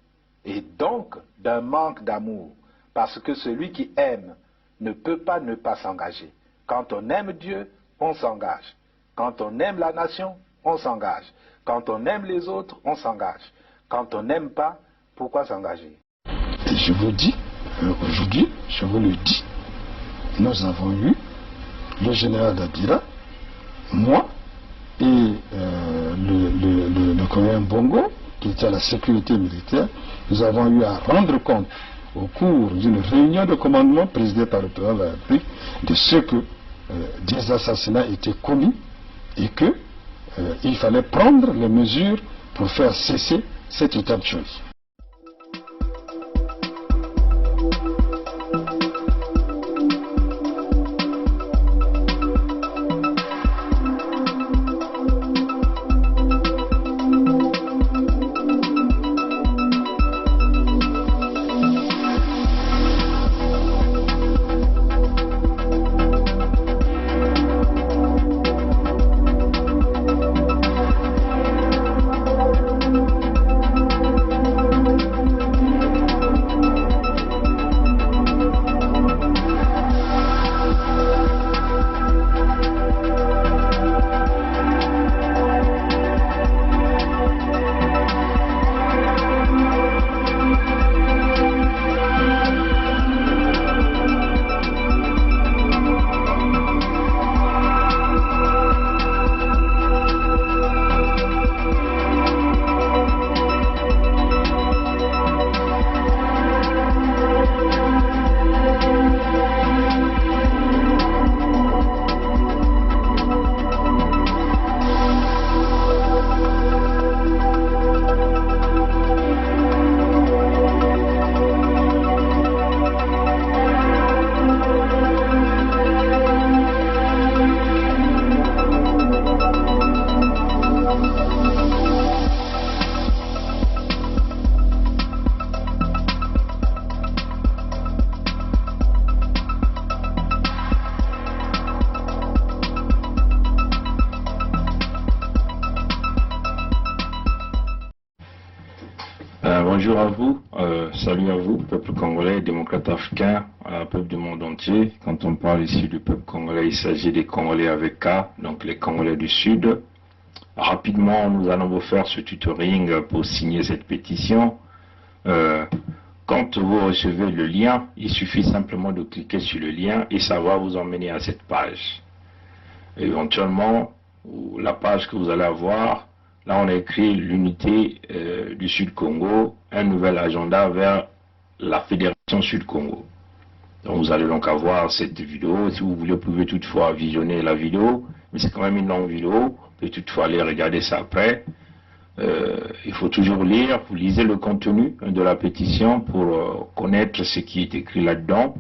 Et donc, d'un manque d'amour. Parce que celui qui aime ne peut pas ne pas s'engager. Quand on aime Dieu, on s'engage. Quand on aime la nation, on s'engage. Quand on aime les autres, on s'engage. Quand on n'aime pas, pourquoi s'engager? Et je vous dis, aujourd'hui, je vous le dis, nous avons eu le général Dabira, moi et le colonel Bongo, qui était à la sécurité militaire. Nous avons eu à rendre compte au cours d'une réunion de commandement présidée par le président de la République de ce que des assassinats étaient commis et que il fallait prendre les mesures pour faire cesser cet état de choses. Bonjour à vous, salut à vous, peuple congolais, démocrate africain, peuple du monde entier. Quand on parle ici du peuple congolais, il s'agit des Congolais avec K, donc les Congolais du Sud. Rapidement, nous allons vous faire ce tutoring pour signer cette pétition. Quand vous recevez le lien, il suffit simplement de cliquer sur le lien et ça va vous emmener à cette page. Éventuellement, la page que vous allez avoir, là on a écrit l'unité du Sud-Congo, un nouvel agenda vers la Fédération Sud-Congo. Donc vous allez donc avoir cette vidéo. Si vous voulez, vous pouvez toutefois visionner la vidéo, mais c'est quand même une longue vidéo. Vous pouvez toutefois aller regarder ça après. Il faut toujours lire, vous lisez le contenu de la pétition pour connaître ce qui est écrit là-dedans.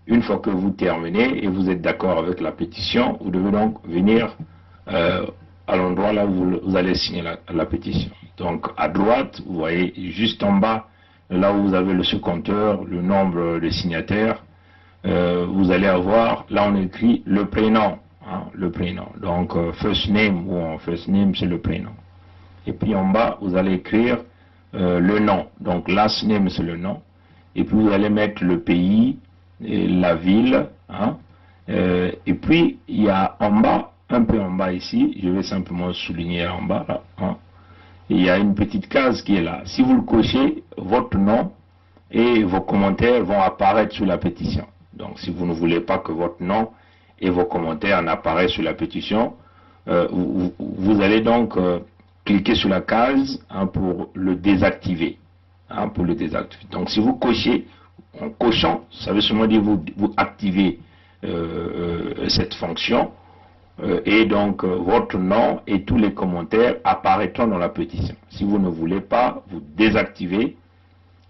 Une fois que vous terminez et vous êtes d'accord avec la pétition, vous devez donc venir à l'endroit là où vous allez signer la pétition. Donc à droite, vous voyez juste en bas, là où vous avez le compteur, le nombre de signataires, vous allez avoir, là on écrit le prénom, hein, le prénom. Donc first name, ou en first name c'est le prénom. Et puis en bas, vous allez écrire le nom. Donc last name c'est le nom. Et puis vous allez mettre le pays, et la ville, hein. Et puis il y a en bas, un peu en bas ici, je vais simplement souligner en bas, là, hein. Il y a une petite case qui est là. Si vous le cochez, votre nom et vos commentaires vont apparaître sur la pétition. Donc si vous ne voulez pas que votre nom et vos commentaires n'apparaissent sur la pétition, vous allez donc cliquer sur la case, hein, pour le désactiver. Hein, pour le désactiver. Donc si vous cochez, en cochant, ça veut seulement dire vous activez cette fonction. Et donc votre nom et tous les commentaires apparaîtront dans la pétition. Si vous ne voulez pas, vous désactivez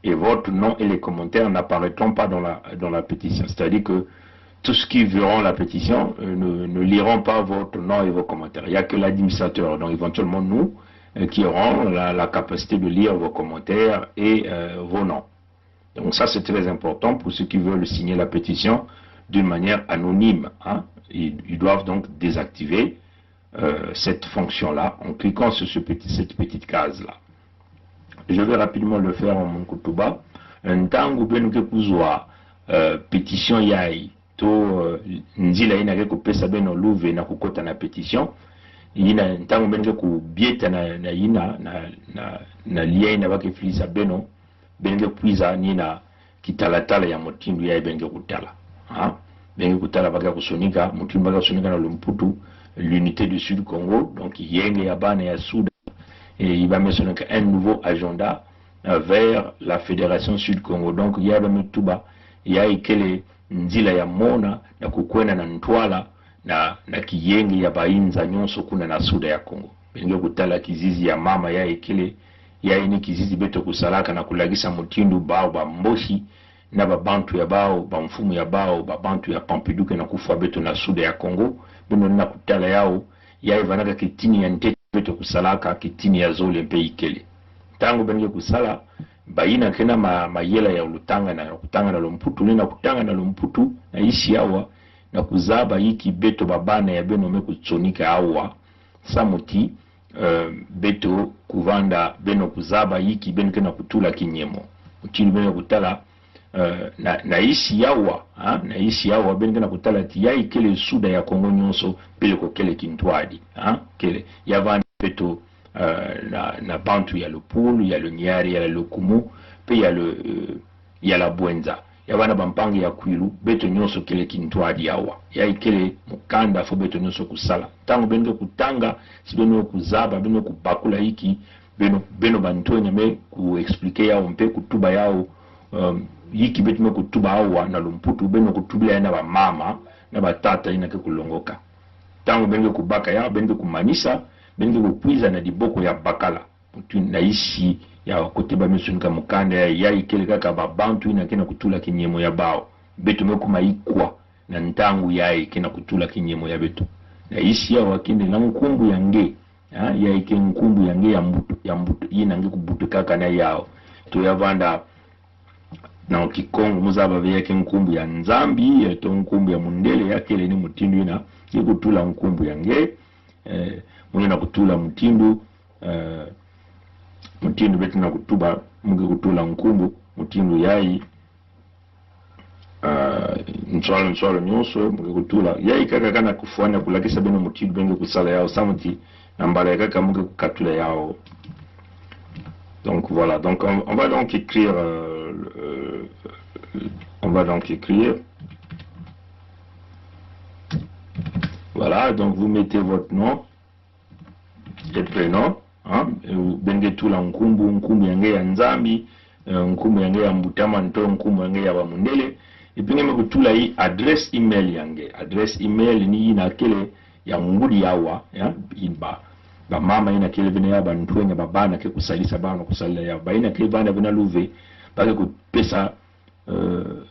et votre nom et les commentaires n'apparaîtront pas dans la pétition. C'est-à-dire que tous ceux qui verront la pétition ne liront pas votre nom et vos commentaires. Il n'y a que l'administrateur, donc éventuellement nous, qui aurons la capacité de lire vos commentaires et vos noms. Donc ça c'est très important pour ceux qui veulent signer la pétition d'une manière anonyme. Hein. Ils doivent donc désactiver cette fonction-là en cliquant sur cette petite case-là. Je vais rapidement le faire en mon kutuba. Un temps où ben kuzwa pétition yai to nzila ina ke kupesa beno luve na kukota na pétition ina ntango ben ku bieta na ina na lia ina bake filisa beno ben kuiza nina kitalatala ya motindu yai ben kutala ha ben kutala baka kusonika motindu baka kusonika na Lumputu l'unité du Sud Congo donc yenge ya bana ya Sud et il va mettre un nouveau agenda vers la Fédération Sud-Congo. Donc il y a le Tuba, il y a ikele nzila ya mona na kukwena na ntwala na kiyengi ya bainza nyonso kuna na Suda ya Congo. Benge kutala kizizi ya mama ya ikele ya ini kizizi beto kusalaka na kulagisa mutindu bao ba mboshi na babantu ya bao ba mfumu ya bao babantu ya Pampiduke na kufa beto na Suda ya Congo. Beno na kutala yao ya ivanaka kitini ya ntete beto kusalaka kitini ya zole mpe ikele. Tango benye kusala baina kena mayela ya ulutanga na kutanga na Lumputu na kutanga na Lumputu na ishi awa na kuzaba hiki beto babana ya beno mekutsonika awa samuti beto kuvanda beno kuzaba hiki beno kena kutula kinyemo utili beno kutala na ishi awa na ishi awa beno kena kutala tiyai kele Suda ya Kongo nyonso pele ko kele kintwadi kele yavana beto na bantu ya Lupulu, ya Lunyari, ya Lukumu, pe ya la Bwenza. Ya wana bampangi ya Kwilu, beto nyonso kele kintwadi yawa. Ya ikele mukanda fo beto nyonso kusala. Tango beno kutanga, si beno kuzaba, beno kubakula hiki, beno bantu nyame ku explique yao mpe kutuba yao, hiki beto kutuba awa na Lumputu, beno kutubila ya na ba mama, na ba tata inake kulongoka. Tango beno kubaka yao, beno kumanisa, benge kupuiza na diboko ya bakala mutu na ishi ya kote ba mesunika mukanda ya ikele kaka babantu ina kena kutula kinyemo ya bao betu mekuma ikwa na ntangu ya ikena kutula kinyemo ya betu na ishi ya wakende na mkumbu ya nge ya ike mkumbu ya nge ya mbutu ina nge kubutu kaka na yao to ya vanda na Kikongo muzaba vya mkumbu ya Nzambi ya to mkumbu ya Mundele ya kele ni mutindu ina kutula mkumbu ya nge mwenye na kutula mutindu betu na kutuba mungi kutula nkumbu mutindu yai nswalo nyonso mungi kutula yai kaka kana kufuana kulakisa beno mutindu benge kusala yao samuti na mbala kaka mungi kukatula yao. Donc voilà, donc on va donc écrire voilà, donc vous mettez votre nom et prénom, benge tula nkumbu yange ya Nzambi, nkumbu yange ya Mbutama nto nkumbu yange ya Bamundele, ipinge mekutula hii adresse email yange. Adresse email ni ina kele ya ngudi yawa, ba mama ina kele vina ya bantuenga babana ke kusalisa bana kusalila ya ba ina kele bana vina luve bake kupesa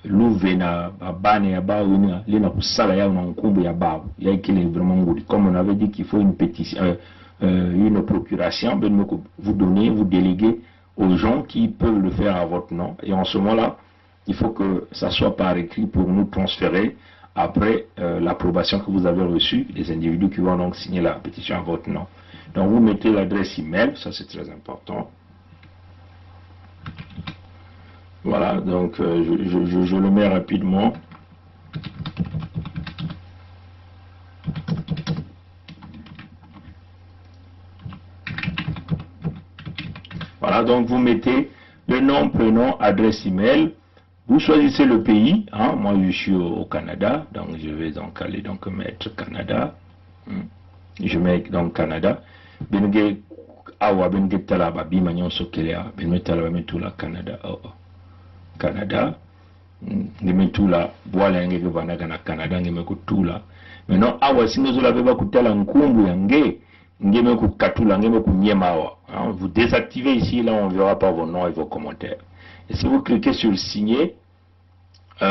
luve na babane ya bao ina lina kusala yao na nkumbu ya bao ya kele vraiment ngudi. Comme on avait dit qu'il faut une pétition une procuration, vous donnez, vous déléguez aux gens qui peuvent le faire à votre nom. Et en ce moment-là, il faut que ça soit par écrit pour nous transférer après l'approbation que vous avez reçue, les individus qui vont donc signer la pétition à votre nom. Donc vous mettez l'adresse email, ça c'est très important. Voilà, donc je le mets rapidement. Voilà, donc vous mettez le nom, prénom, adresse email. Vous choisissez le pays. Moi, je suis au Canada, donc je vais donc aller donc mettre Canada. Je mets donc Canada. Benge awa benge talaba bima nyonso kelea benge talaba metula Canada. Canada. Ngeme tula bwala ngeke vanaga na Canada ngeme kutula. Maintenant awa singezola beba kutala nkumbu yange. Vous désactivez ici, là on ne verra pas vos noms et vos commentaires. Et si vous cliquez sur le signer, ça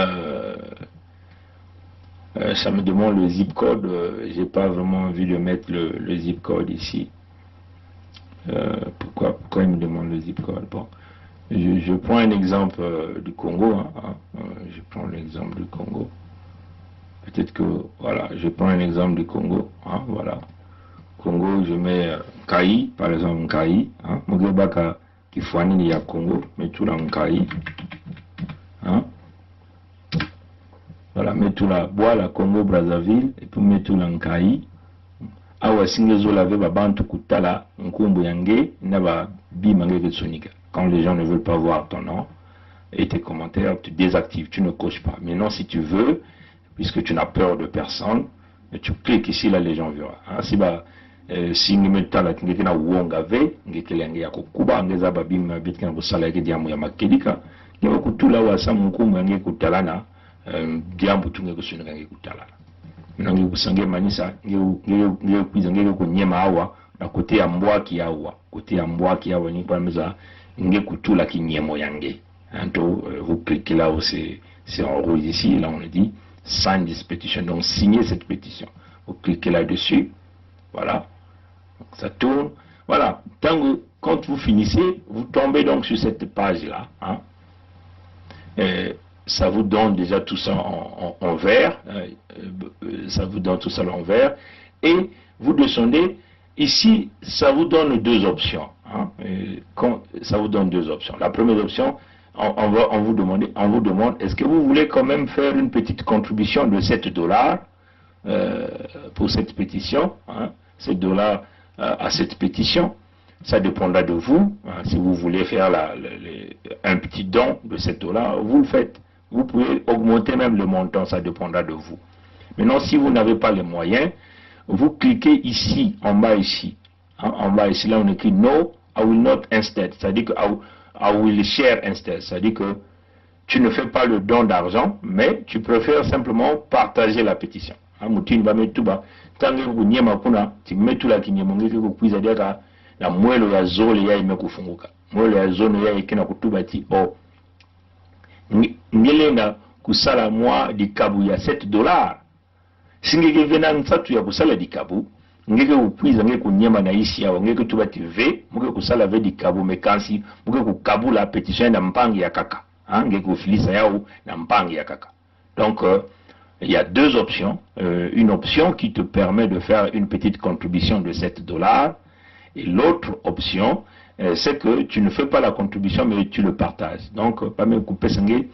me demande le zip code. J'ai pas vraiment envie de mettre le zip code ici. Pourquoi il me demande le zip code? Bon, Je prends un exemple du Congo. Je prends l'exemple du Congo. Peut-être que, voilà, je prends un exemple du Congo. Voilà. Congo, je mets Kaï, par exemple, Kaï. Mogobaka qui fournit il y a Congo, mais tout là en Kaï. Voilà, mets tout là, bois la Congo, Brazzaville, et puis mets tout là en Kaï. Awa singezo lave babantu kutala nkumbu yange naba bimange ketsonika. Quand les gens ne veulent pas voir ton nom et tes commentaires, tu désactives, tu ne coches pas. Maintenant, si tu veux, puisque tu n'as peur de personne, tu cliques ici, là les gens verront. Si si nous mettons la tingekena wongave, ngekelenge yako kuba ngeza babim bitkana kusala yake diamu ya makedika, ngewa kutula wasa mkumbu yange kutalana, diambu tunge kusunika yange kutalana. Nange kusange manisa nge kuizange kunyema awa na kote ya mbwaki awa ni kwa meza nge kutula kinyemo yange. Vous cliquez là où c'est en rouge ici, là on a dit sign this petition, donc signez cette pétition. Vous cliquez là-dessus, voilà, donc ça tourne, voilà. Quand vous finissez, vous tombez donc sur cette page-là. Ça vous donne déjà tout ça en vert, ça vous donne tout ça en vert, et vous descendez, ici, ça vous donne deux options. Ça vous donne deux options. La première option, on vous demande, est-ce que vous voulez quand même faire une petite contribution de $7 pour cette pétition, $7 à cette pétition. Ça dépendra de vous. Si vous voulez faire un petit don de $7, vous le faites. Vous pouvez augmenter même le montant, ça dépendra de vous. Maintenant, si vous n'avez pas les moyens, vous cliquez ici, en bas ici. En bas ici, là on écrit No, I will not instead. C'est-à-dire que I will share instead. C'est-à-dire que tu ne fais pas le don d'argent, mais tu préfères simplement partager la pétition. Moutine va mettre tout bas. Tant que vous n'y kuna, tu mets tout là qui n'y a mangé que vous puissiez dire na mwelo ya zole ya ime kufunguka. Mwelo ya zone ya ikena kutubati o. Ngelenga kusala mwa dikabu ya $7. Singeke vena nsatu ya kusala dikabu. Ngeke upuiza ngeke kunyema na isi ya ngeke tubati ve. Muke kusala ve dikabu mekansi. Muke kukabu la pétition na mpangi ya kaka. Ngeke kufilisa yao na mpangi ya kaka. Donc, il y a deux options. Une option qui te permet de faire une petite contribution de $7. Et l'autre option, c'est que tu ne fais pas la contribution, mais tu le partages. Donc, pas même couper sangue,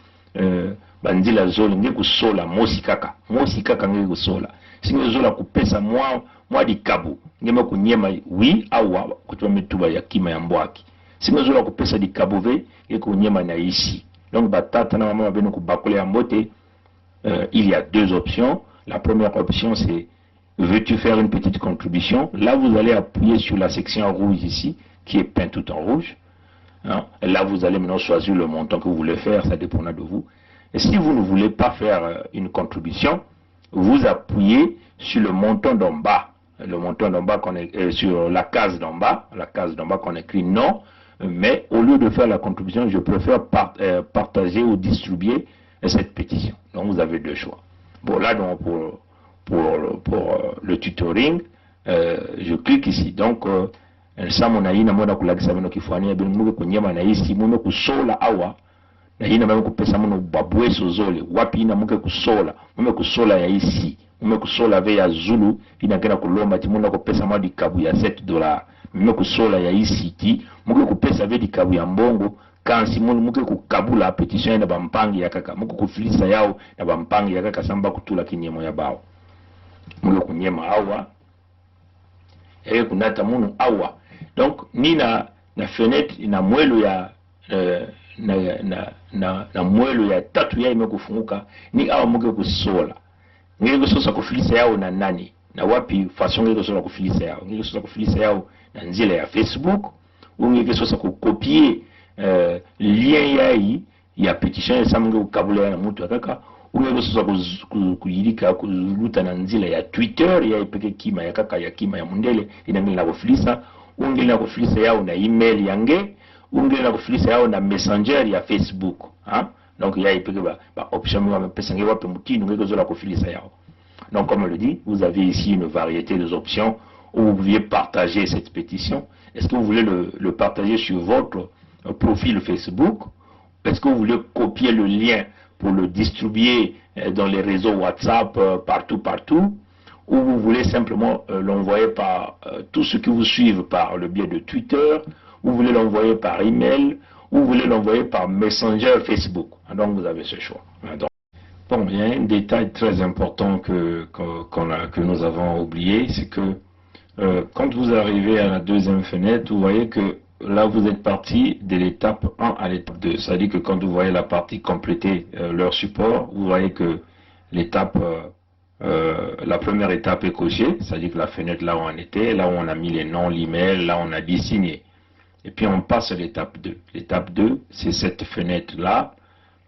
bandila zole, nge kusola, mosikaka nge kusola. Si nge zola couper sa moi di kabu, nge me kunyema oui awa, kutuwa metuba ya kima ya mbwaki. Si nge zola couper sa di kabu ve, nge kunyema na ici. Donc, batata na mama beno kubakole ya mbote, il y a deux options. La première option, c'est veux-tu faire une petite contribution? Là, vous allez appuyer sur la section rouge ici, qui est peinte tout en rouge. Et là, vous allez maintenant choisir le montant que vous voulez faire, ça dépendra de vous. Et si vous ne voulez pas faire une contribution, vous appuyez sur le montant d'en bas. Le montant d'en bas, sur la case d'en bas qu'on écrit non. Mais au lieu de faire la contribution, je préfère partager ou distribuer cette pétition. Donc, vous avez deux choix. Bon, là, donc, pour le tutoring, je clique ici. Donc, ça mon aïna mona kulagisa meno kifania bin muke kunyema na isi mume kusola awa na ina mume kupesa meno babweso zole wapi ina muke kusola mume kusola ya isi mume kusola ve ya Zulu ina kena kulomba ti muna kupesa madi kabu ya $7 mume kusola ya isi ti muke kupesa ve di kabu ya mbongo kansi muke kukabula petition na bampangi ya kaka muke kufilisa yao na bampangi ya kaka samba kutula kinyemo ya bao muke kunyema awa kunata munu awa. Donc ni na fenêtre na mwelo ya na mwelo ya tatu ya ime kufunguka ni awa muke kusola ngeke kusosa kufilisa yao na nani na wapi façon ngeke kusosa kufilisa yao ngeke kusosa kufilisa yao na nzila ya Facebook ou ngeke kusosa kukopier lien yai ya petition ya muke kukabula na mtu akaka ungeke kusosa kuyirika kuluta na nzila ya Twitter ya ipeke kima ya kaka ya kima ya mundele inangela kufilisa ungela kufilisa yao na email yange ungela kufilisa yao na messenger ya Facebook donc ya ipeke ba option mwa pesa nge wapi mutini ungeke zola kufilisa yao. Donc comme on le dit, vous avez ici une variété d'options où vous pouviez partager cette pétition. Est-ce que vous voulez le partager sur votre profil Facebook? Est-ce que vous voulez copier le lien pour le distribuer dans les réseaux WhatsApp partout? Ou vous voulez simplement l'envoyer par tous ceux qui vous suivent par le biais de Twitter, ou vous voulez l'envoyer par email, ou vous voulez l'envoyer par Messenger Facebook. Donc vous avez ce choix. Donc, bon, il y a un détail très important que nous avons oublié, c'est que quand vous arrivez à la deuxième fenêtre, vous voyez que là vous êtes parti de l'étape 1 à l'étape 2. C'est-à-dire que quand vous voyez la partie compléter leur support, vous voyez que l'étape la première étape est cochée, c'est-à-dire que la fenêtre là où on était, là où on a mis les noms, l'email, là où on a dit signer. Et puis on passe à l'étape 2. L'étape 2, c'est cette fenêtre-là,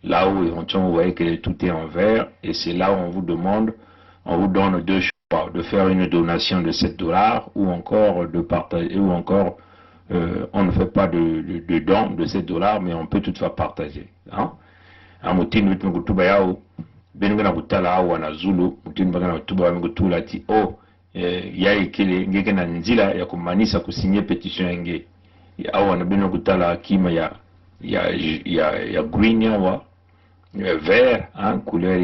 là où éventuellement vous voyez que tout est en vert, et c'est là où on vous demande, on vous donne deux choix, de faire une donation de $7 ou encore de partager, ou encore on ne fait pas de don de $7, mais on peut toutefois partager. Hein? Benugana kutala awa na Zulu mutini bagana tuba mgutula ti ya ikele ngeke na nzila ya kumanisa kusinye petition yange awa na beno kutala kima ya green yawa vert couleur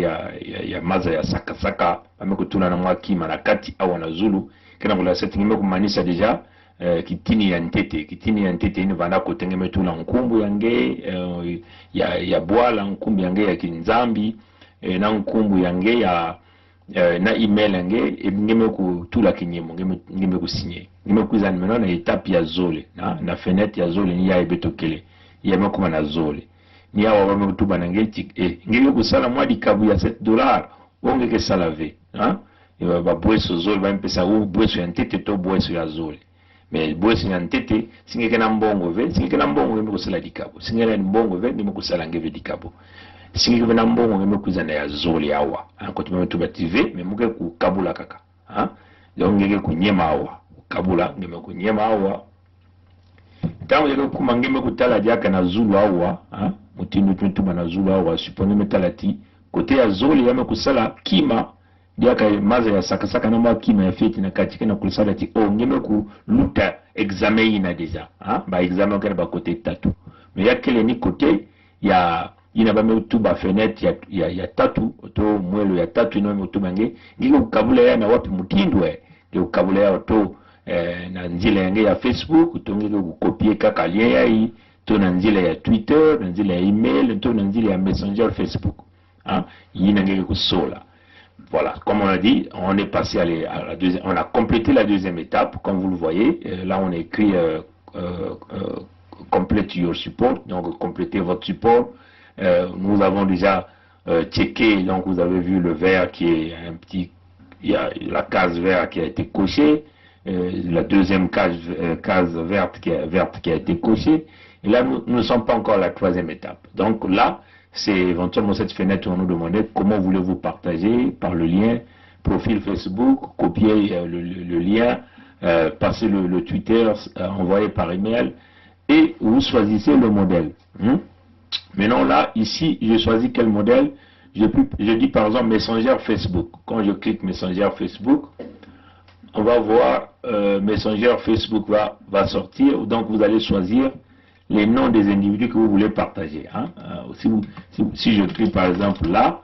ya maza ya saka amekutula na mwa kima na kati awa na Zulu kana kula setting kumanisa deja kitini ya ntete ino vanda kutenge metula nkumbu yange ya bwala nkumbu yange ya kinzambi na nkumbu yange na email yange ngeme kutula kinyemo ngeme kusinye ngeme kuiza nimeno na etape ya zole na fenêtre ya zole ni ya ebetokele ya mekuma na zole ni awa wame kutuba na ngeti ngeme kusala mwadi kabu ya $7 onge ke salave ba bweso zole ba mpesa u bweso ya ntete to bweso ya zole mais bweso ya ntete singeke na mbongo ngeme kusala dikabo singeke na mbongo ngeme kusala ngeve dikabo singi vena mbongo ngeme kuzana ya zoli awa anko tumetuba TV memuke kukabula kaka leo ngeke kunyema awa kabula ngeme kunyema awa tangu ngeke kuma ngeme kutala jaka na Zulu awa mutinu tumetuba na Zulu awa supone metalati kote ya zoli yame kusala kima jaka maza ya saka na mwa kima ya feti na katika na kulisala ti ngeme ku luta examen ina deja ba examen kare ba kote tatu me yakele ni kote ya ina ba meutuba fenêtre ya tatu to mwelo ya tatu ino meutuba ngiko kukabula ya na wapi mutindwe ngiko kukabula ya to na nzila yange ya Facebook to ngiko kukopie kaka lien ya hii to na nzila ya Twitter na nzila ya email to na nzila ya Messenger Facebook yina ngiko kusola. Voilà, comme on a dit, on est passé à la deuxième, on a complété la deuxième étape, comme vous le voyez. Là, on a écrit complete your support, donc complétez votre support. Nous avons déjà checké, donc vous avez vu le vert qui est un petit, il y a la case verte qui a été cochée, la deuxième case verte qui a été cochée, et là nous ne sommes pas encore à la troisième étape. Donc là, c'est éventuellement cette fenêtre où on nous demandait comment voulez-vous partager par le lien profil Facebook, copier le lien, passer le Twitter, envoyer par email, et vous choisissez le modèle. Maintenant là, ici, je choisis quel modèle. Je dis par exemple Messenger Facebook. Quand je clique Messenger Facebook, on va voir Messenger Facebook va sortir. Donc vous allez choisir les noms des individus que vous voulez partager. Si je clique par exemple là,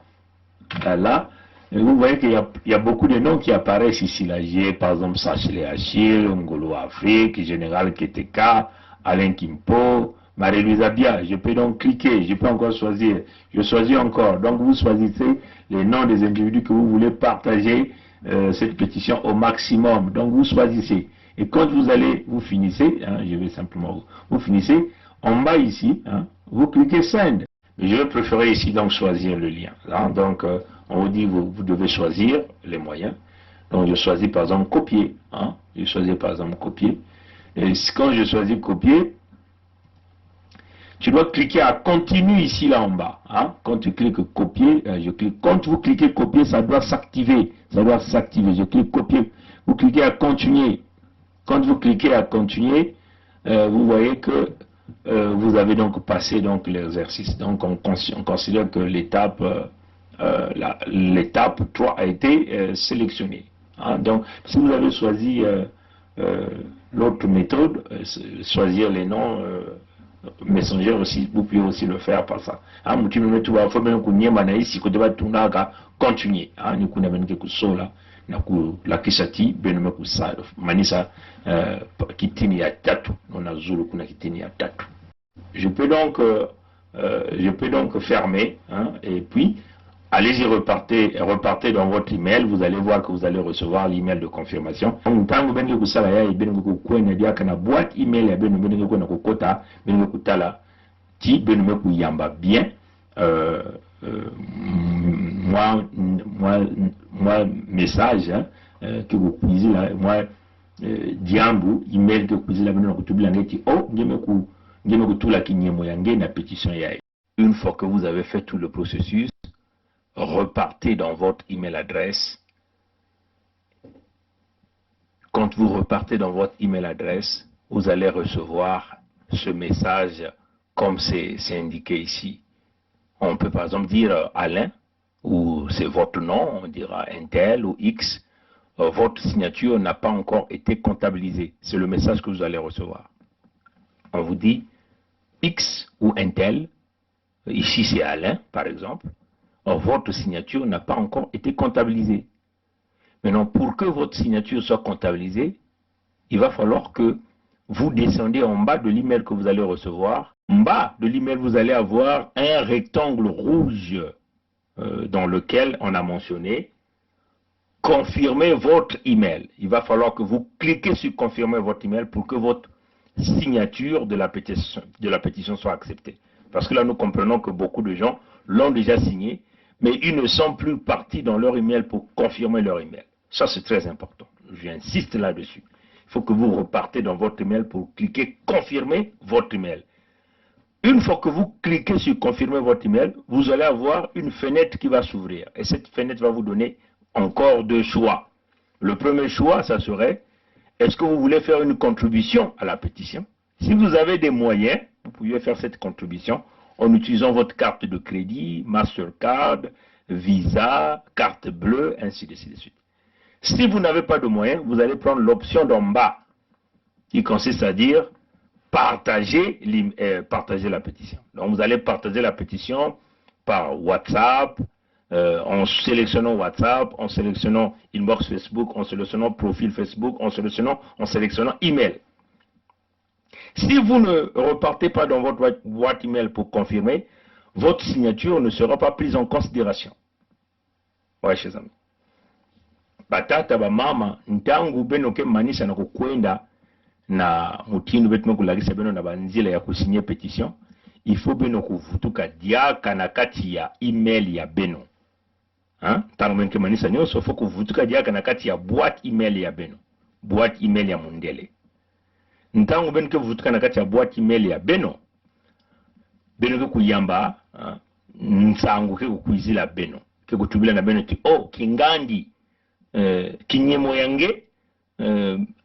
vous voyez qu'il y a beaucoup de noms qui apparaissent ici. Là, j'ai par exemple Sachele Achille, Ngolo Afrique, Général Keteka, Alain Kimpo, Marie-Louise Abia. Je peux donc cliquer, je peux encore choisir. Je choisis encore. Donc vous choisissez les noms des individus que vous voulez partager cette pétition au maximum. Donc vous choisissez. Et quand vous finissez, je vais simplement, vous finissez, en bas ici, vous cliquez Send. Mais je vais préférer ici donc choisir le lien. Donc on vous dit, vous devez choisir les moyens. Donc je choisis par exemple copier. Je choisis par exemple copier. Et quand je choisis copier, tu dois cliquer à continue ici là en bas. Quand tu cliques copier, je clique. Quand vous cliquez copier, ça doit s'activer. Ça doit s'activer. Je clique copier. Vous cliquez à continuer. Quand vous cliquez à continuer, vous voyez que vous avez donc passé donc l'exercice. Donc on considère que l'étape 3 a été sélectionnée. Donc si vous avez choisi l'autre méthode, choisir les noms Messenger aussi, vous pouvez aussi le faire par ça. Ah, tu me mets tout à fait bien qu'on y est mané si que tu vas tourner à continuer. Ah, nous qu'on a bien que sola, na ku la kisati ben me ku sa manisa kitini ya tatu, on a zulu kuna kitini ya tatu. Je peux donc fermer, hein, et puis allez-y, repartez dans votre email, vous allez voir que vous allez recevoir l'email de confirmation. Ntango bengi kusala ya bengi kukwenya dia kana boîte email ya bengi ko na kokota bengi kutala ti bengi ku yamba bien moi message, hein, que vous cuisez là, moi diambu email que vous cuisez là bengi kutubila ngeti oh ngeme ku tula kinyemo yange na pétition ya. Une fois que vous avez fait tout le processus, repartez dans votre email adresse. Quand vous repartez dans votre email adresse, vous allez recevoir ce message comme c'est indiqué ici. On peut par exemple dire Alain, ou c'est votre nom, on dira Intel ou X. Votre signature n'a pas encore été comptabilisée. C'est le message que vous allez recevoir. On vous dit X ou Intel, ici c'est Alain par exemple. Or, votre signature n'a pas encore été comptabilisée. Maintenant, pour que votre signature soit comptabilisée, il va falloir que vous descendez en bas de l'email que vous allez recevoir. En bas de l'email, vous allez avoir un rectangle rouge dans lequel on a mentionné « Confirmez votre email ». Il va falloir que vous cliquez sur « Confirmer votre email » pour que votre signature de la pétition soit acceptée. Parce que là, nous comprenons que beaucoup de gens l'ont déjà signé, mais ils ne sont plus partis dans leur email pour confirmer leur email. Ça, c'est très important. J'insiste là-dessus. Il faut que vous repartez dans votre email pour cliquer « Confirmer votre email ». Une fois que vous cliquez sur « Confirmer votre email », vous allez avoir une fenêtre qui va s'ouvrir. Et cette fenêtre va vous donner encore deux choix. Le premier choix, ça serait, est-ce que vous voulez faire une contribution à la pétition? Si vous avez des moyens, vous pouvez faire cette contribution en utilisant votre carte de crédit, Mastercard, Visa, carte bleue, ainsi de suite. Si vous n'avez pas de moyens, vous allez prendre l'option d'en bas, qui consiste à dire partager la pétition. Donc vous allez partager la pétition par WhatsApp, en sélectionnant WhatsApp, en sélectionnant inbox Facebook, en sélectionnant profil Facebook, en sélectionnant email. Si vous ne repartez pas dans votre boîte email pour confirmer, votre signature ne sera pas prise en considération. Ouais, chers amis. Batata ba mama ntangu beno ke manisa na kukwenda na mutinu betu mekulagisa beno na banzila ya kusinye pétition, il faut beno kuvutuka diaka na kati ya email ya beno. Hein? Tangu beno ke manisa nyoso faut kuvutuka diaka na kati ya boîte email ya beno. Boîte email ya mundele. Ntango beno ke vutuka na kati ya boîte email ya beno ke kuyamba nsangu ke kukwizila beno ke kutubila na beno ti oh kingandi kinyemo yange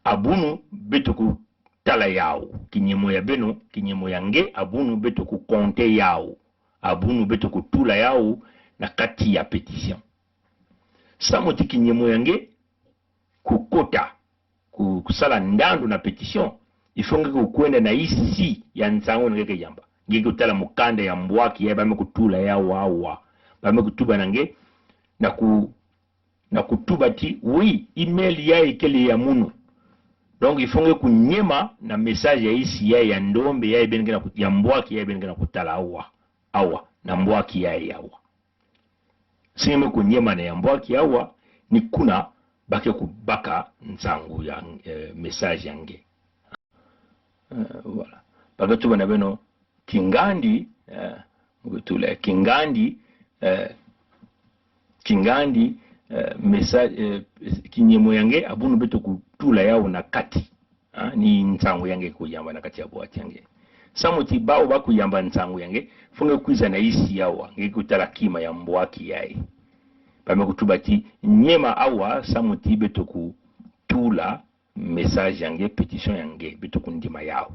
abunu beto ku tala yao kinyemo ya beno kinyemo yange abunu beto ku konte yao abunu beto ku tula yao na kati ya pétition samoti kinyemo yange kukota kusala ndandu na pétition ifonge kukwenda na isi ya nsango ngeke yamba ngeke utala mukanda ya mbwaki ya bame kutula ya wawa bame kutuba nange na kutuba ti oui email ya ikele ya munu donc ifonge kunyema na message ya isi ya ndombe ya ibenge ya mbwaki ya ibenge na kutala awa na mbwaki ya yawa sime kunyema na ya mbwaki yawa ni kuna bake kubaka nsangu ya message yange. Voilà. Bagatu bana beno kingandi ngutule kingandi message kinyemo yange abunu beto kutula yao na kati ni nsangu yange kuyamba na kati ya boîte yange samuti bao bakuyamba nsangu yange funge kwiza na isi yawa ngikutala kima ya mbwaki yae bame kutubati nyema awa samuti beto kutula message yange pétition yange beto kundima yao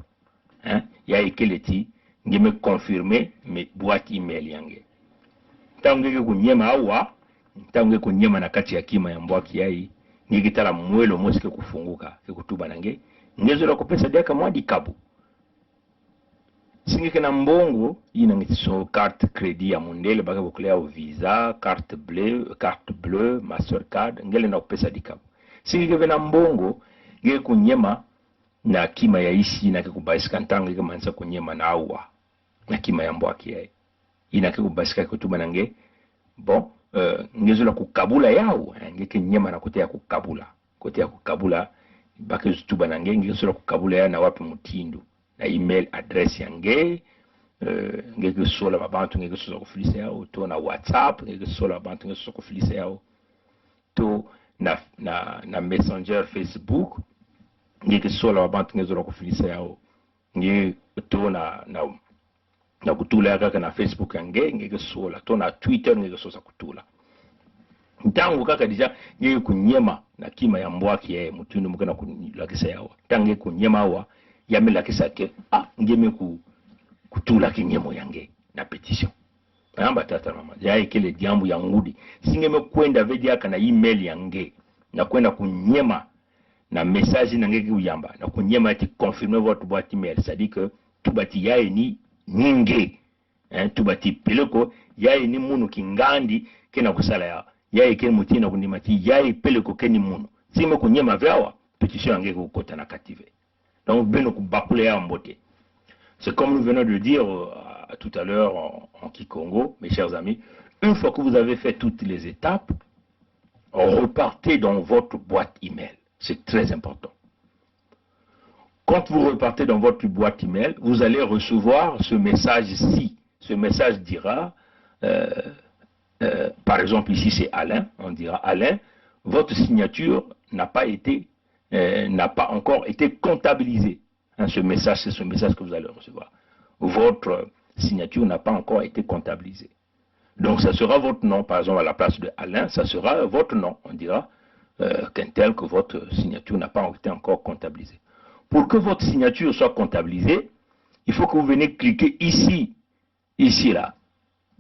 ya ikeleti ngeme confirmer me boîte email yange tangu kunyema awa tangu kunyema na kati ya kima ya mbwaki yai ngikitala mwelo mosike kufunguka kutuba nange ngezo la kupesa diaka mwadi kabu singi kana mbongo ina ngiti so carte crédit ya mundele baka bukulea au visa carte bleue mastercard ngele na kupesa dikapo singi kevena mbongo nge kunyema na kima ya isi ina kukubasika ntanga nge manisa kunyema na awa na kima ya mbwaki ya ina kukubasika kutuba na nge bon ngezula kukabula yao nge kenyema na kote ya kukabula baka zutuba na nge ngezula kukabula ya na wapi mutindu na email address yange ngeke sola babantu ngeke sola kufilisa yao to na WhatsApp ngeke sola babantu ngeke sola kufilisa yao to na Messenger Facebook ngeke sola babantu ngeke sola kufilisa yao nge to na kutula kaka na Facebook yange ngeke sola to na Twitter ngeke sola kutula ntango kaka deja ngeke kunyema na kima ya mbwaki ya mutundu mukana kulakisa yao tange kunyema wa yamela kisake ngeme kutula kinyemo yange na petition amba tata mama yae kile jambo ya ngudi singeme kwenda vedi aka na email yange na kwenda kunyema na message na ngeke uyamba na kunyema ati confirmer votre boîte email c'est-à-dire que tubati yae ni ninge tubati peleko yae ni munu kingandi kena kusala ya yae kene mutina kundimati yae peleko keni munu singeme kunyema vyawa petition yange kukota na kative. Donc, c'est comme nous venons de dire tout à l'heure en Kikongo, mes chers amis, une fois que vous avez fait toutes les étapes, repartez dans votre boîte email. C'est très important. Quand vous repartez dans votre boîte email, vous allez recevoir ce message-ci. Ce message dira, par exemple ici c'est Alain, on dira Alain, votre signature n'a pas encore été comptabilisé. Ce message, c'est ce message que vous allez recevoir. Votre signature n'a pas encore été comptabilisée. Donc, ça sera votre nom, par exemple, à la place de Alain, ça sera votre nom. On dira qu'un tel que votre signature n'a pas été encore comptabilisée. Pour que votre signature soit comptabilisée, il faut que vous veniez cliquer ici, là.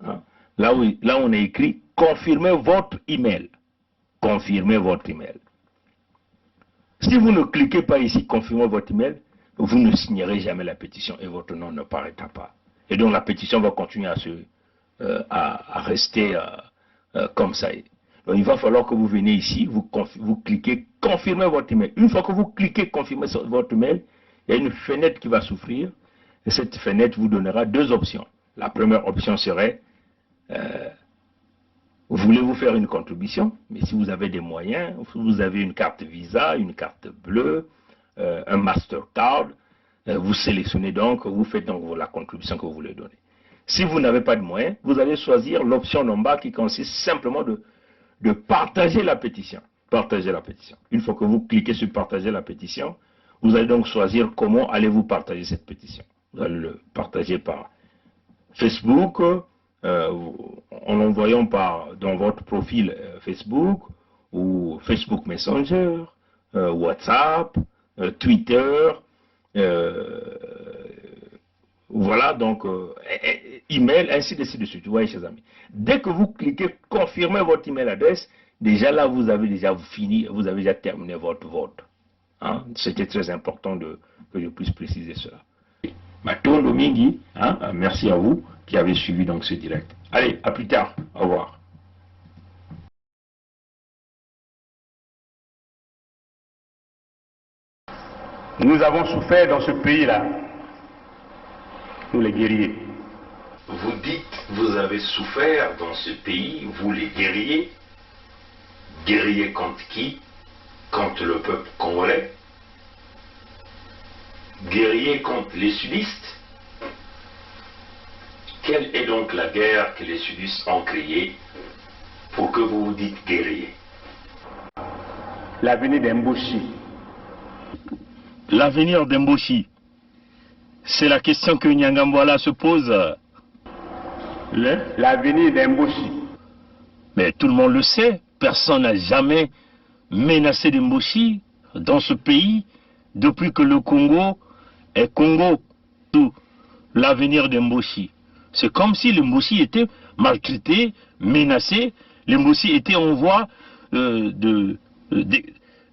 Hein? Là où on a écrit « Confirmez votre email ». Confirmez votre email. Si vous ne cliquez pas ici, confirmez votre email, vous ne signerez jamais la pétition et votre nom ne paraîtra pas. Et donc la pétition va continuer à rester comme ça. Donc il va falloir que vous veniez ici, vous cliquez, confirmez votre email. Une fois que vous cliquez, confirmez votre email, il y a une fenêtre qui va s'ouvrir et cette fenêtre vous donnera deux options. La première option serait voulez-vous faire une contribution? Mais si vous avez des moyens, vous avez une carte Visa, une carte bleue, un Mastercard, vous sélectionnez donc, vous faites donc la contribution que vous voulez donner. Si vous n'avez pas de moyens, vous allez choisir l'option en bas qui consiste simplement de partager la pétition. Partager la pétition. Une fois que vous cliquez sur partager la pétition, vous allez donc choisir comment allez-vous partager cette pétition. Vous allez le partager par Facebook, en l'envoyant dans votre profil Facebook ou Facebook Messenger, WhatsApp, Twitter, voilà donc email, ainsi de suite. Vous voyez, chers amis. Dès que vous cliquez confirmer votre email adresse, déjà là vous avez déjà fini, vous avez déjà terminé votre vote. Hein? C'était très important que je puisse préciser cela. Matondo Mingi, hein? Merci à vous qui avez suivi donc ce direct. Allez, à plus tard. Au revoir. Nous avons souffert dans ce pays-là, nous les guerriers. Vous dites, vous avez souffert dans ce pays, vous les guerriers. Guerriers contre qui? Contre le peuple congolais. Guerriers contre les sudistes. Quelle est donc la guerre que les sudistes ont créée pour que vous vous dites guerriers? L'avenir d'Mboshi. L'avenir d'Mboshi, c'est la question que Nyangamboala se pose. L'avenir d'Mboshi. Mais tout le monde le sait, personne n'a jamais menacé d'Mboshi dans ce pays depuis que le Congo est Congo. Tout l'avenir d'Mboshi. C'est comme si l'Mboshi était maltraité, menacé, l'Mboshi était en voie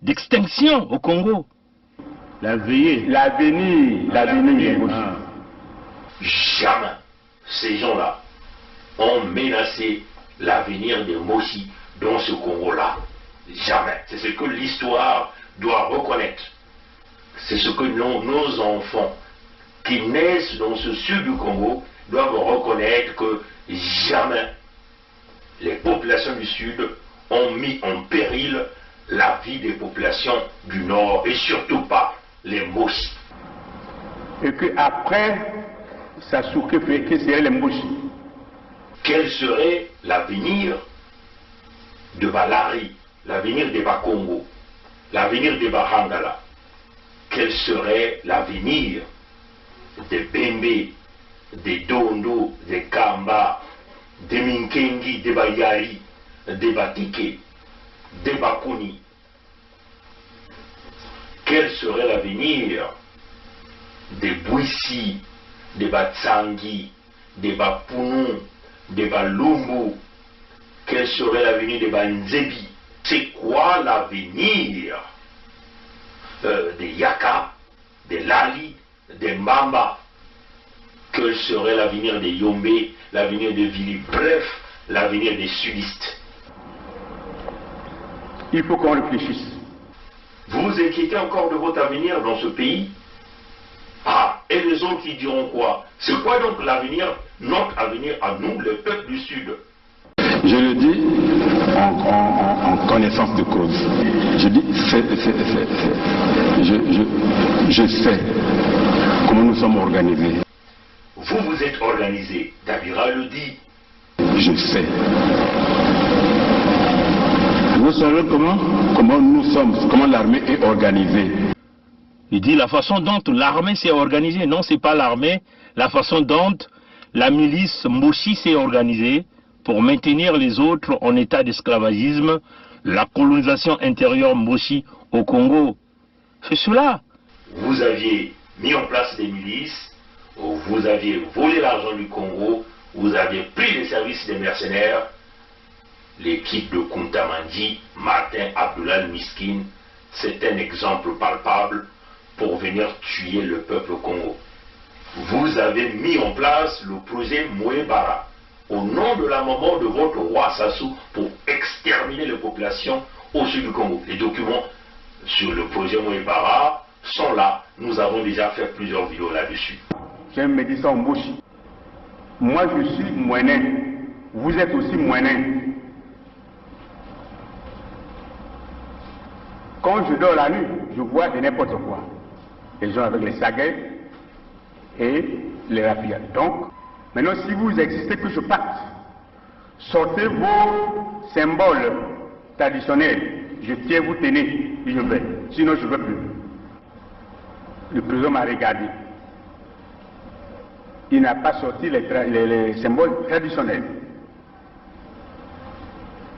d'extinction au Congo. L'avenir d'Mboshi. jamais ces gens-là ont menacé l'avenir des Moshi dans ce Congo-là. Jamais. C'est ce que l'histoire doit reconnaître. C'est ce que nos enfants qui naissent dans ce sud du Congo doivent reconnaître, que jamais les populations du sud ont mis en péril la vie des populations du nord, et surtout pas les Moshi. Et qu'après, ça souque que seraient les Moshi. Quel serait l'avenir de Balari, l'avenir des Bakongo, l'avenir des Bahangala? Quel serait l'avenir des Bembe, des Dondo, des Kamba, des Minkengi, des Bayari, des Batike, des Bakuni? Quel serait l'avenir des Bouissi, des Batsangi, des Bapounou, des Balumbu? Quel serait l'avenir des Banzebi? C'est quoi l'avenir des Yaka, des Lali, des Mamba? Quel serait l'avenir des Yombe, l'avenir des Vili? Bref, l'avenir des sudistes. Il faut qu'on réfléchisse. Vous vous inquiétez encore de votre avenir dans ce pays? Ah, et les autres qui diront quoi? C'est quoi donc l'avenir, notre avenir à nous, le peuple du Sud? Je le dis en connaissance de cause. Je dis je sais comment nous sommes organisés. Vous vous êtes organisé, Dabira le dit. Je sais. Vous savez comment nous sommes, comment l'armée est organisée. Il dit la façon dont l'armée s'est organisée. Non, c'est pas l'armée. La façon dont la milice Moshi s'est organisée pour maintenir les autres en état d'esclavagisme, la colonisation intérieure Moshi au Congo. C'est cela. Vous aviez mis en place des milices, vous aviez volé l'argent du Congo, vous aviez pris les services des mercenaires. L'équipe de Kuntamandi, Martin Abdoulaye Miskin, c'est un exemple palpable pour venir tuer le peuple Congo. Vous avez mis en place le projet Mouébara au nom de la maman de votre roi Sassou pour exterminer les populations au sud du Congo. Les documents sur le projet Mouébara sont là. Nous avons déjà fait plusieurs vidéos là-dessus. J'aime me dire ça en Moshi. Moi je suis Mouénen. Vous êtes aussi Mouénen. Quand je dors la nuit, je vois de n'importe quoi. Les gens avec les saguets et les rapides. Donc, maintenant, si vous existez, que je parte, sortez vos symboles traditionnels. Je tiens, vous tenez, et je vais. Sinon, je ne veux plus. Le président m'a regardé. Il n'a pas sorti les symboles traditionnels.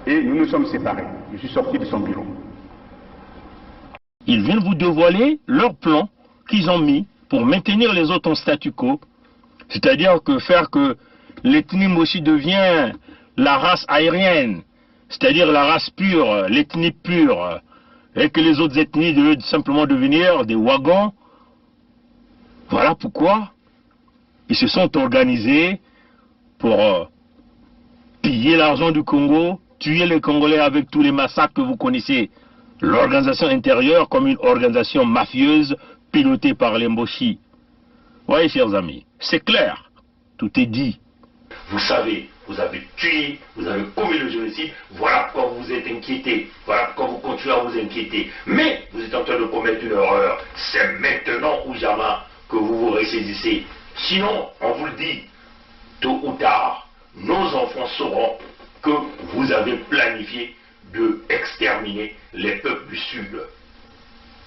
Et nous nous sommes séparés. Je suis sorti de son bureau. Ils viennent vous dévoiler leur plan qu'ils ont mis pour maintenir les autres en statu quo. C'est-à-dire que faire que l'ethnie Moshi devient la race aérienne, c'est-à-dire la race pure, l'ethnie pure, et que les autres ethnies devaient simplement devenir des wagons. Voilà pourquoi ils se sont organisés pour piller l'argent du Congo, tuer les Congolais avec tous les massacres que vous connaissez. L'organisation intérieure comme une organisation mafieuse pilotée par les Moshi. Voyez, chers amis, c'est clair, tout est dit. Vous savez, vous avez tué, vous avez commis le génocide, voilà pourquoi vous êtes inquiétés, voilà pourquoi vous continuez à vous inquiéter. Mais vous êtes en train de commettre une erreur, c'est maintenant ou jamais que vous vous ressaisissez. Sinon, on vous le dit, tôt ou tard, nos enfants sauront que vous avez planifié de exterminer les peuples du Sud.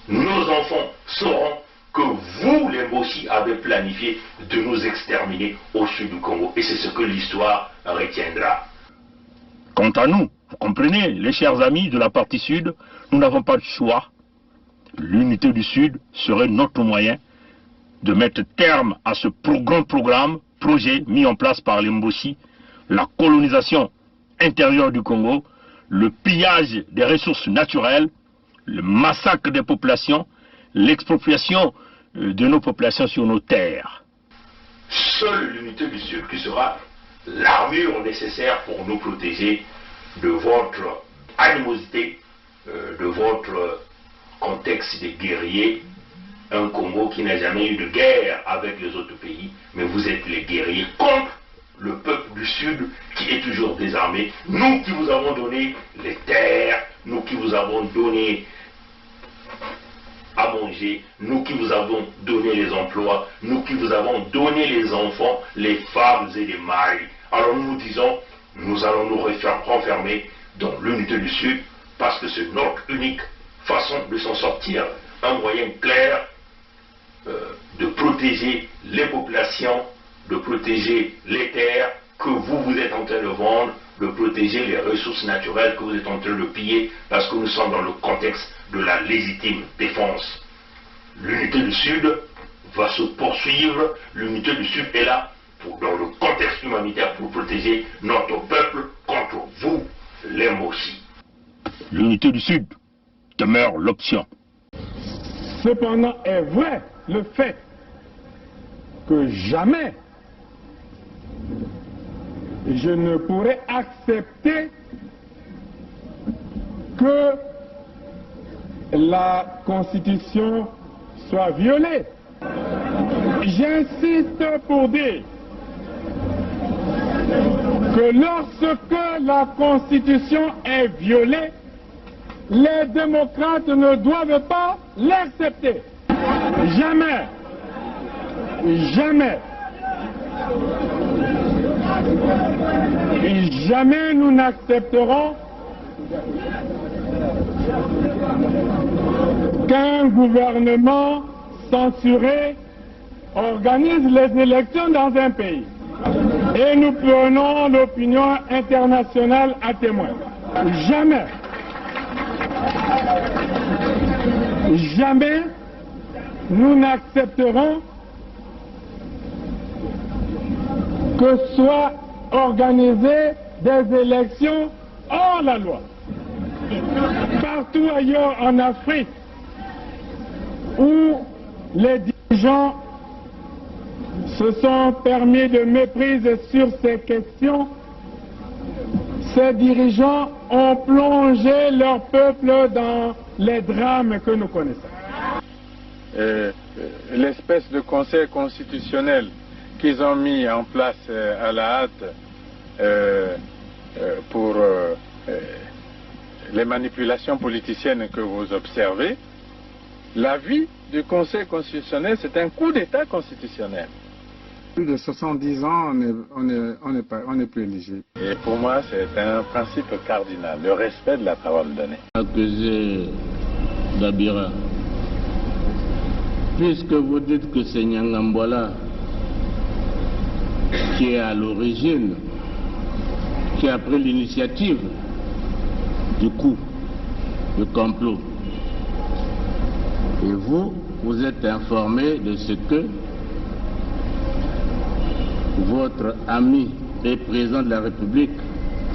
Nos enfants sauront que vous, les Moshi, avez planifié de nous exterminer au sud du Congo. Et c'est ce que l'histoire retiendra. Quant à nous, vous comprenez, les chers amis de la partie sud, nous n'avons pas de choix. L'unité du Sud serait notre moyen de mettre terme à ce projet mis en place par les Moshi, la colonisation intérieure du Congo, le pillage des ressources naturelles, le massacre des populations, l'expropriation de nos populations sur nos terres. seule l'unité du Sud qui sera l'armure nécessaire pour nous protéger de votre animosité, de votre contexte de guerrier. Un Congo qui n'a jamais eu de guerre avec les autres pays, mais vous êtes les guerriers contre le peuple du Sud qui est toujours désarmé. Nous qui vous avons donné les terres, nous qui vous avons donné à manger, nous qui vous avons donné les emplois, nous qui vous avons donné les enfants, les femmes et les maris. Alors nous disons, nous allons nous renfermer dans l'unité du Sud parce que c'est notre unique façon de s'en sortir, un moyen clair de protéger les populations, de protéger les terres que vous êtes en train de vendre, de protéger les ressources naturelles que vous êtes en train de piller, parce que nous sommes dans le contexte de la légitime défense. L'unité du Sud va se poursuivre, l'unité du Sud est là dans le contexte humanitaire pour protéger notre peuple contre vous, les Mossi. L'unité du Sud demeure l'option. Cependant est vrai le fait que jamais je ne pourrais accepter que la Constitution soit violée. J'insiste pour dire que lorsque la Constitution est violée, les démocrates ne doivent pas l'accepter. Jamais. Jamais. Et jamais nous n'accepterons qu'un gouvernement censuré organise les élections dans un pays. Et nous prenons l'opinion internationale à témoin. Jamais. Jamais nous n'accepterons que soient organisées des élections hors la loi. Partout ailleurs en Afrique où les dirigeants se sont permis de méprise sur ces questions, ces dirigeants ont plongé leur peuple dans les drames que nous connaissons. L'espèce de conseil constitutionnel qu'ils ont mis en place à la hâte pour les manipulations politiciennes que vous observez, l'avis du Conseil constitutionnel, c'est un coup d'État constitutionnel. Plus de 70 ans, on n'est plus éligible. Et pour moi, c'est un principe cardinal, le respect de la parole donnée. Accusé d'Abira, puisque vous dites que c'est Nyangambola qui est à l'origine, qui a pris l'initiative du coup, du complot, et vous êtes informé de ce que votre ami et président de la République,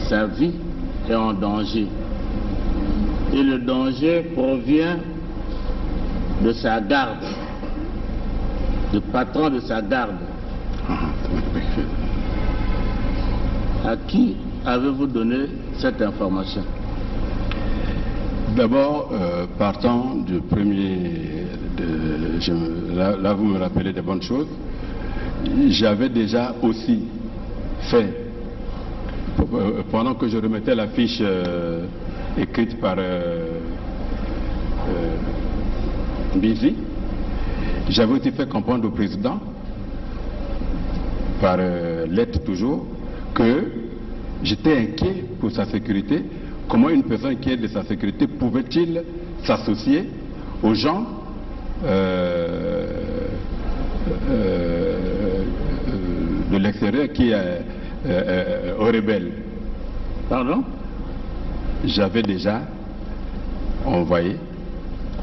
sa vie est en danger. Et le danger provient de sa garde, du patron de sa garde. À qui avez-vous donné cette information? D'abord, partant du premier, là vous me rappelez des bonnes choses, j'avais déjà aussi fait, pendant que je remettais la fiche écrite par Bizi, j'avais aussi fait comprendre au président, par lettre toujours, que j'étais inquiet pour sa sécurité. Comment une personne qui est de sa sécurité pouvait-il s'associer aux gens de l'extérieur qui est aux rebelles? Pardon? J'avais déjà envoyé,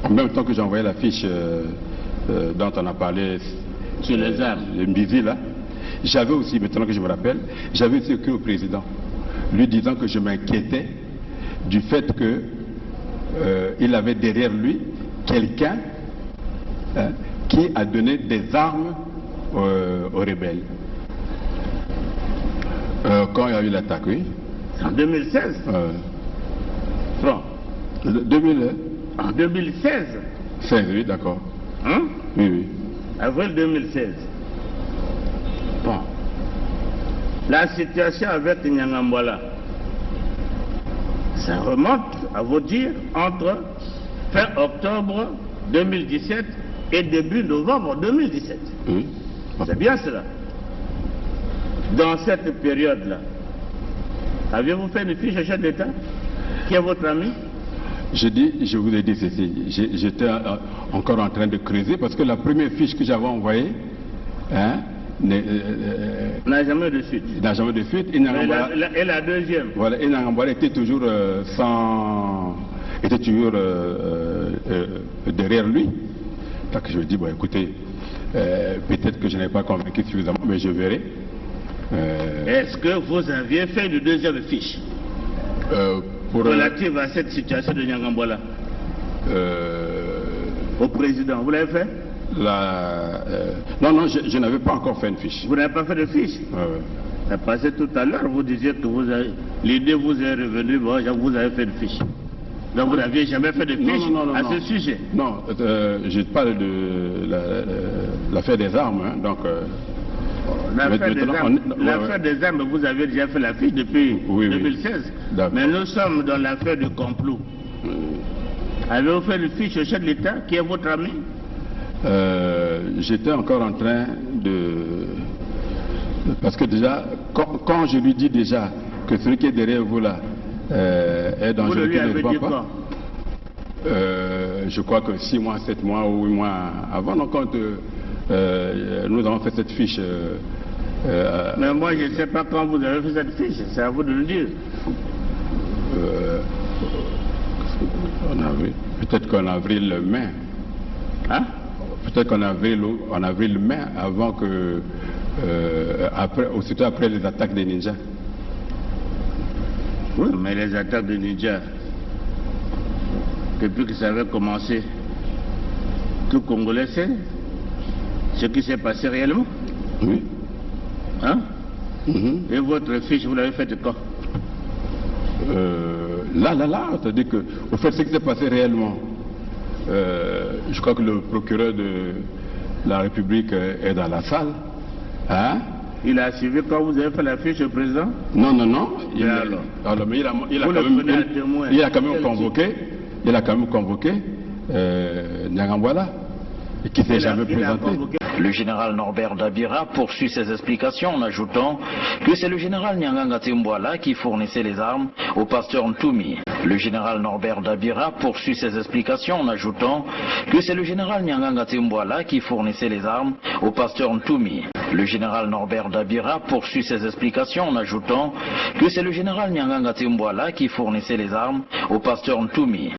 en même temps que j'ai envoyé la fiche dont on a parlé sur les armes, le Mbizi là, j'avais aussi, maintenant que je me rappelle, j'avais aussi écrit au président, lui disant que je m'inquiétais du fait que il avait derrière lui quelqu'un qui a donné des armes aux rebelles. Quand il y a eu l'attaque, oui. En 2016 Franck. 2000. En 2016 16, oui, d'accord. Hein? Oui, oui. Avril 2016. Bon. La situation avec Nyangambwala, ça remonte, à vous dire, entre fin octobre 2017 et début novembre 2017. Oui. C'est bien cela. Dans cette période-là, avez-vous fait une fiche au chef d'État? Qui est votre ami? Je vous ai dit ceci, j'étais encore en train de creuser parce que la première fiche que j'avais envoyée n'a jamais de suite. N'a jamais de suite. Et la deuxième? Voilà, et Nangambwala était toujours derrière lui. Donc je me dis, bon écoutez, peut-être que je n'ai pas convaincu suffisamment, mais je verrai. Est-ce que vous aviez fait une deuxième fiche relative à cette situation de Nyangambwala au président? Vous l'avez fait? Non, je n'avais pas encore fait une fiche. Vous n'avez pas fait de fiche? Ça passait tout à l'heure, vous disiez que l'idée vous est revenue, bon, vous avez fait une fiche. Donc vous n'aviez jamais fait de fiche à ce sujet? Non, je parle de l'affaire des armes, hein, donc... L'affaire des armes, vous avez déjà fait la fiche depuis 2016. Mais nous sommes dans l'affaire du complot. Avez-vous fait une fiche au chef de l'État, qui est votre ami? J'étais encore en train de... Parce que déjà, quand je lui dis déjà que celui qui est derrière vous là est dangereux, vous lui avez dit quoi? Je crois que 6 mois, 7 mois ou 8 mois avant, donc quand nous avons fait cette fiche... mais moi je ne sais pas quand vous avez fait cette fiche, c'est à vous de le dire. Peut-être qu'en avril-mai. Hein? Peut-être qu'en avril-mai, avant que... aussitôt après les attaques des ninjas. Oui, mais les attaques des ninjas, depuis que ça avait commencé, tout Congolais sait ce qui s'est passé réellement. Oui. Hein? Et votre fiche, vous l'avez faite quand? C'est-à-dire que, au fait, ce qui s'est passé réellement, je crois que le procureur de la République est dans la salle. Hein? Il a suivi quand vous avez fait la fiche au président? Non. Mais il a quand même convoqué Nyangambwala, qui ne s'est jamais présenté. Le général Norbert Dabira poursuit ses explications en ajoutant que c'est le général Nyanganga Timbwala qui fournissait les armes au pasteur Ntoumi. Le général Norbert Dabira poursuit ses explications en ajoutant que c'est le général Nyanganga Timbwala qui fournissait les armes au pasteur Ntoumi. Le général Norbert Dabira poursuit ses explications en ajoutant que c'est le général Nyanganga Timbwala qui fournissait les armes au pasteur Ntoumi.